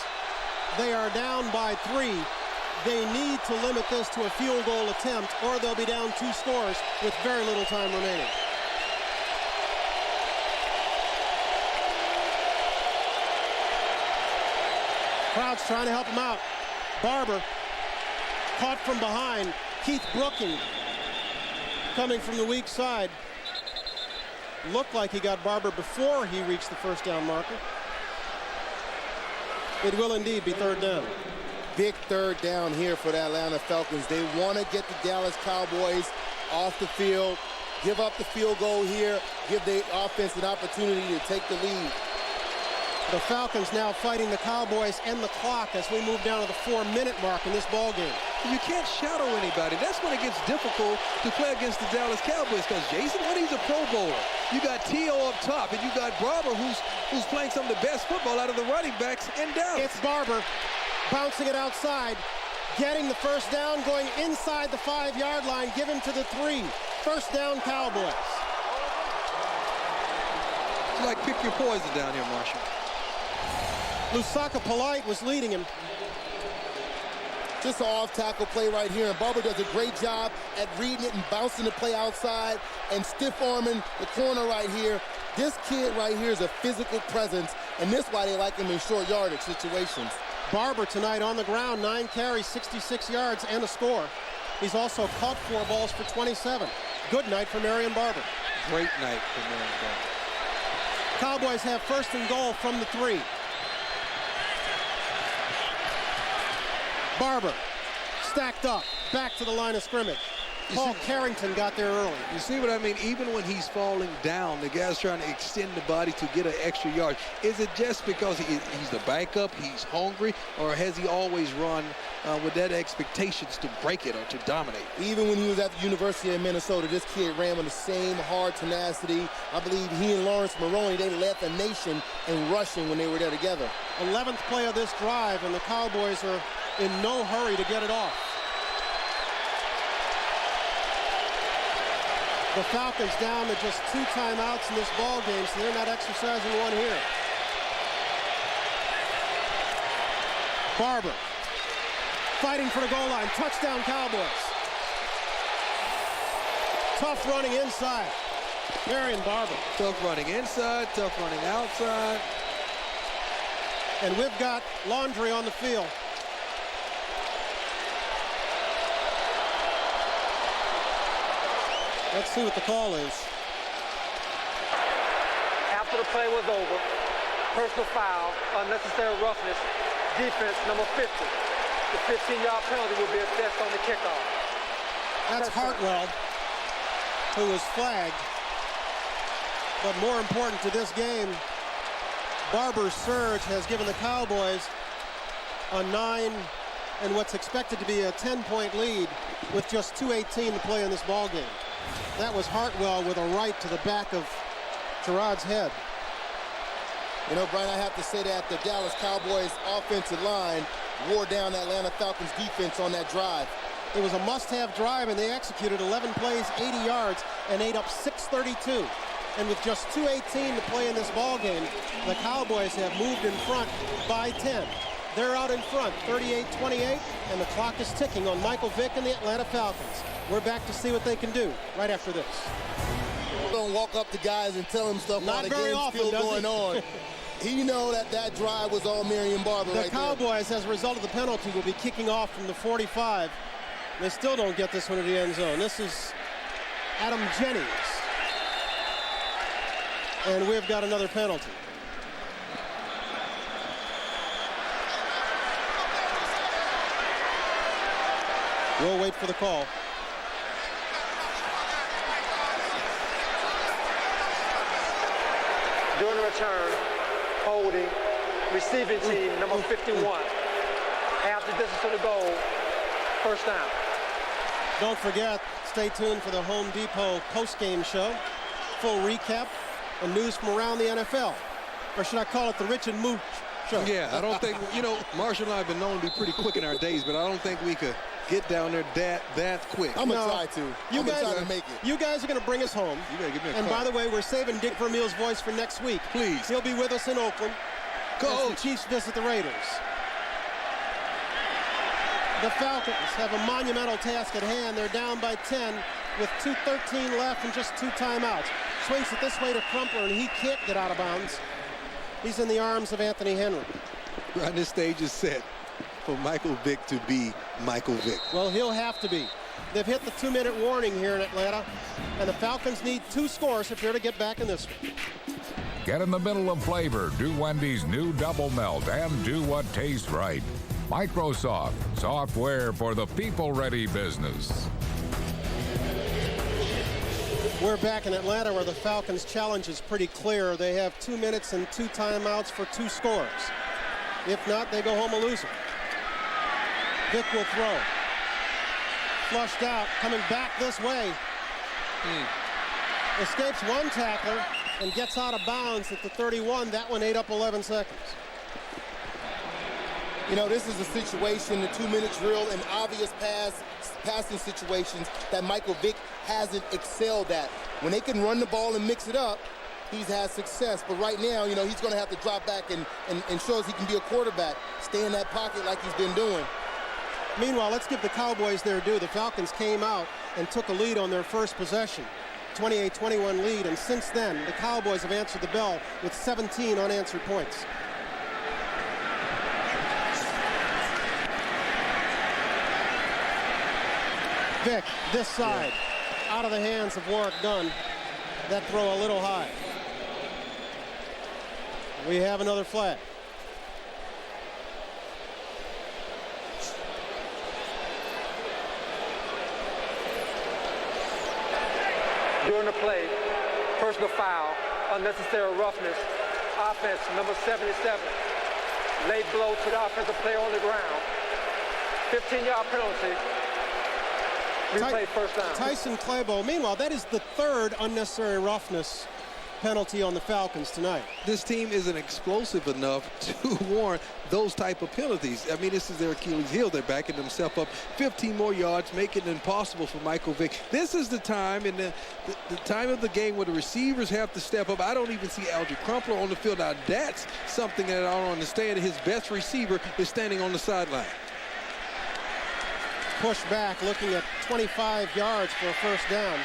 They are down by 3. They need to limit this to a field goal attempt, or they'll be down 2 scores with very little time remaining. Crowd's trying to help him out. Barber caught from behind. Keith Brooking coming from the weak side. Looked like he got Barber before he reached the first down marker. It will indeed be third down. Big third down here for the Atlanta Falcons. They want to get the Dallas Cowboys off the field, give up the field goal here, give the offense an opportunity to take the lead. The Falcons now fighting the Cowboys and the clock as we move down to the 4-minute mark in this ball game. You can't shadow anybody. That's when it gets difficult to play against the Dallas Cowboys, because Jason, when he's a Pro Bowler, you got T.O. up top, and you got Barber, who's playing some of the best football out of the running backs in Dallas. It's Barber bouncing it outside, getting the first down, going inside the 5-yard line, give him to the 3. First down, Cowboys. It's like pick your poison down here, Marshall. Lusaka Polite was leading him. Just an off-tackle play right here, and Barber does a great job at reading it and bouncing the play outside and stiff-arming the corner right here. This kid right here is a physical presence, and this is why they like him in short yardage situations. Barber tonight on the ground, 9 carries, 66 yards, and a score. He's also caught 4 balls for 27. Good night for Marion Barber. Great night for Marion Barber. Cowboys have first and goal from the 3. Barber stacked up, back to the line of scrimmage. Paul Carrington got there early. You see what I mean? Even when he's falling down, the guy's trying to extend the body to get an extra yard. Is it just because he's the backup, he's hungry, or has he always run with that expectations to break it or to dominate? Even when he was at the University of Minnesota, this kid ran with the same hard tenacity. I believe he and Lawrence Maroney, they led the nation in rushing when they were there together. 11th play of this drive, and the Cowboys are in no hurry to get it off. The Falcons down to just 2 timeouts in this ball game, so they're not exercising one here. Barber fighting for the goal line. Touchdown, Cowboys. Tough running inside. Marion Barber. Tough running inside, tough running outside. And we've got laundry on the field. Let's see what the call is. After the play was over, personal foul, unnecessary roughness, defense number 50. The 15-yard penalty will be assessed on the kickoff. That's Hartwell, who was flagged. But more important to this game, Barber's surge has given the Cowboys a 9 and what's expected to be a 10-point lead with just 2:18 to play in this ball game. That was Hartwell with a right to the back of Gerard's head. You know, Brian, I have to say that the Dallas Cowboys offensive line wore down the Atlanta Falcons defense on that drive. It was a must-have drive, and they executed 11 plays, 80 yards, and ate up 632. And with just 2:18 to play in this ball game, the Cowboys have moved in front by 10. They're out in front, 38-28, and the clock is ticking on Michael Vick and the Atlanta Falcons. We're back to see what they can do right after this. Don't walk up to guys and tell them stuff while the game's still going on. He know that drive was all Marion Barber right there. The Cowboys, as a result of the penalty, will be kicking off from the 45. They still don't get this one to the end zone. This is Adam Jennings. And we've got another penalty. We'll wait for the call. During the return, holding, receiving team, number 51. Half the distance to the goal, first down. Don't forget, stay tuned for the Home Depot post-game show. Full recap and news from around the NFL. Or should I call it the Rich and Mooch show? Yeah, I don't think, Marshall and I have been known to be pretty quick in our days, but I don't think we could get down there that quick. I'm going to try to. I'm going to try to make it. You guys are going to bring us home. You better give me a And call. by the way, we're saving Dick Vermeil's voice for next week. Please. He'll be with us in Oakland. Go. As the Chiefs visit the Raiders. The Falcons have a monumental task at hand. They're down by 10 with 2:13 left and just 2 timeouts. Swings it this way to Crumpler, and he can't get out of bounds. He's in the arms of Anthony Henry. Right, this stage is set for Michael Vick to be Michael Vick. Well, he'll have to be. They've hit the 2-minute warning here in Atlanta, and the Falcons need 2 scores if they're to get back in this one. Get in the middle of flavor. Do Wendy's new Double Melt and do what tastes right. Microsoft, software for the people-ready business. We're back in Atlanta where the Falcons' challenge is pretty clear. They have 2 minutes and 2 timeouts for 2 scores. If not, they go home a loser. Vick will throw. Flushed out, coming back this way. Escapes one tackler and gets out of bounds at the 31. That one ate up 11 seconds. This is a situation, the 2-minute drill, and obvious passing situations that Michael Vick hasn't excelled at. When they can run the ball and mix it up, he's had success. But right now, he's going to have to drop back and show us he can be a quarterback. Stay in that pocket like he's been doing. Meanwhile, let's give the Cowboys their due. The Falcons came out and took a lead on their first possession. 28-21 lead, and since then, the Cowboys have answered the bell with 17 unanswered points. Vick, this side, out of the hands of Warwick Dunn. That throw a little high. We have another flag. During the play, personal foul, unnecessary roughness, offense, number 77. Late blow to the offensive player on the ground. 15-yard penalty. Replay first down. Tyson Clabo. Meanwhile, that is the 3rd unnecessary roughness penalty on the Falcons tonight. This team isn't explosive enough to warrant those type of penalties. I mean, this is their Achilles heel. They're backing themselves up 15 more yards, making it impossible for Michael Vick. This is the time in the time of the game where the receivers have to step up. I don't even see Algie Crumpler on the field. Now, that's something that I don't understand. His best receiver is standing on the sideline. Push back, looking at 25 yards for a first down.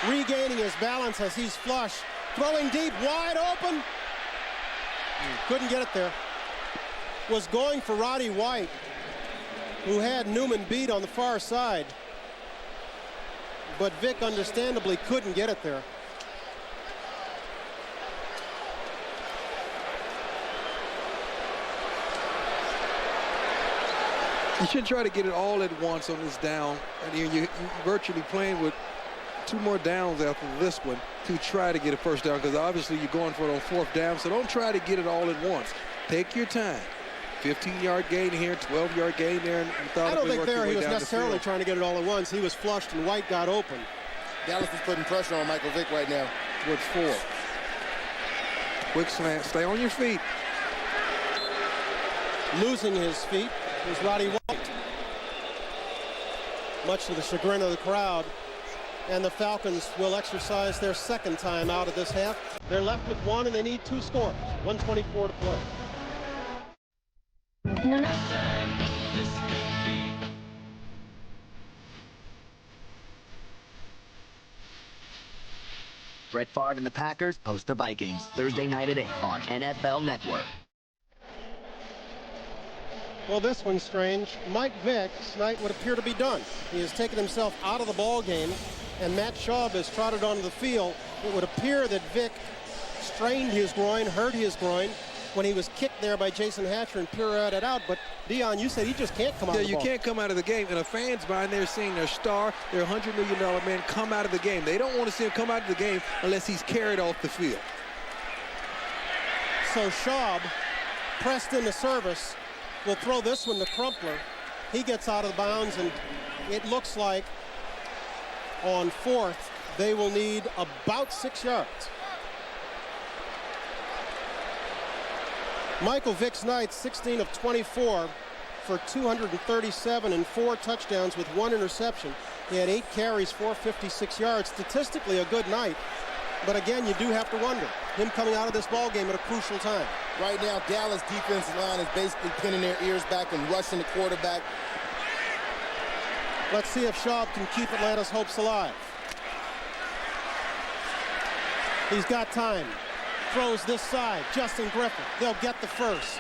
Regaining his balance as he's flush. Throwing deep, wide open. Couldn't get it there. Was going for Roddy White, who had Newman beat on the far side. But Vick understandably couldn't get it there. You should try to get it all at once on this down. And you're virtually playing with 2 more downs after this one to try to get a first down, because obviously you're going for it on 4th down. So don't try to get it all at once. Take your time. 15-yard gain here, 12-yard gain there. And I don't think there he was necessarily trying to get it all at once. He was flushed and White got open. Dallas is putting pressure on Michael Vick right now. With 4. Quick slant. Stay on your feet. Losing his feet was Roddy White. much to the chagrin of the crowd. And the Falcons will exercise their second time out of this half. They're left with one, and they need 2 scores. 1:24 to play. Brett Favre and the Packers host the Vikings Thursday night at 8 on NFL Network. Well, this one's strange. Mike Vick's night would appear to be done. He has taken himself out of the ball game, and Matt Schaub has trotted onto the field. It would appear that Vick strained his groin, hurt his groin, when he was kicked there by Jason Hatcher and pirouetted out. But, Dion, you said he just can't come out of the ball. Yeah, you can't come out of the game. And the fans behind there seeing their star, their $100 million man, come out of the game. They don't want to see him come out of the game unless he's carried off the field. So Schaub, pressed into service, will throw this one to Crumpler. He gets out of bounds, and it looks like on 4th they will need about 6 yards. Michael Vick's night, 16 of 24 for 237 and 4 touchdowns with 1 interception. He had 8 carries, 456 yards. Statistically a good night, but again, you do have to wonder, him coming out of this ball game at a crucial time. Right now, Dallas defensive line is basically pinning their ears back and rushing the quarterback. Let's see if Schaub can keep Atlanta's hopes alive. He's got time. Throws this side. Justin Griffin. They'll get the first.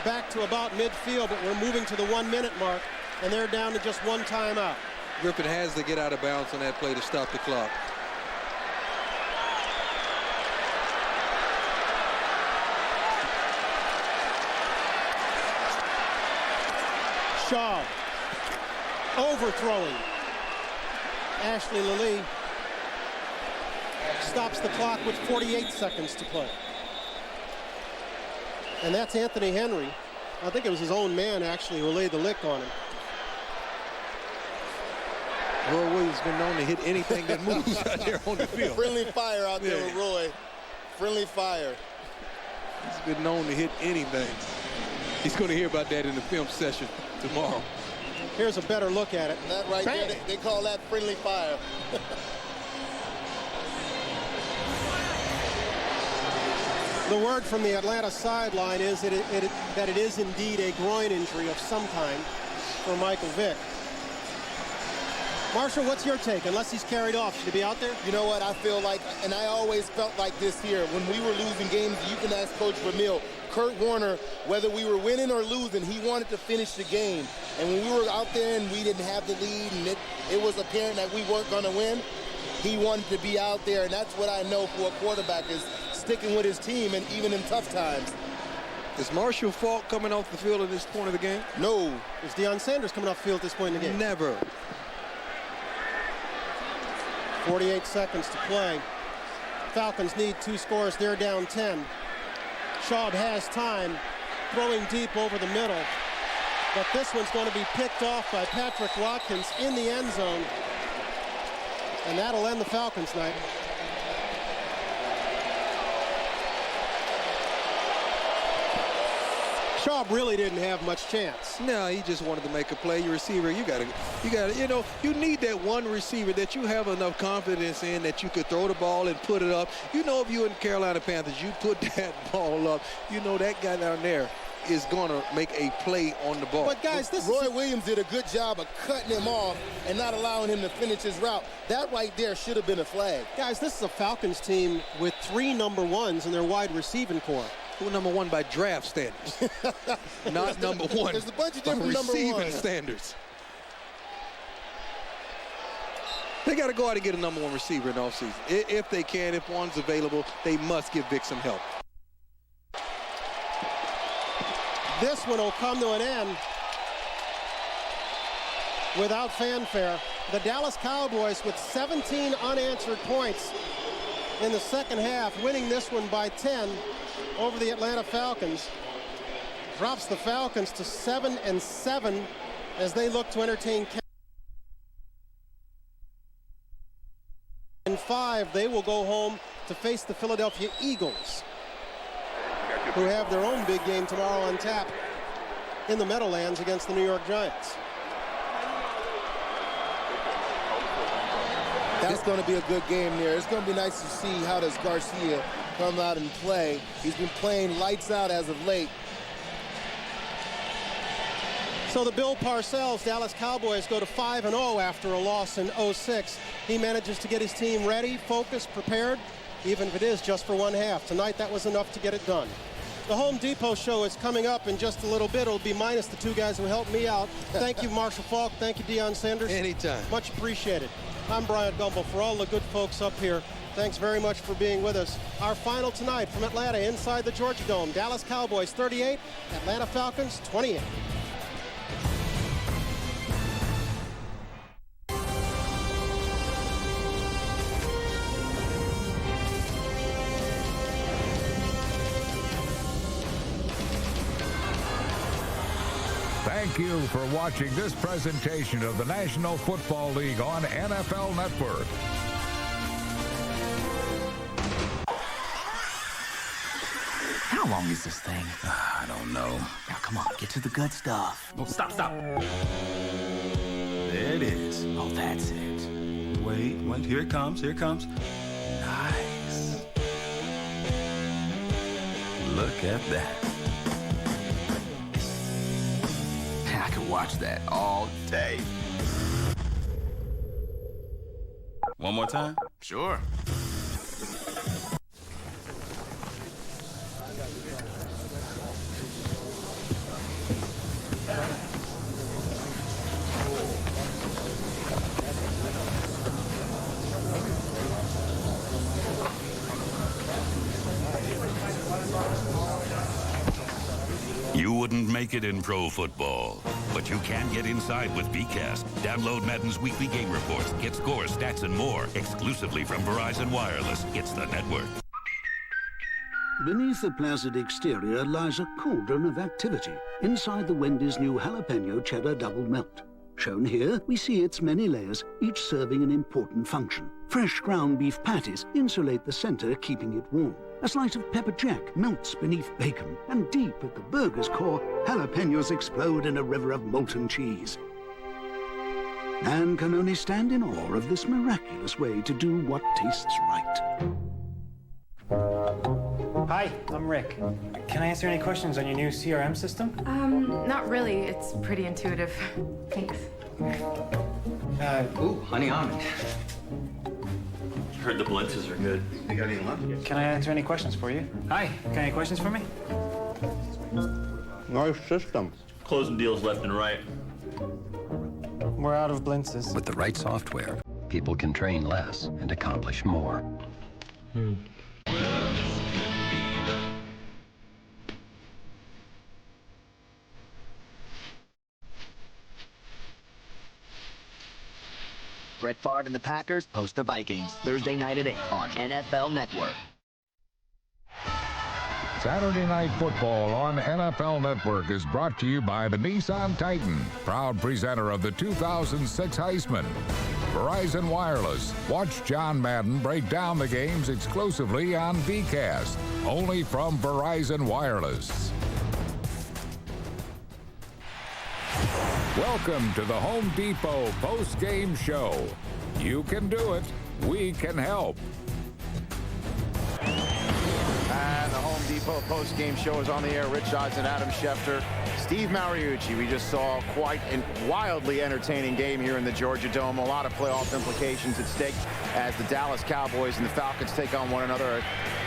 Back to about midfield, but we're moving to the 1-minute mark, and they're down to just 1 timeout. Griffin has to get out of bounds on that play to stop the clock. Schaub overthrowing. Ashley Lilly stops the clock with 48 seconds to play. And that's Anthony Henry. I think it was his own man, actually, who laid the lick on him. Roy Williams has been known to hit anything that moves out there on the field. Friendly fire out there with Roy. Friendly fire. He's been known to hit anything. He's going to hear about that in the film session tomorrow. Here's a better look at it. That right there, they call that friendly fire. The word from the Atlanta sideline is that it is indeed a groin injury of some kind for Michael Vick. Marshall, what's your take? Unless he's carried off, should he be out there? You know what? I feel like, and I always felt like this here, when we were losing games, you can ask Coach Vermeil, Kurt Warner, whether we were winning or losing, he wanted to finish the game. And when we were out there and we didn't have the lead and it was apparent that we weren't going to win, he wanted to be out there. And that's what I know for a quarterback, is sticking with his team, and even in tough times. Is Marshall Faulk coming off the field at this point of the game? No. Is Deion Sanders coming off the field at this point in the game? Never. 48 seconds to play. Falcons need 2 scores. They're down 10. Schaub has time, throwing deep over the middle. But this one's going to be picked off by Patrick Watkins in the end zone. And that'll end the Falcons' night. Schaub really didn't have much chance. No, he just wanted to make a play. Your receiver, you got to, you know, you need that one receiver that you have enough confidence in that you could throw the ball and put it up. You know, if you're in Carolina Panthers, you put that ball up, you know that guy down there is going to make a play on the ball. But guys, Roy Williams did a good job of cutting him off and not allowing him to finish his route. That right there should have been a flag. Guys, this is a Falcons team with 3 number 1s in their wide receiving core. Number 1 by draft standards, not number 1. There's a bunch of different number 1 receiving standards. They got to go out and get a number 1 receiver in the offseason. If they can, if one's available, they must give Vick some help. This one will come to an end without fanfare. The Dallas Cowboys with 17 unanswered points in the second half, winning this one by 10 over the Atlanta Falcons. Drops the Falcons to 7-7 as they look to entertain. In 5, they will go home to face the Philadelphia Eagles, who have their own big game tomorrow on tap in the Meadowlands against the New York Giants. That's going to be a good game there. It's going to be nice to see how does Garcia come out and play. He's been playing lights out as of late. So the Bill Parcells Dallas Cowboys go to 5-0 after a loss in 06. He manages to get his team ready, focused, prepared, even if it is just for one half. Tonight, that was enough to get it done. The Home Depot show is coming up in just a little bit. It'll be minus the two guys who helped me out. Thank you, Marshall Falk. Thank you, Deion Sanders. Anytime. Much appreciated. I'm Brian Gumbel. For all the good folks up here, thanks very much for being with us. Our final tonight from Atlanta inside the Georgia Dome. Dallas Cowboys 38, Atlanta Falcons 28. Thank you for watching this presentation of the National Football League on NFL Network. How long is this thing? I don't know. Now, come on, get to the good stuff. Oh, stop. There it is. Oh, that's it. Wait, here it comes. Nice. Look at that. I could watch that all day. One more time? Sure. You wouldn't make it in pro football, but you can get inside with Bcast. Download Madden's weekly game reports, get scores, stats, and more exclusively from Verizon Wireless. It's the network. Beneath the placid exterior lies a cauldron of activity inside the Wendy's new jalapeno cheddar double melt. Shown here, we see its many layers, each serving an important function. Fresh ground beef patties insulate the center, keeping it warm. A slice of pepper jack melts beneath bacon, and deep at the burger's core, jalapenos explode in a river of molten cheese. Man can only stand in awe of this miraculous way to do what tastes right. Hi, I'm Rick. Can I answer any questions on your new CRM system? Not really. It's pretty intuitive. Thanks. Ooh, honey almond. Heard the blintzes are good. You got any lunch? Can I answer any questions for you? Hi, got any questions for me? Nice system. Closing deals left and right. We're out of blintzes. With the right software, people can train less and accomplish more. Brett Favre and the Packers host the Vikings Thursday night at 8 on NFL Network. Saturday Night Football on NFL Network is brought to you by the Nissan Titan, proud presenter of the 2006 Heisman. Verizon Wireless. Watch John Madden break down the games exclusively on Bcast, only from Verizon Wireless. Welcome to the Home Depot post-game show. You can do it. We can help. And the Home Depot post-game show is on the air. Rich Odds and Adam Schefter. Steve Mariucci. We just saw quite a wildly entertaining game here in the Georgia Dome. A lot of playoff implications at stake as the Dallas Cowboys and the Falcons take on one another.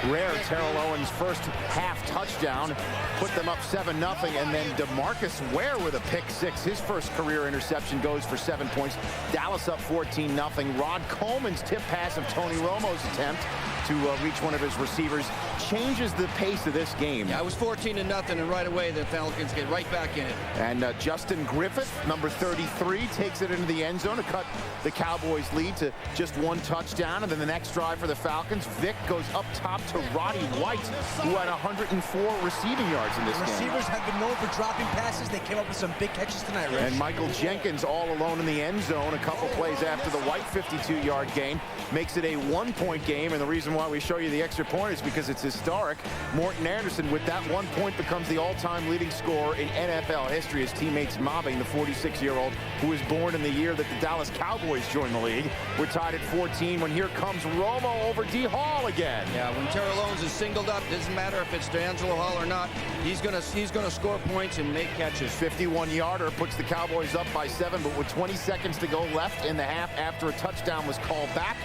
Rare Terrell Owens' first half touchdown put them up 7-0, and then DeMarcus Ware with a pick six. His first career interception goes for 7 points. Dallas up 14-0. Rod Coleman's tip pass of Tony Romo's attempt to reach one of his receivers changes the pace of this game. Yeah, it was 14-0, and right away the Falcons get right back in it. And Justin Griffith, number 33, takes it into the end zone to cut the Cowboys' lead to just one touchdown. And then the next drive for the Falcons, Vic goes up top to Roddy White, who had 104 receiving yards in this game. Receivers have been known for dropping passes. They came up with some big catches tonight, Rich. And Michael Jenkins all alone in the end zone a couple plays after the White 52-yard gain makes it a one-point game. And the reason reason why we show you the extra point is because it's historic. Morton Anderson, with that 1 point, becomes the all-time leading scorer in NFL history. His teammates mobbing the 46-year-old who was born in the year that the Dallas Cowboys joined the league. We're tied at 14 when here comes Romo over D. Hall again. Yeah, when Terrell Owens is singled up, doesn't matter if it's D'Angelo Hall or not, he's gonna score points and make catches. 51-yarder puts the Cowboys up by 7, but with 20 seconds to go left in the half after a touchdown was called back,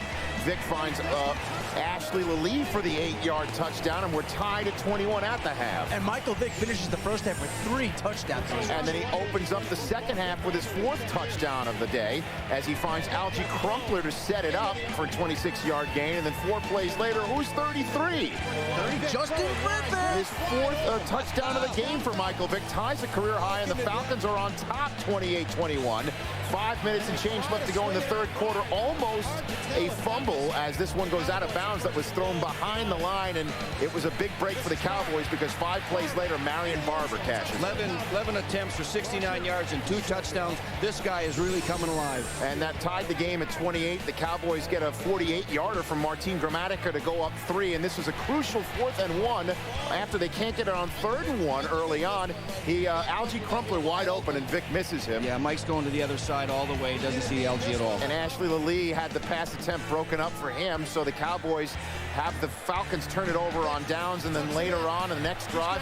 Vic finds Ashley Lilly for the 8-yard touchdown, and we're tied at 21 at the half. And Michael Vick finishes the first half with 3 touchdowns. And then he opens up the second half with his 4th touchdown of the day as he finds Algie Crumpler to set it up for a 26-yard gain. And then 4 plays later, who's 33? Justin Griffin! His 4th touchdown of the game for Michael Vick, ties a career high, and the Falcons are on top 28-21. 5 minutes and change left to go in the third quarter. Almost a fumble as this one goes out of bounds that was thrown behind the line, and it was a big break for the Cowboys because 5 plays later, Marion Barber cashes. 11 attempts for 69 yards and 2 touchdowns. This guy is really coming alive. And that tied the game at 28. The Cowboys get a 48-yarder from Martin Gramatica to go up 3, and this was a crucial 4th and 1 after they can't get it on 3rd and 1 early on. Algie Crumpler wide open, and Vic misses him. Yeah, Mike's going to the other side all the way, doesn't see Algie at all. And Ashley Lilly had the pass attempt broken up for him, so the Cowboys have the Falcons turn it over on downs, and then later on in the next drive,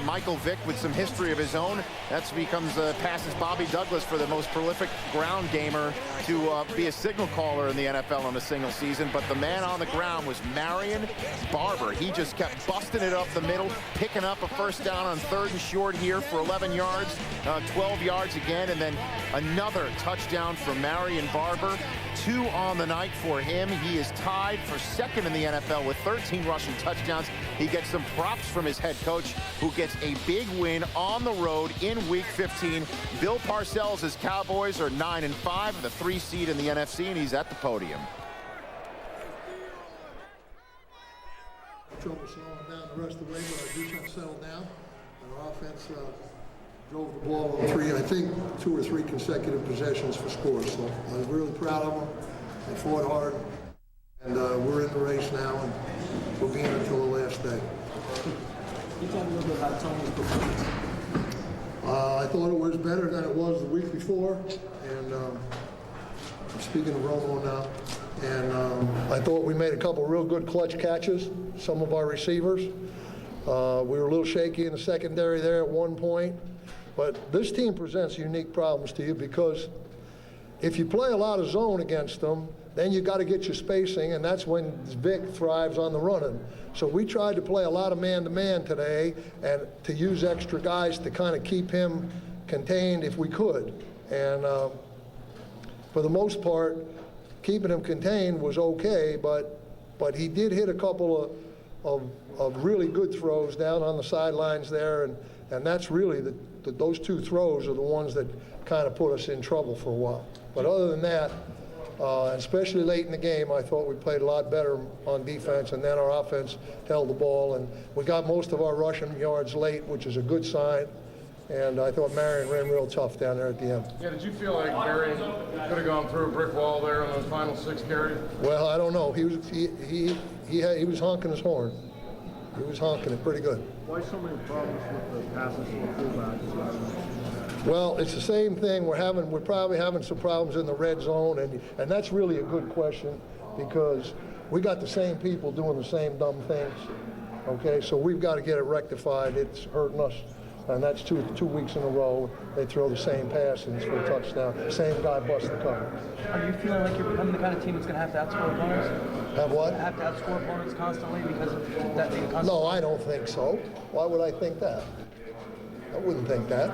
Michael Vick with some history of his own. That becomes passes Bobby Douglas for the most prolific ground gamer to be a signal caller in the NFL in a single season. But the man on the ground was Marion Barber. He just kept busting it up the middle, picking up a first down on 3rd and short here for 11 yards, 12 yards again, and then another touchdown from Marion Barber. 2 on the night for him. He is tied for 2nd in the NFL with 13 rushing touchdowns. He gets some props from his head coach, who gets a big win on the road in Week 15. Bill Parcells' Cowboys are 9-5, the 3 seed in the NFC, and he's at the podium. Trouble slowing down the rest of the way, but our defense settled down. Our offense drove the ball on 3, I think, 2 or 3 consecutive possessions for scores. So I was really proud of them. They fought hard, and we're in the race now, and we'll be in until the last day. Can you tell me a little bit about Tony's performance? I thought it was better than it was the week before, and I'm speaking of Romo now. And I thought we made a couple real good clutch catches, some of our receivers. We were a little shaky in the secondary there at one point. But this team presents unique problems to you because if you play a lot of zone against them, then you got to get your spacing, and that's when Vic thrives on the running. So we tried to play a lot of man-to-man today and to use extra guys to kind of keep him contained if we could. And for the most part, keeping him contained was okay, but he did hit a couple of really good throws down on the sidelines there, and that's really those 2 throws are the ones that kind of put us in trouble for a while. But other than that, especially late in the game, I thought we played a lot better on defense, and then our offense held the ball, and we got most of our rushing yards late, which is a good sign. And I thought Marion ran real tough down there at the end. Yeah, did you feel like Marion could have gone through a brick wall there on those final 6 carries? Well, I don't know. He was honking his horn. He was honking it pretty good. Why so many problems with the passes to the fullback? Well, it's the same thing. We're probably having some problems in the red zone, and that's really a good question because we got the same people doing the same dumb things. Okay, so we've got to get it rectified. It's hurting us. And that's two weeks in a row. They throw the same pass and it's for a touchdown. Same guy busts the cover. Are you feeling like you're becoming the kind of team that's going to have to outscore opponents? Have what? Have to outscore opponents constantly because of that being constant? No, I don't think so. Why would I think that? I wouldn't think that.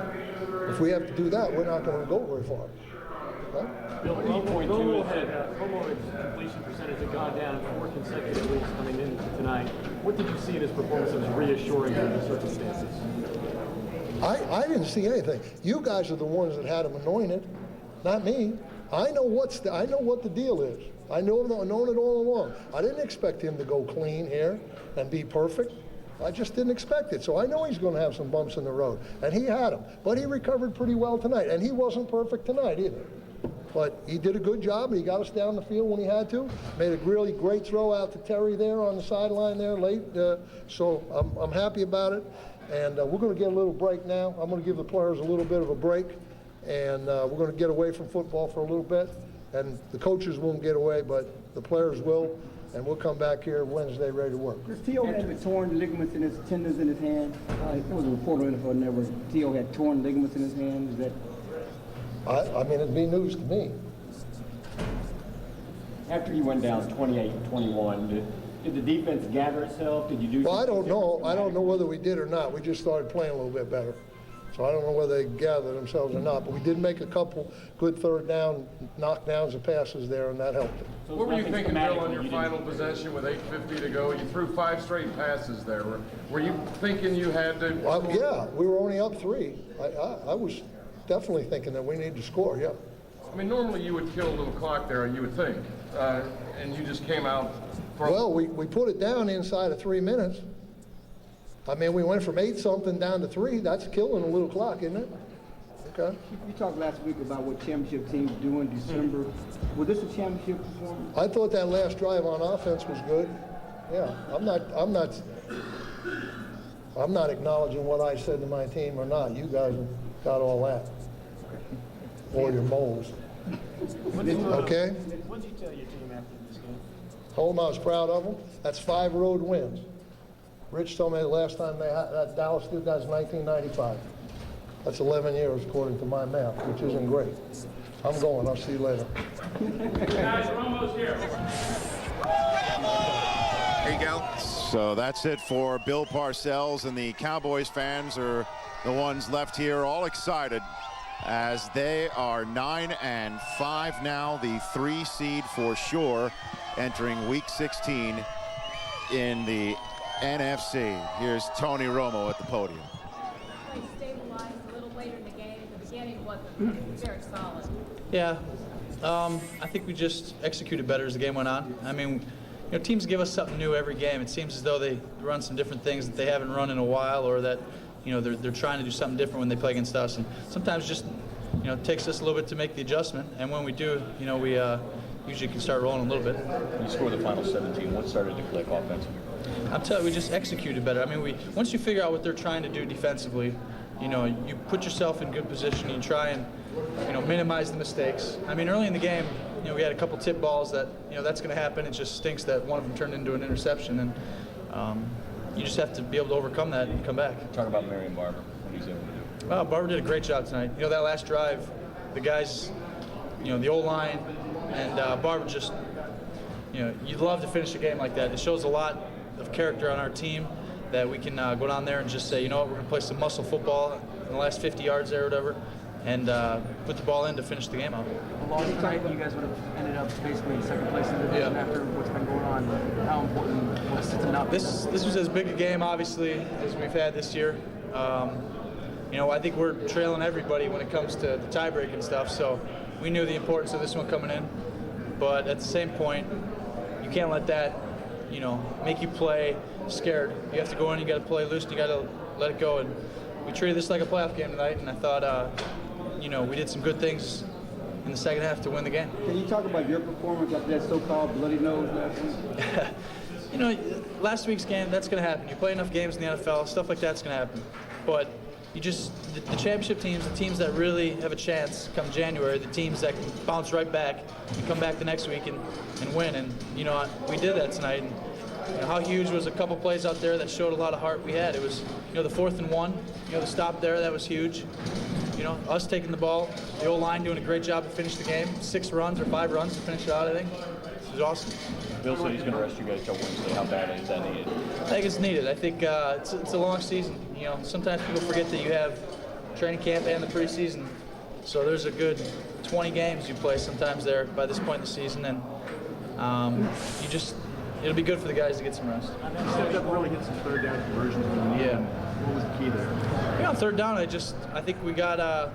If we have to do that, we're not going to go very far. Huh? Bill, 8.2 had Romo's completion percentage had gone down 4 consecutive weeks coming into tonight. What did you see in his performance that was reassuring under the circumstances? I didn't see anything. You guys are the ones that had him anointed, not me. I know what the deal is. I known it all along. I didn't expect him to go clean here and be perfect. I just didn't expect it. So I know he's going to have some bumps in the road, and he had them. But he recovered pretty well tonight, and he wasn't perfect tonight either. But he did a good job. He got us down the field when he had to. Made a really great throw out to Terry there on the sideline there late. So I'm happy about it. And we're going to get a little break now. I'm going to give the players a little bit of a break. And we're going to get away from football for a little bit. And the coaches won't get away, but the players will. And we'll come back here Wednesday ready to work. Chris, T.O. had torn ligaments in his tendons in his hand. There was a report on NFL Network. T.O. had torn ligaments in his hand. Is that? I mean, it'd be news to me. After you went down 28-21, did the defense gather itself? Did you do? Well, I don't know. I don't know whether we did or not. We just started playing a little bit better. So I don't know whether they gathered themselves or not. But we did make a couple good third down knockdowns and passes there, and that helped it. So what were you thinking, Bill, on your final possession with 8:50 to go? You threw 5 straight passes there. Were you thinking you had to? Well, yeah, we were only up 3. I was definitely thinking that we needed to score, yeah. I mean, normally you would kill a little clock there, you would think, and you just came out. Well, we put it down inside of 3 minutes. I mean, we went from 8-something down to 3. That's killing a little clock, isn't it? Okay. You talked last week about what championship teams do in December. Was this a championship performance? I thought that last drive on offense was good. Yeah, I'm not acknowledging what I said to my team or not. You guys got all that. Or your moles. Okay? What did you tell your team after this game? Told them I was proud of them. That's 5 road wins. Rich told me the last time that Dallas did that was 1995. That's 11 years according to my math, which isn't great. I'm going. I'll see you later. Guys, we're almost here. Here you go. So that's it for Bill Parcells, and the Cowboys fans are the ones left here all excited as they are 9-5 now, the 3 seed for sure, entering week 16 in the NFC. Here's Tony Romo at the podium. Stabilized a little later in the game. The beginning wasn't very solid. Yeah, I think we just executed better as the game went on. I mean, you know, teams give us something new every game. It seems as though they run some different things that they haven't run in a while, or that, you know, they're trying to do something different when they play against us. And sometimes just, you know, it takes us a little bit to make the adjustment. And when we do, you know, we usually can start rolling a little bit. You scored the final 17. What started to click offensively? I'm telling you, we just executed better. I mean, once you figure out what they're trying to do defensively, you know, you put yourself in good position. You try and, you know, minimize the mistakes. I mean, early in the game, you know, we had a couple tip balls that, you know, that's going to happen. It just stinks that one of them turned into an interception, and you just have to be able to overcome that and come back. Talk about Marion Barber, what he's able to do. Well, Barber did a great job tonight. You know, that last drive, the guys, you know, the O-line and Barber just, you know, you'd love to finish a game like that. It shows a lot of character on our team that we can go down there and just say, you know what, we're going to play some muscle football in the last 50 yards there or whatever, and put the ball in to finish the game out. A long tonight, you guys would have ended up basically in second place in the division after what's been going on. How important was it to not? This was as big a game, obviously, as we've had this year. You know, I think we're trailing everybody when it comes to the tiebreak and stuff, so we knew the importance of this one coming in. But at the same point, you can't let that, you know, make you play scared. You have to go in, you got to play loose, and you got to let it go. And we treated this like a playoff game tonight, and I thought, you know, we did some good things in the second half to win the game. Can you talk about your performance after that so-called bloody nose last week? You know, last week's game, that's going to happen. You play enough games in the NFL, stuff like that's going to happen. But you just, the championship teams, the teams that really have a chance come January, the teams that can bounce right back and come back the next week and win. And, you know, we did that tonight. And, you know, how huge was a couple plays out there that showed a lot of heart we had. It was, you know, the 4th and 1, you know, the stop there, that was huge. You know, us taking the ball, the O-line doing a great job to finish the game. 6 runs or 5 runs to finish it out, I think. It was awesome. Bill said he's going to rest you guys till Wednesday. How bad is that needed? I think it's needed. I think it's a long season. You know, sometimes people forget that you have training camp and the preseason. So there's a good 20 games you play sometimes there by this point in the season, and it'll be good for the guys to get some rest. You stepped up, really hit some third down conversions when you need them. What was the key there? Yeah, on third down, I think we got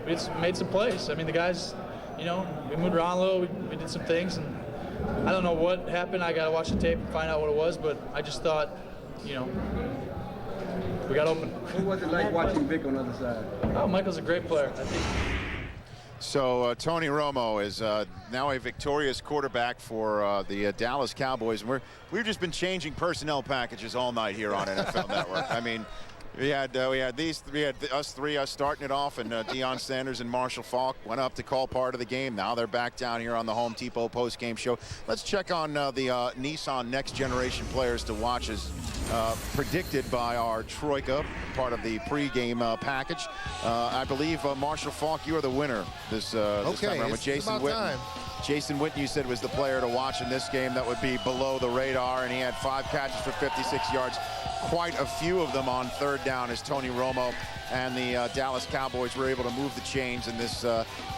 we made some plays. I mean, the guys, you know, we moved around a little. We did some things, and I don't know what happened. I got to watch the tape and find out what it was, but I just thought, you know, we got open. What was it like watching Vic on the other side? Oh, Michael's a great player. I think So Tony Romo is now a victorious quarterback for the Dallas Cowboys. And we've just been changing personnel packages all night here on NFL Network. I mean, we had us three starting it off, and Deion Sanders and Marshall Faulk went up to call part of the game. Now they're back down here on the Home Depot post-game show. Let's check on the Nissan Next Generation players to watch as predicted by our Troika, part of the pre-game package. I believe Marshall Faulk, you are the winner this time around with Jason Witten. Jason Witten, you said, was the player to watch in this game that would be below the radar, and he had 5 catches for 56 yards. Quite a few of them on third down as Tony Romo and the Dallas Cowboys were able to move the chains in this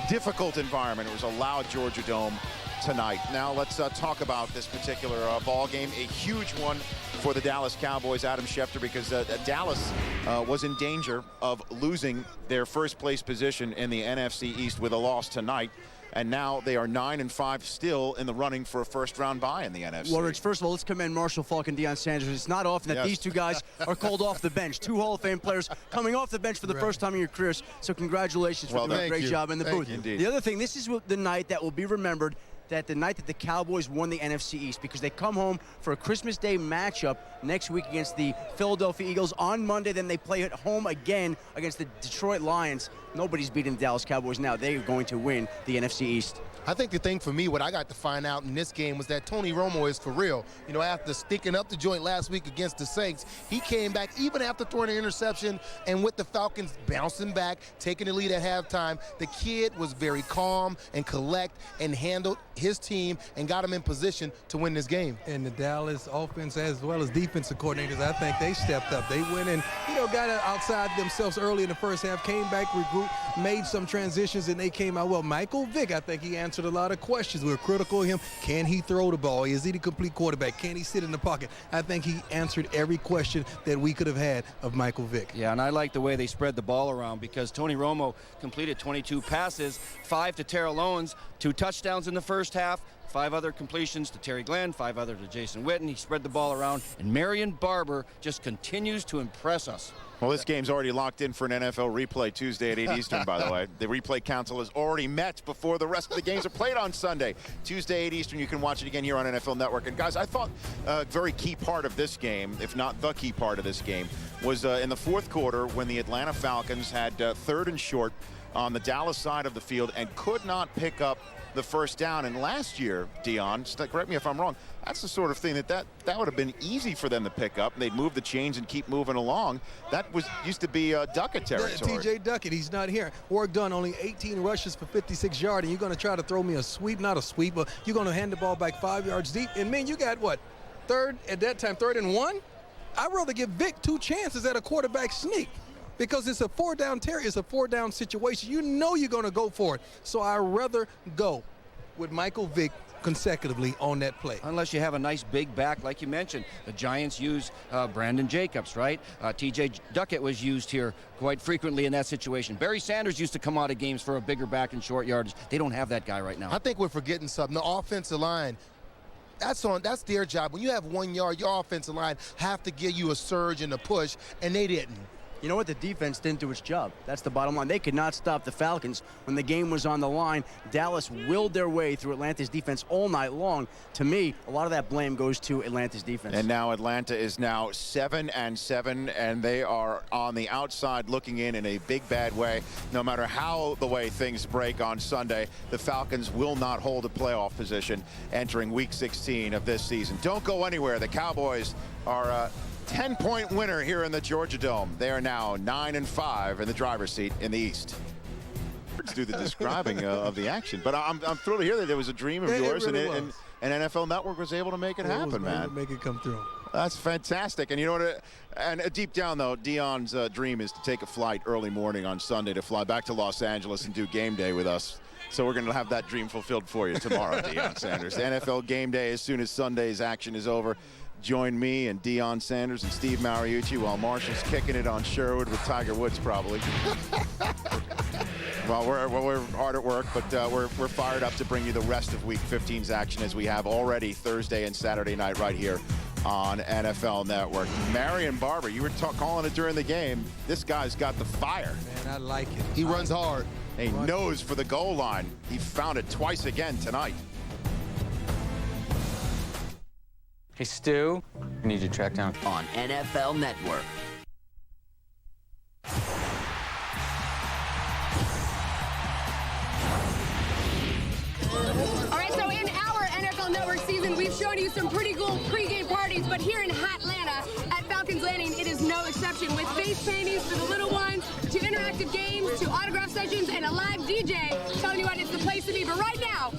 difficult environment. It was a loud Georgia Dome tonight. Now let's talk about this particular ball game. A huge one for the Dallas Cowboys, Adam Schefter, because Dallas was in danger of losing their first place position in the NFC East with a loss tonight. And now they are 9-5 still in the running for a first-round bye in the NFC. Well, Rich, first of all, let's commend Marshall Faulk and Deion Sanders. It's not often that these two guys are called off the bench. 2 Hall of Fame players coming off the bench for the first time in your careers. So congratulations for doing a great job in the booth. The other thing, this is the night that will be remembered, that the night that the Cowboys won the NFC East, because they come home for a Christmas Day matchup next week against the Philadelphia Eagles on Monday. Then they play at home again against the Detroit Lions. Nobody's beating the Dallas Cowboys now. They are going to win the NFC East. I think the thing for me, what I got to find out in this game was that Tony Romo is for real. You know, after sticking up the joint last week against the Saints, he came back even after throwing an interception, and with the Falcons bouncing back, taking the lead at halftime, the kid was very calm and collect and handled his team and got him in position to win this game. And the Dallas offense as well as defensive coordinators, I think they stepped up. They went and, got outside themselves early in the first half, came back, regrouped, made some transitions, and they came out well. Michael Vick, I think he answered a lot of questions. We were critical of him. Can he throw the ball? Is he the complete quarterback? Can he sit in the pocket? I think he answered every question that we could have had of Michael Vick. Yeah, and I like the way they spread the ball around, because Tony Romo completed 22 passes, 5 to Terrell Owens, 2 touchdowns in the first half, 5 other completions to Terry Glenn, 5 other to Jason Witten. He spread the ball around, and Marion Barber just continues to impress us. Well, this game's already locked in for an NFL replay Tuesday at 8 Eastern, by the way. The replay council has already met before the rest of the games are played on Sunday. Tuesday, 8 Eastern, you can watch it again here on NFL Network. And, guys, I thought a very key part of this game, if not the key part of this game, was in the fourth quarter when the Atlanta Falcons had 3rd and short on the Dallas side of the field and could not pick up the first down. And last year, Deion, correct me if I'm wrong, that's the sort of thing that would have been easy for them to pick up. They'd move the chains and keep moving along. That used to be Duckett territory. T.J. Duckett, he's not here. Work done, only 18 rushes for 56 yards, and you're going to try to throw me a sweep, not a sweep, but you're going to hand the ball back 5 yards deep. And, man, you got, what, 3rd and 1? I'd rather give Vic 2 chances at a quarterback sneak, because it's a 4-down Terry. It's a 4-down situation. You know you're going to go for it. So I'd rather go with Michael Vick consecutively on that play. Unless you have a nice big back like you mentioned. The Giants use Brandon Jacobs, right? T.J. Duckett was used here quite frequently in that situation. Barry Sanders used to come out of games for a bigger back and short yardage. They don't have that guy right now. I think we're forgetting something. The offensive line, that's their job. When you have 1 yard, your offensive line have to give you a surge and a push, and they didn't. You know what? The defense didn't do its job. That's the bottom line. They could not stop the Falcons when the game was on the line. Dallas willed their way through Atlanta's defense all night long. To me, a lot of that blame goes to Atlanta's defense. And now Atlanta is now 7-7, and they are on the outside looking in a big bad way. No matter how the way things break on Sunday, the Falcons will not hold a playoff position entering Week 16 of this season. Don't go anywhere. The Cowboys are 10-point winner here in the Georgia Dome. They are now 9-5 in the driver's seat in the East. Let's do the describing of the action. But I'm thrilled to hear that there was a dream of yours, really, and NFL Network was able to make it happen, man. Make it come through. That's fantastic. And you know what? And deep down, though, Deion's dream is to take a flight early morning on Sunday to fly back to Los Angeles and do game day with us. So we're going to have that dream fulfilled for you tomorrow, Deion Sanders. NFL game day as soon as Sunday's action is over. Join me and Deion Sanders and Steve Mariucci while Marshall's kicking it on Sherwood with Tiger Woods, probably. Well, we're hard at work, but we're fired up to bring you the rest of Week 15's action as we have already Thursday and Saturday night right here on NFL Network. Marion Barber, you were calling it during the game. This guy's got the fire. Man, I like it. He runs hard. He knows for the goal line. He found it twice again tonight. Hey, Stu, I need you to track down. On NFL Network. All right, so in our NFL Network season, we've shown you some pretty cool pregame parties, but here in Atlanta at Falcons Landing, it is no exception. With face paintings for the little ones, to interactive games, to autograph sessions, and a live DJ telling you what it's the place to be. But right now,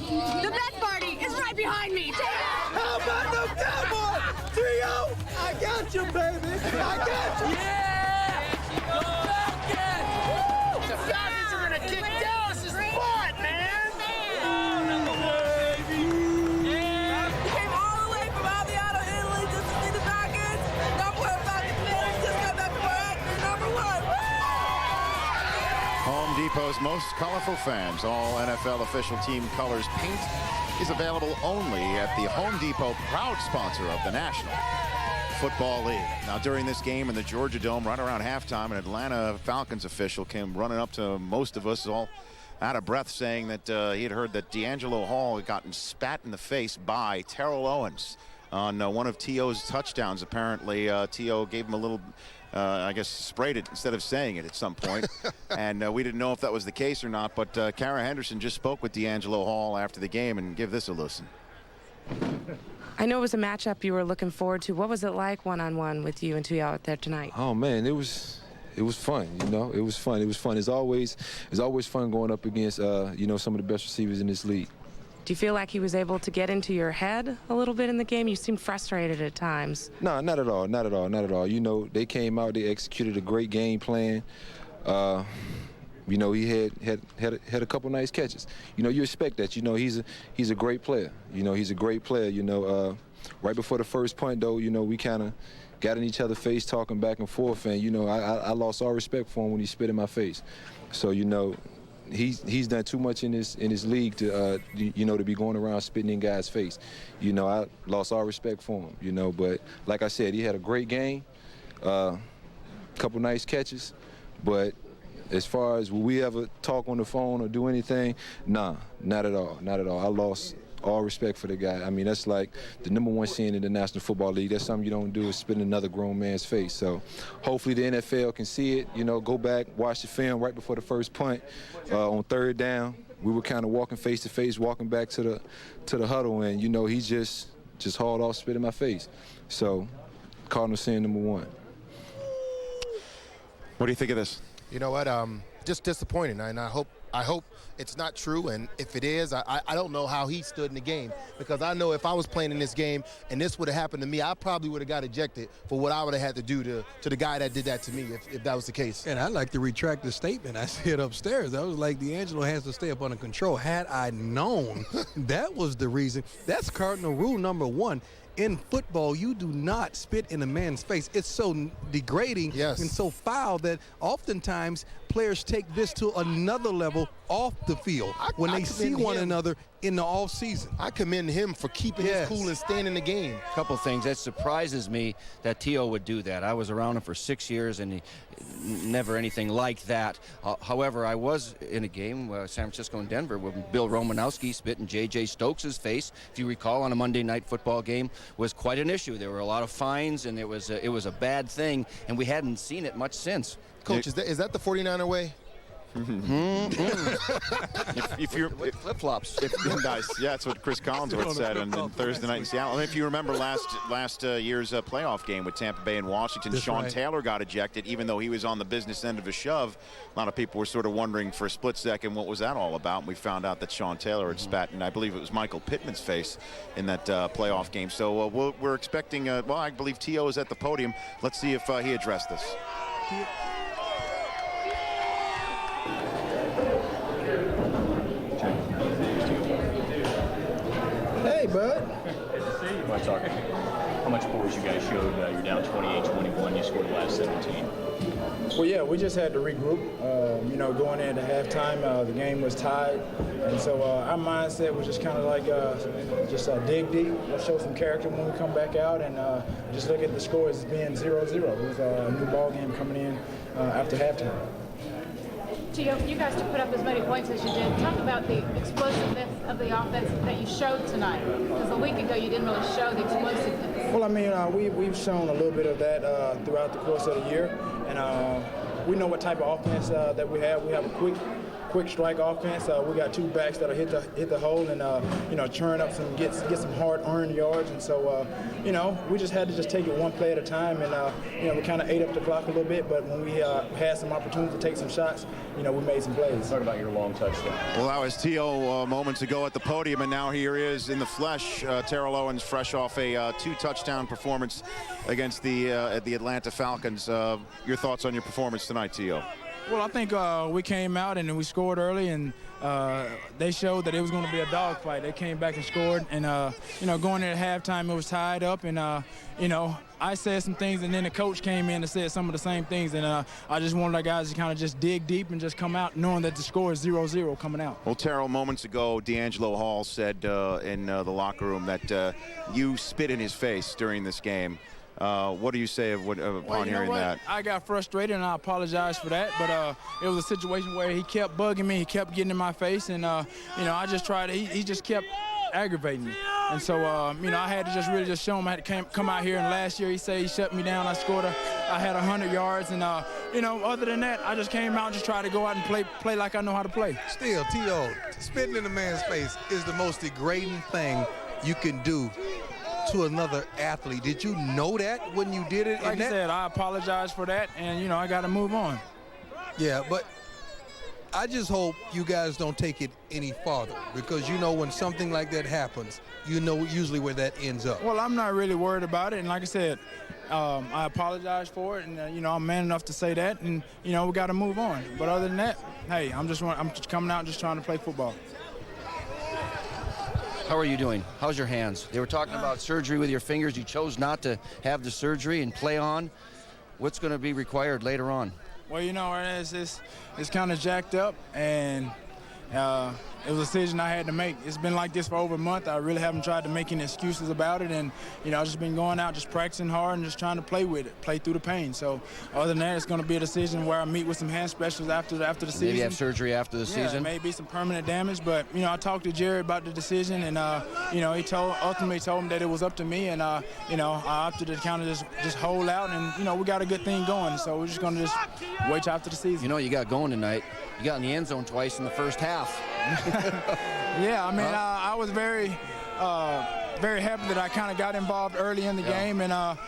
the best party is right behind me. How about them Cowboys? Trio, I got you, baby. I got you. Yeah! Go Falcons! The Falcons are gonna kick Dallas's butt, man! Home Depot's most colorful fans, all NFL official team colors paint is available only at the Home Depot, proud sponsor of the National Football League. Now, during this game in the Georgia Dome, right around halftime, an Atlanta Falcons official came running up to most of us, all out of breath, saying that he had heard that D'Angelo Hall had gotten spat in the face by Terrell Owens on one of T.O.'s touchdowns. Apparently, T.O. gave him a little, I guess, sprayed it instead of saying it at some point. And we didn't know if that was the case or not, but Kara Henderson just spoke with D'Angelo Hall after the game, and give this a listen. I know it was a matchup you were looking forward to. What was it like one-on-one with you and two out there tonight? Oh, man, it was fun, you know. It was fun. It's always fun going up against, you know, some of the best receivers in this league. Do you feel like he was able to get into your head a little bit in the game? You seemed frustrated at times. No, not at all. Not at all. Not at all. You know, they came out, they executed a great game plan. You know, he had a couple nice catches. You know, you expect that. You know, he's a great player. You know, he's a great player. You know, right before the first punt, though, you know, we kind of got in each other's face, talking back and forth, and you know, I lost all respect for him when he spit in my face. So, you know, he's done too much in his league to you know, to be going around spitting in guys' face. You know, I lost all respect for him. You know, but like I said, he had a great game, couple nice catches, but as far as will we ever talk on the phone or do anything, nah, not at all, not at all. I lost all respect for the guy. I mean, that's like the #1 sin in the National Football League. That's something you don't do, is spit in another grown man's face. So hopefully the NFL can see it, you know, go back, watch the film right before the first punt on third down. We were kind of walking face to face, walking back to the huddle, and, you know, he just hauled off, spit in my face. So Cardinal sin #1. What do you think of this? You know what? Just disappointing, and I hope it's not true. And if it is, I don't know how he stood in the game, because I know if I was playing in this game and this would have happened to me, I probably would have got ejected for what I would have had to do to the guy that did that to me, if that was the case. And I'd like to retract the statement I said upstairs. I was like, D'Angelo has to stay up under control. Had I known that was the reason, that's Cardinal rule #1. In football, you do not spit in a man's face. It's so degrading and so foul that oftentimes players take this to another level off the field when they see one another in the off season. I commend him for keeping his cool and staying in the game. A couple things. That surprises me that T.O. would do that. I was around him for 6 years, and he never anything like that. However, I was in a game, San Francisco and Denver, where Bill Romanowski spit in J.J. Stokes' face, if you recall, on a Monday night football game, was quite an issue. There were a lot of fines, and it was a bad thing, and we hadn't seen it much since. Coach, is that the 49er way? if you're flip-flops. Nice. Yeah, that's what Chris Collinsworth said on Thursday night in Seattle. And if you remember last year's playoff game with Tampa Bay and Washington, Sean Taylor got ejected even though he was on the business end of a shove. A lot of people were sort of wondering for a split second what was that all about, and we found out that Sean Taylor had spat in, I believe it was Michael Pittman's face in that playoff game. So we're expecting, well, I believe T.O. is at the podium. Let's see if he addressed this. Hey, bud. Good to see you. Want to talk? How much force you guys showed? You're down 28-21. You scored the last 17. Well, yeah, we just had to regroup. You know, going into halftime, the game was tied, and so our mindset was just kind of like dig deep. Let's show some character when we come back out, and just look at the score as being 0-0. It was a new ball game coming in after halftime. Gio, for you guys to put up as many points as you did, talk about the explosiveness of the offense that you showed tonight. Because a week ago you didn't really show the explosiveness. Well, I mean, we've shown a little bit of that throughout the course of the year, and we know what type of offense that we have. We have a quick strike offense. We got two backs that'll hit the hole and churn up some get some hard-earned yards. And so we just had to just take it one play at a time, and we kind of ate up the clock a little bit. But when we had some opportunity to take some shots, we made some plays. Talk about your long touchdown. Well, that was T.O. moments ago at the podium, and now here he is in the flesh. Terrell Owens, fresh off a 2-touchdown performance against the Atlanta Falcons. Your thoughts on your performance tonight, T.O.? Well, I think we came out and we scored early, and they showed that it was going to be a dogfight. They came back and scored, and going into halftime, it was tied up, and I said some things, and then the coach came in and said some of the same things, and I just wanted our guys to kind of just dig deep and just come out knowing that the score is 0-0 coming out. Well, Terrell, moments ago, D'Angelo Hall said in the locker room that you spit in his face during this game. What do you say upon hearing that? I got frustrated, and I apologize for that. But it was a situation where he kept bugging me. He kept getting in my face, and I just tried. He just kept aggravating me. And so I had to just really just show him I had to come out here. And last year he said he shut me down. I had 100 yards, and other than that, I just came out and just tried to go out and play like I know how to play. Still, T.O., spitting in a man's face is the most degrading thing you can do to another athlete. Did you know that when you did it? Like I said, I apologize for that, and I got to move on. Yeah, but I just hope you guys don't take it any farther, because when something like that happens, usually where that ends up. Well, I'm not really worried about it, and like I said, I apologize for it, and I'm man enough to say that, and we got to move on. But other than that, hey, I'm just coming out and just trying to play football. How are you doing? How's your hands? They were talking about surgery with your fingers. You chose not to have the surgery and play on. What's going to be required later on? Well, it's kind of jacked up, and it was a decision I had to make. It's been like this for over a month. I really haven't tried to make any excuses about it, and I've just been going out, just practicing hard and just trying to play with it, play through the pain. So other than that, it's going to be a decision where I meet with some hand specialists after the season. Maybe have surgery after the season? Maybe some permanent damage, but I talked to Jerry about the decision, and he ultimately told me that it was up to me, and I opted to kind of just hold out, and we got a good thing going, so we're just going to just wait till after the season. You got going tonight. You got in the end zone twice in the first half. Yeah, I mean, I was very happy that I kind of got involved early in the game, and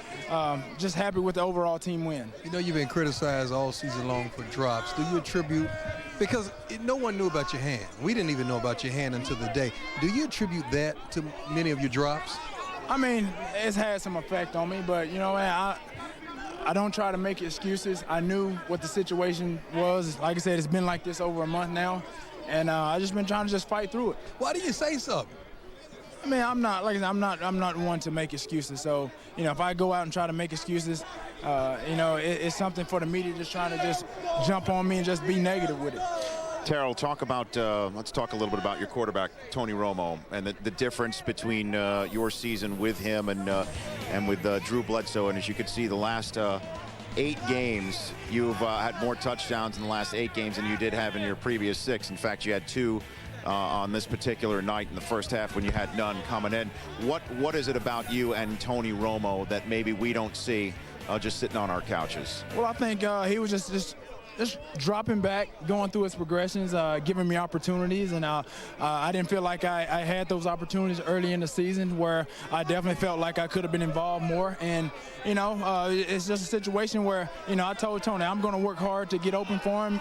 just happy with the overall team win. You've been criticized all season long for drops. Do you attribute, because no one knew about your hand. We didn't even know about your hand until the day. Do you attribute that to many of your drops? I mean, it's had some effect on me, but I don't try to make excuses. I knew what the situation was. Like I said, it's been like this over a month now, and I just been trying to just fight through it. Why do you say something? I mean, I'm not one to make excuses. So, if I go out and try to make excuses, it's something for the media just trying to just jump on me and just be negative with it. Terrell, let's talk a little bit about your quarterback, Tony Romo, and the difference between your season with him and with Drew Bledsoe. And as you can see, the last 8 games, you've had more touchdowns in the last 8 games than you did have in your previous 6. In fact, you had 2 on this particular night in the first half when you had none coming in. What is it about you and Tony Romo that maybe we don't see just sitting on our couches? Well, I think he was just dropping back, going through his progressions, giving me opportunities, and I didn't feel like I had those opportunities early in the season where I definitely felt like I could have been involved more. And it's just a situation where I told Tony I'm going to work hard to get open for him,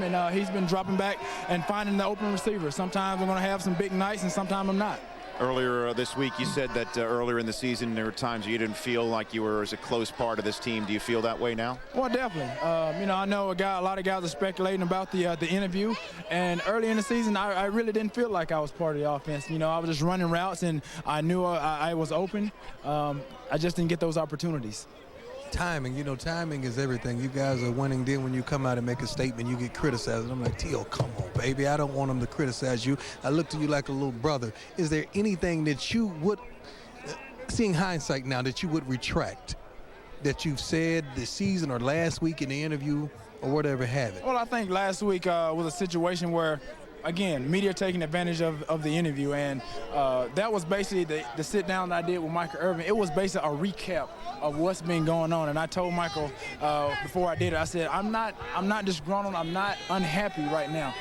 and he's been dropping back and finding the open receiver. Sometimes I'm going to have some big nights, and sometimes I'm not. Earlier this week, you said that earlier in the season there were times you didn't feel like you were as a close part of this team. Do you feel that way now? Well, definitely. I know a lot of guys are speculating about the interview, and early in the season, I really didn't feel like I was part of the offense. I was just running routes, and I knew I was open. I just didn't get those opportunities. Timing, timing is everything. You guys are winning. Then when you come out and make a statement, you get criticized. And I'm like, T.O., come on, baby. I don't want them to criticize you. I look to you like a little brother. Is there anything that you would, seeing hindsight now, that you would retract, that you've said this season or last week in the interview or whatever have it? Well, I think last week was a situation where, again, media taking advantage of the interview, and that was basically the sit down that I did with Michael Irvin. It was basically a recap of what's been going on, and I told Michael before I did it, I said, I'm not disgruntled, I'm not unhappy right now.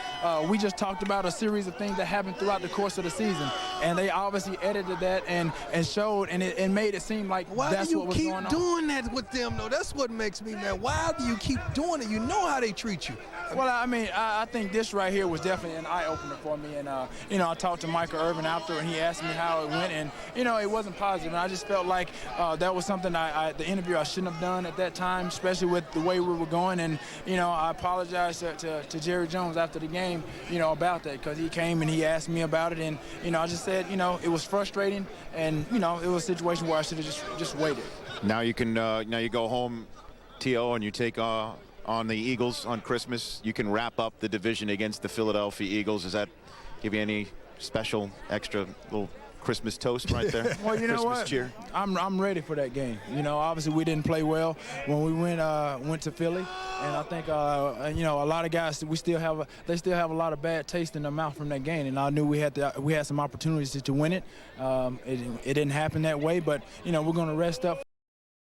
We just talked about a series of things that happened throughout the course of the season, and they obviously edited that and showed, and it made it seem like that's what was going on. Why do you keep doing that with them, though? That's what makes me mad. Why do you keep doing it? You know how they treat you. Well, I mean, I think this right here was definitely an eye-opener for me. And, you know, I talked to Michael Irvin after, and he asked me how it went. And, you know, it wasn't positive. And I just felt like that was something the interview I shouldn't have done at that time, especially with the way we were going. And, you know, I apologized to Jerry Jones after the game, you know, about that, because he came and he asked me about it. And, you know, I just said, you know, it was frustrating. And, you know, it was a situation where I should have just waited. Now you can, now you go home, T.O., and you take on the Eagles on Christmas. You can wrap up the division against the Philadelphia Eagles. Does that give you any special extra little Christmas toast right there? Well, you know Christmas what? cheer? I'm ready for that game. You know, obviously we didn't play well when we went to Philly, and I think you know, a lot of guys they still have a lot of bad taste in their mouth from that game, and I knew we had some opportunities to win it. It didn't happen that way, but you know, we're going to rest up